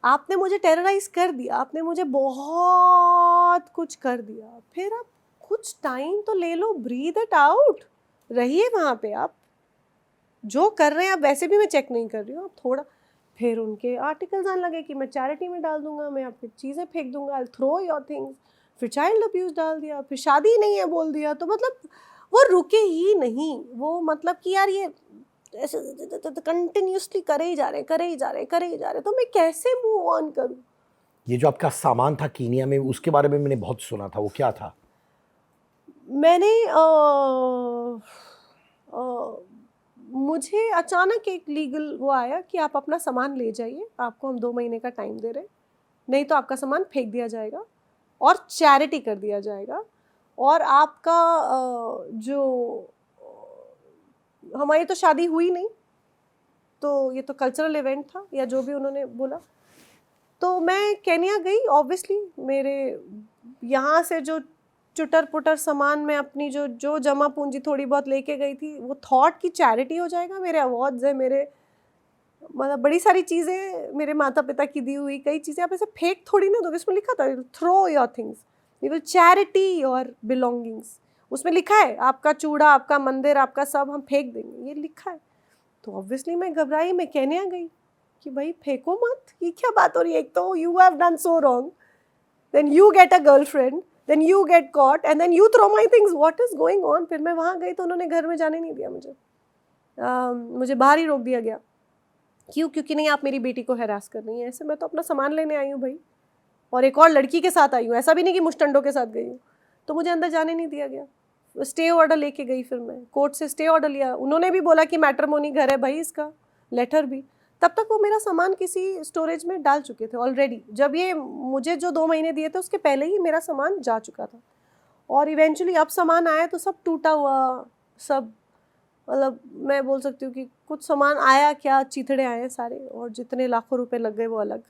Speaker 2: आपने मुझे टेरराइज कर दिया, आपने मुझे बहुत कुछ कर दिया, फिर आप कुछ टाइम तो ले लो, ब्रीद इट आउट, रहिए वहाँ पे। आप जो कर रहे हैं, आप वैसे भी मैं चेक नहीं कर रही हूँ, आप थोड़ा। फिर उनके आर्टिकल्स आने लगे कि मैं चैरिटी में डाल दूंगा, मैं आपकी चीज़ें फेंक दूंगा, आई थ्रो योर थिंग्स। फिर चाइल्ड अब्यूज़ डाल दिया, फिर शादी नहीं है बोल दिया। तो मतलब वो रुके ही नहीं, वो मतलब कि यार ये ऐसे कंटिन्यूसली करे ही जा रहे। तो मैं कैसे मूव ऑन करूँ?
Speaker 1: ये जो आपका सामान था कीनिया में, उसके बारे में मैंने बहुत सुना था, वो क्या था?
Speaker 2: मैंने मुझे अचानक एक लीगल वो आया कि आप अपना सामान ले जाइए, आपको हम 2 महीने का टाइम दे रहे हैं, नहीं तो आपका सामान फेंक दिया जाएगा और चैरिटी कर दिया जाएगा। और आपका जो हमारी तो शादी हुई नहीं, तो ये तो कल्चरल इवेंट था या जो भी उन्होंने बोला। तो मैं केन्या गई, ऑब्वियसली मेरे यहाँ से जो चुटर पुटर सामान में अपनी जो जमा पूंजी थोड़ी बहुत लेके गई थी, वो थॉट की चैरिटी हो जाएगा। मेरे अवार्ड्स है, मेरे मतलब बड़ी सारी चीज़ें मेरे माता पिता की दी हुई, कई चीज़ें आप ऐसे फेंक थोड़ी ना दोगे। इसमें लिखा था throw your things, you will charity your belongings. उसमें लिखा है आपका चूड़ा, आपका मंदिर, आपका सब हम फेंक देंगे, ये लिखा है। तो ऑब्वियसली मैं घबराई, मैं केन्या गई कि भाई फेंको मत, ये क्या बात हो रही है। एक तो you have done so wrong, then you get a girlfriend, then you get caught and then you throw my things, what is going on? फिर मैं वहाँ गई तो उन्होंने घर में जाने नहीं दिया मुझे, मुझे बाहर ही रोक दिया गया। क्यों? क्योंकि नहीं आप मेरी बेटी को हैरास कर रही हैं। ऐसे मैं तो अपना सामान लेने आई हूँ भाई, और एक और लड़की के साथ आई हूँ, ऐसा भी नहीं कि मुस्टंडों के साथ गई हूँ। तो मुझे अंदर जाने नहीं दिया गया। स्टे ऑर्डर लेके गई, फिर मैं कोर्ट से स्टे ऑर्डर लिया, उन्होंने भी बोला कि मैट्रिमोनी घर है भाई इसका, लेटर भी। तब तक वो मेरा सामान किसी स्टोरेज में डाल चुके थे ऑलरेडी। जब ये मुझे जो 2 महीने दिए थे उसके पहले ही मेरा सामान जा चुका था। और इवेंचुअली अब सामान आया तो सब टूटा हुआ, सब मतलब मैं बोल सकती हूँ कि कुछ सामान आया क्या, चीथड़े आए सारे, और जितने लाखों रुपए लग गए वो अलग।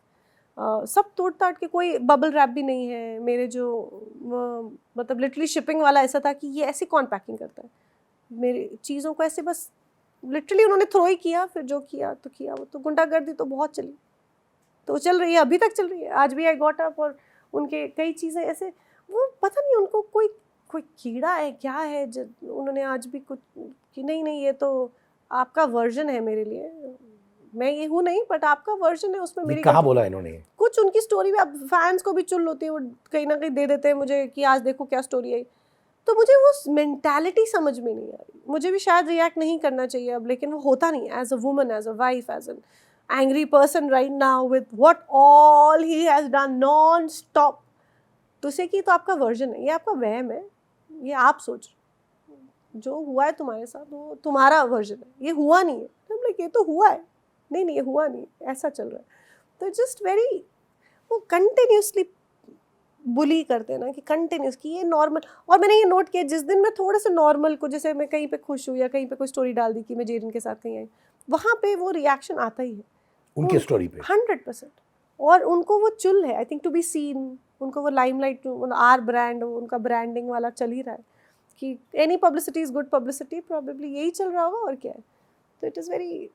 Speaker 2: सब तोड़ ताड़ के, कोई बबल रैप भी नहीं है मेरे जो मतलब लिटरली शिपिंग वाला ऐसा था कि ये ऐसे कौन पैकिंग करता है मेरी चीज़ों को, ऐसे बस लिटरली उन्होंने थ्रो ही किया। फिर जो किया तो किया, वो तो गुंडागर्दी तो बहुत चली, तो चल रही है, अभी तक चल रही है। आज भी आई गॉट अप और उनके कई चीज़ें ऐसे, वो पता नहीं उनको कोई कोई कीड़ा है क्या है, उन्होंने आज भी कुछ कि नहीं ये तो आपका वर्जन है मेरे लिए, मैं ये हूँ नहीं, बट आपका वर्जन है, उसमें मेरी
Speaker 1: कहाँ बोला इन्होंने?
Speaker 2: कुछ उनकी स्टोरी में, अब फैंस को भी चुल होती है, वो कहीं ना कहीं दे देते हैं मुझे कि आज देखो क्या स्टोरी आई। तो मुझे वो मेंटालिटी समझ में नहीं आ रही, मुझे भी शायद रिएक्ट नहीं करना चाहिए अब, लेकिन वो होता नहीं as a woman, as a wife, as an angry person right now with what all he has done non stop to say कि तो आपका वर्जन है, ये आपका वहम है, ये आप सोच रहे हो। जो हुआ है तुम्हारे साथ वो तुम्हारा वर्जन है, ये हुआ नहीं है। तो हम लाइक ये तो हुआ है, नहीं ये हुआ नहीं, ऐसा चल रहा है। तो जस्ट वेरी, वो कंटिन्यूसली बुली करते हैं ना कि कंटिन्यूस कि ये नॉर्मल। और मैंने ये नोट किया, जिस दिन मैं थोड़े से नॉर्मल को, जैसे मैं कहीं पे खुश हूँ या कहीं पे कोई स्टोरी डाल दी कि मैं जेरिन के साथ कहीं आई, वहाँ पे वो रिएक्शन आता ही है
Speaker 1: उनके स्टोरी पे
Speaker 2: 100%। और उनको वो चुल है I think to be seen, उनको वो लाइमलाइट, आर ब्रांड, उनका ब्रांडिंग वाला चल ही रहा है कि any publicity is good publicity, probably यही चल रहा होगा और क्या है। तो इट इज़ वेरी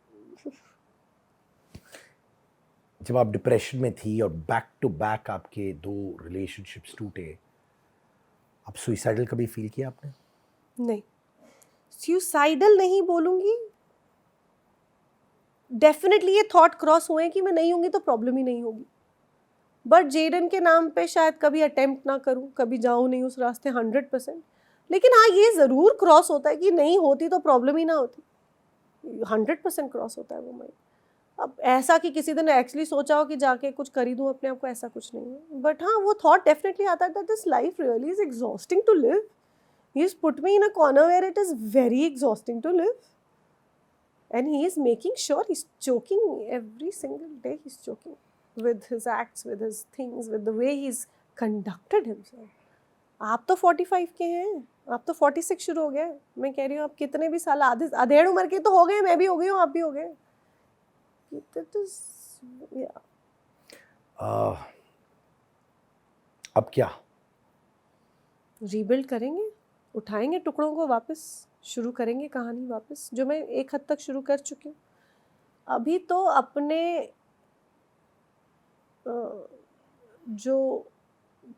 Speaker 1: जब आप डिप्रेशन में थी और बैक टू बैक आपके 2 रिलेशनशिप्स टूटे, आप सुइसाइडल कभी फील किया आपने?
Speaker 2: नहीं, सुसाइडल नहीं बोलूँगी, डेफिनेटली ये थॉट क्रॉस हुए कि मैं नहीं होंगी तो प्रॉब्लम ही नहीं होगी, बट जेडन के नाम पे शायद कभी अटेम्प्ट ना करूँ, कभी जाऊँ नहीं उस रास्ते 100%। लेकिन हाँ, ये ज़रूर क्रॉस होता है कि नहीं होती तो प्रॉब्लम ही ना होती, 100% क्रॉस होता है वो माइंड। अब ऐसा कि किसी दिन एक्चुअली सोचा हो कि जाके कुछ कर ही दूँ अपने आप को, ऐसा कुछ नहीं है। बट हाँ, वो थॉट डेफिनेटली आता है that this life really is exhausting to live. He is put me in a corner where it is very exhausting to live, and he is making sure he's choking me every single day. He's choking with his acts, with his things, with the way he's conducted himself. आप तो 45 के हैं, आप तो 46 शुरू हो गए, मैं कह रही हूँ आप कितने भी साल, आधे अधेड़ उम्र के तो हो गए, मैं भी हो गई हूँ, आप भी हो गए।
Speaker 1: अब क्या?
Speaker 2: रीबिल्ड करेंगे, उठाएंगे टुकड़ों को वापस, शुरू करेंगे कहानी वापस, जो मैं एक हद तक शुरू कर चुकी हूँ। अभी तो अपने जो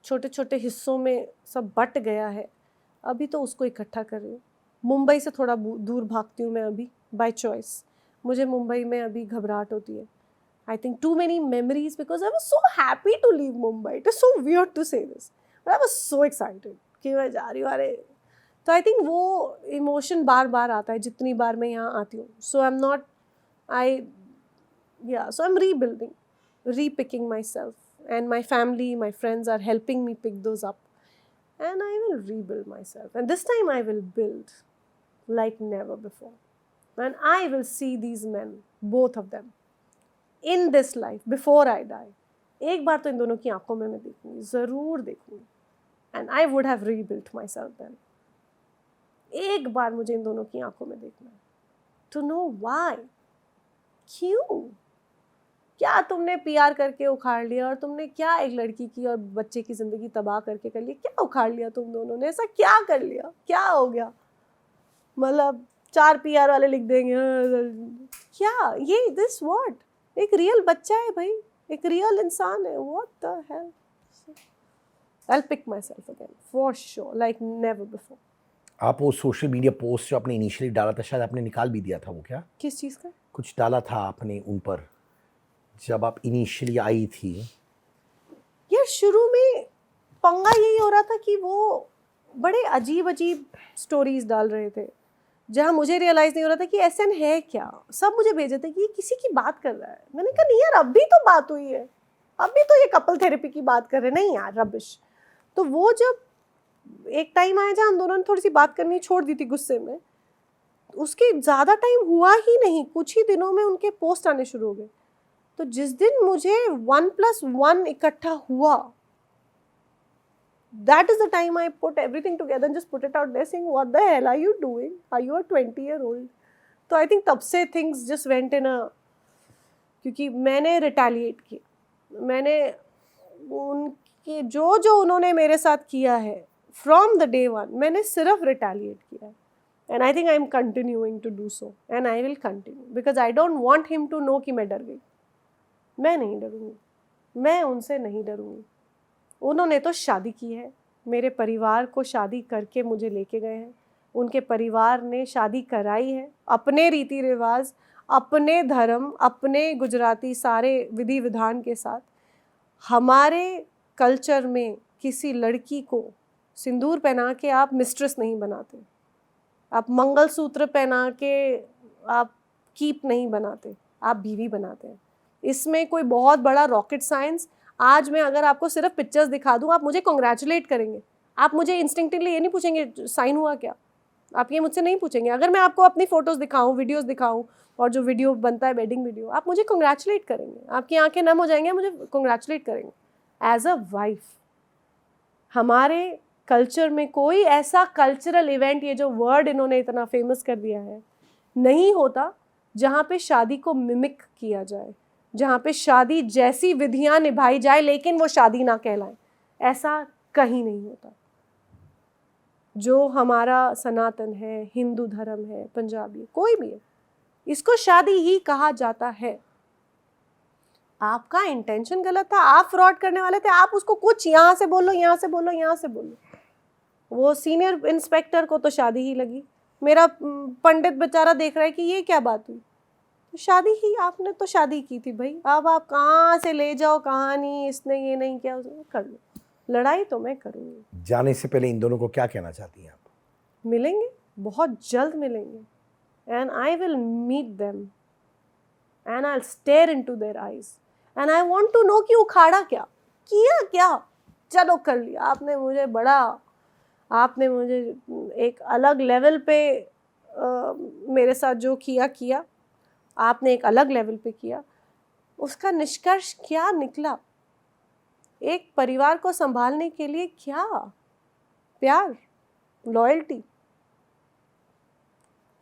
Speaker 2: छोटे छोटे हिस्सों में सब बट गया है, अभी तो उसको इकट्ठा कर रही हूँ। मुंबई से थोड़ा दूर भागती हूँ मैं अभी बाय चॉइस। मुझे मुंबई में अभी घबराहट होती है। I think too many memories because I was so happy to leave Mumbai. It is so weird to say this, but I was so excited कि मैं जा रही हूँ। अरे, तो आई थिंक वो इमोशन बार बार आता है जितनी बार मैं यहाँ आती हूँ। So I am not, so I'm rebuilding, repicking myself, and my family, my friends are helping me pick those up, and I will rebuild myself, and this time I will build like never before, and I will see these men, both of them, in this life before I die. एक बार तो इन दोनों की आंखों में मैं देखूंगी, ज़रूर देखूंगी, and I would have rebuilt myself then. एक बार मुझे इन दोनों की आंखों में देखना है, to know why, क्यों, क्या तुमने पीआर करके उखाड़ लिया, और तुमने क्या एक लड़की की और बच्चे की ज़िंदगी तबाह करके कर लिया, क्या उखाड़ लिया तुम दोनों ने, ऐसा क्या कर लिया, क्या हो गया। मतलब 4 पीआर वाले लिख देंगे क्या ये, दिस व्हाट, एक रियल बच्चा है भाई, एक रियल इंसान है, what the hell. I'll pick myself again for sure like never before.
Speaker 1: आप वो सोशल मीडिया पोस्ट जो आपने इनिशियली डाला था, शायद आपने निकाल भी दिया था वो, क्या
Speaker 2: किस चीज़ का?
Speaker 1: कुछ डाला था आपने उन पर जब आप इनिशियली आई थी?
Speaker 2: यार शुरू में पंगा यही हो रहा था कि वो बड़े अजीब अजीब स्टोरीज डाल रहे थे, जहाँ मुझे रियलाइज़ नहीं हो रहा था कि एसएन है क्या। सब मुझे भेजे थे कि ये किसी की बात कर रहा है। मैंने कहा नहीं यार, अभी तो बात हुई है, अभी तो ये कपल थेरेपी की बात कर रहे हैं, नहीं यार रबिश। तो वो जब एक टाइम आया जहाँ हम दोनों ने थोड़ी सी बात करनी छोड़ दी थी गुस्से में, उसके ज़्यादा टाइम हुआ ही नहीं, कुछ ही दिनों में उनके पोस्ट आने शुरू हो गए। तो जिस दिन मुझे 1+1 इकट्ठा हुआ, that is the time I put everything together and just put it out there saying, what the hell are you doing? Are you a 20-year-old? तो I think तब से things just went in a, क्योंकि मैंने retaliate किया, मैंने उनके जो जो उन्होंने मेरे साथ किया है फ्रॉम द डे वन, मैंने सिर्फ रिटेलिएट किया है। And I think I am continuing to do so and I will continue, because I don't want him to know कि मैं डर गई। मैं नहीं डरूंगी, मैं उनसे नहीं डरूंगी। उन्होंने तो शादी की है, मेरे परिवार को शादी करके मुझे लेके गए हैं, उनके परिवार ने शादी कराई है अपने रीति रिवाज, अपने धर्म, अपने गुजराती सारे विधि विधान के साथ। हमारे कल्चर में किसी लड़की को सिंदूर पहना के आप मिस्ट्रेस नहीं बनाते, आप मंगलसूत्र पहना के आप कीप नहीं बनाते, आप बीवी बनाते हैं। इसमें कोई बहुत बड़ा रॉकेट साइंस, आज मैं अगर आपको सिर्फ पिक्चर्स दिखा दूँ, आप मुझे कॉन्ग्रेचुलेट करेंगे, आप मुझे इंस्टिंक्टिवली ये नहीं पूछेंगे साइन हुआ क्या, आप ये मुझसे नहीं पूछेंगे। अगर मैं आपको अपनी फ़ोटोज़ दिखाऊं, वीडियोस दिखाऊं, और जो वीडियो बनता है वेडिंग वीडियो, आप मुझे कॉन्ग्रेचुलेट करेंगे, आपकी आंखें नम हो जाएंगे, मुझे कॉन्ग्रेचुलेट करेंगे एज अ वाइफ। हमारे कल्चर में कोई ऐसा कल्चरल इवेंट, ये जो वर्ड इन्होंने इतना फेमस कर दिया है, नहीं होता जहाँ पे शादी को मिमिक किया जाए, जहाँ पे शादी जैसी विधियाँ निभाई जाए लेकिन वो शादी ना कहलाए। ऐसा कहीं नहीं होता। जो हमारा सनातन है, हिंदू धर्म है, पंजाबी, कोई भी है, इसको शादी ही कहा जाता है। आपका इंटेंशन गलत था, आप फ्रॉड करने वाले थे, आप उसको कुछ यहाँ से बोलो, यहाँ से बोलो, यहाँ से बोलो। वो सीनियर इंस्पेक्टर को तो शादी ही लगी, मेरा पंडित बेचारा देख रहा है कि ये क्या बात हुई, तो शादी ही, आपने तो शादी की थी भाई, अब आप कहाँ से ले जाओ कहानी, इसने ये नहीं किया, कर लो, लड़ाई तो मैं करूँगी।
Speaker 1: जाने से पहले इन दोनों को क्या कहना चाहती हैं आप?
Speaker 2: मिलेंगे, बहुत जल्द मिलेंगे, and I will meet them and I'll stare into their eyes and I want to know कि उखाड़ा क्या, किया क्या, चलो कर लिया आपने, मुझे बड़ा, आपने मुझे एक अलग लेवल पे मेरे साथ जो किया, आपने एक अलग लेवल पे किया, उसका निष्कर्ष क्या निकला? एक परिवार को संभालने के लिए क्या? प्यार, लॉयल्टी,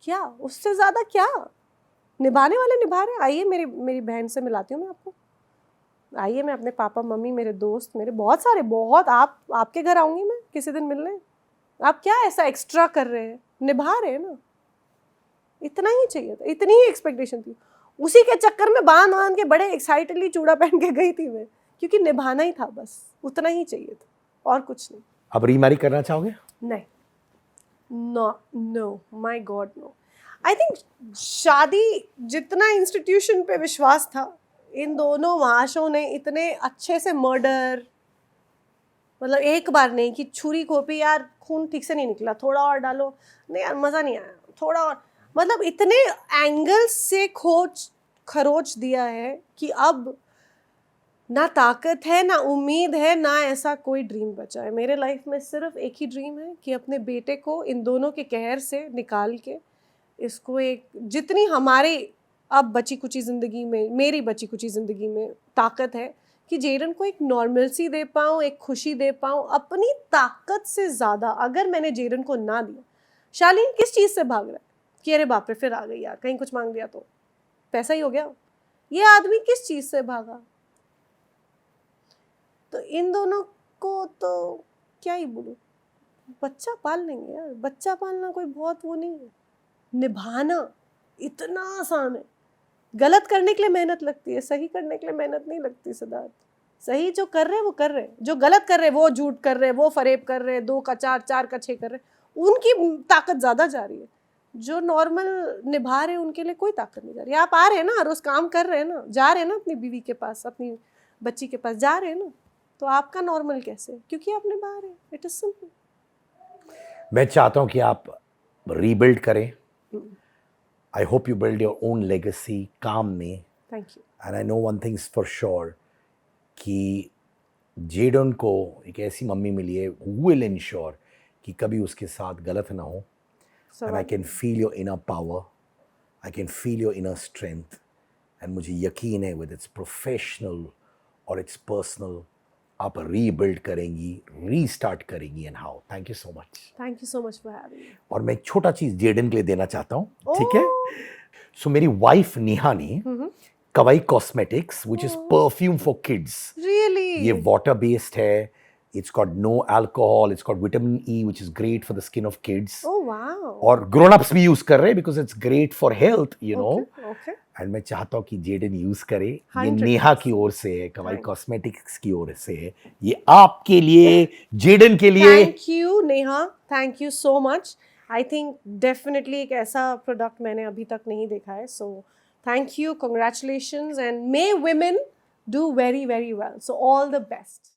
Speaker 2: क्या उससे ज़्यादा क्या? निभाने वाले निभा रहे हैं। आइए मेरी बहन से मिलाती हूँ मैं आपको, आइए, मैं अपने पापा मम्मी, मेरे दोस्त, मेरे बहुत सारे, बहुत, आपके घर आऊँगी मैं किसी दिन मिलने। आप क्या ऐसा एक्स्ट्रा कर रहे हैं? निभा रहे हैं ना, इतना ही चाहिए था, इतनी ही एक्सपेक्टेशन थी। उसी के चक्कर में बांध के बड़े एक्साइटेडली चूड़ा पहन के गई थी मैं, क्योंकि निभाना ही था, बस उतना ही चाहिए था और कुछ नहीं।
Speaker 1: अब रीमैरी करना चाहोगे?
Speaker 2: नहीं, no, my god no. I think शादी, जितना इंस्टीट्यूशन पे विश्वास था, इन दोनों महाशयों ने इतने अच्छे से मर्डर, मतलब एक बार नहीं कि छुरी खोपी, यार खून ठीक से नहीं निकला, थोड़ा और डालो, नहीं यार मज़ा नहीं आया, थोड़ा और, मतलब इतने एंगल से खरोच दिया है कि अब ना ताकत है, ना उम्मीद है, ना ऐसा कोई ड्रीम बचा है। मेरे लाइफ में सिर्फ एक ही ड्रीम है कि अपने बेटे को इन दोनों के कहर से निकाल के, इसको एक, जितनी हमारी अब बची कुची ज़िंदगी में, मेरी बची कुची ज़िंदगी में ताकत है, कि जेरन को एक नॉर्मलसी दे पाऊँ, एक खुशी दे पाऊँ अपनी ताकत से ज़्यादा। अगर मैंने जेरन को ना दिया, शालीन किस चीज़ से भाग रहा है कि अरे बाप रे फिर आ गई यार, कहीं कुछ मांग लिया तो पैसा ही हो गया, ये आदमी किस चीज़ से भागा? तो इन दोनों को तो क्या ही बोलूं, बच्चा पाल लेंगे यार, बच्चा पालना कोई बहुत वो नहीं है, निभाना इतना आसान है। गलत करने के लिए मेहनत लगती है, सही करने के लिए मेहनत नहीं लगती सिद्धार्थ। सही जो कर रहे हैं वो कर रहे हैं, जो गलत कर रहे हैं वो झूठ कर रहे हैं, वो फरेब कर रहे हैं, 2 का 4, 4 का 6 कर रहे हैं, उनकी ताकत ज़्यादा जा रही है। जो नॉर्मल निभा रहे हैं उनके लिए कोई ताकत नहीं जा रही। आप आ रहे हैं ना, रोज़ काम कर रहे हैं ना, जा रहे हैं ना अपनी बीवी के पास, अपनी बच्ची के पास जा रहे हैं ना, तो आपका नॉर्मल कैसे? क्योंकि आप निभा रहे हैं। It is simple.
Speaker 1: मैं चाहता हूँ कि आप रीबिल्ड करें। I hope you build your own legacy काम में।
Speaker 2: Thank you.
Speaker 1: And I know one things for sure कि जेडन को एक ऐसी मम्मी मिली है हु विल इंश्योर कि कभी उसके साथ गलत ना हो.
Speaker 2: सब
Speaker 1: And I can feel your inner power. I can feel your inner strength. And मुझे यकीन है with its professional or its personal, आप rebuild करेंगी, restart करेंगी and how. Thank you so much.
Speaker 2: Thank you so much for having me.
Speaker 1: और मैं एक छोटा चीज जेडन के लिए देना चाहता हूँ, ठीक है? सो मेरी वाइफ नेहा ने Kawaii cosmetics which is perfume for kids,
Speaker 2: really?
Speaker 1: ये वाटर बेस्ड है, it's got no alcohol, it's got vitamin E which is great for the skin of kids,
Speaker 2: oh wow.
Speaker 1: और ग्रोन अप्स भी use कर रहे हैं because it's great for health, you know.
Speaker 2: Okay.
Speaker 1: And मैं चाहता हूँ कि जेडन यूज करे. ये
Speaker 2: 100%.
Speaker 1: नेहा की ओर से है, कवाई
Speaker 2: Thank-
Speaker 1: कॉस्मेटिक्स की ओर से है, ये आपके लिए, जेडन के लिए.
Speaker 2: Thank you Neha, thank you so much. I think definitely एक ऐसा प्रोडक्ट मैंने अभी तक नहीं देखा है. So thank you, congratulations, and may women do very very well. So all the best.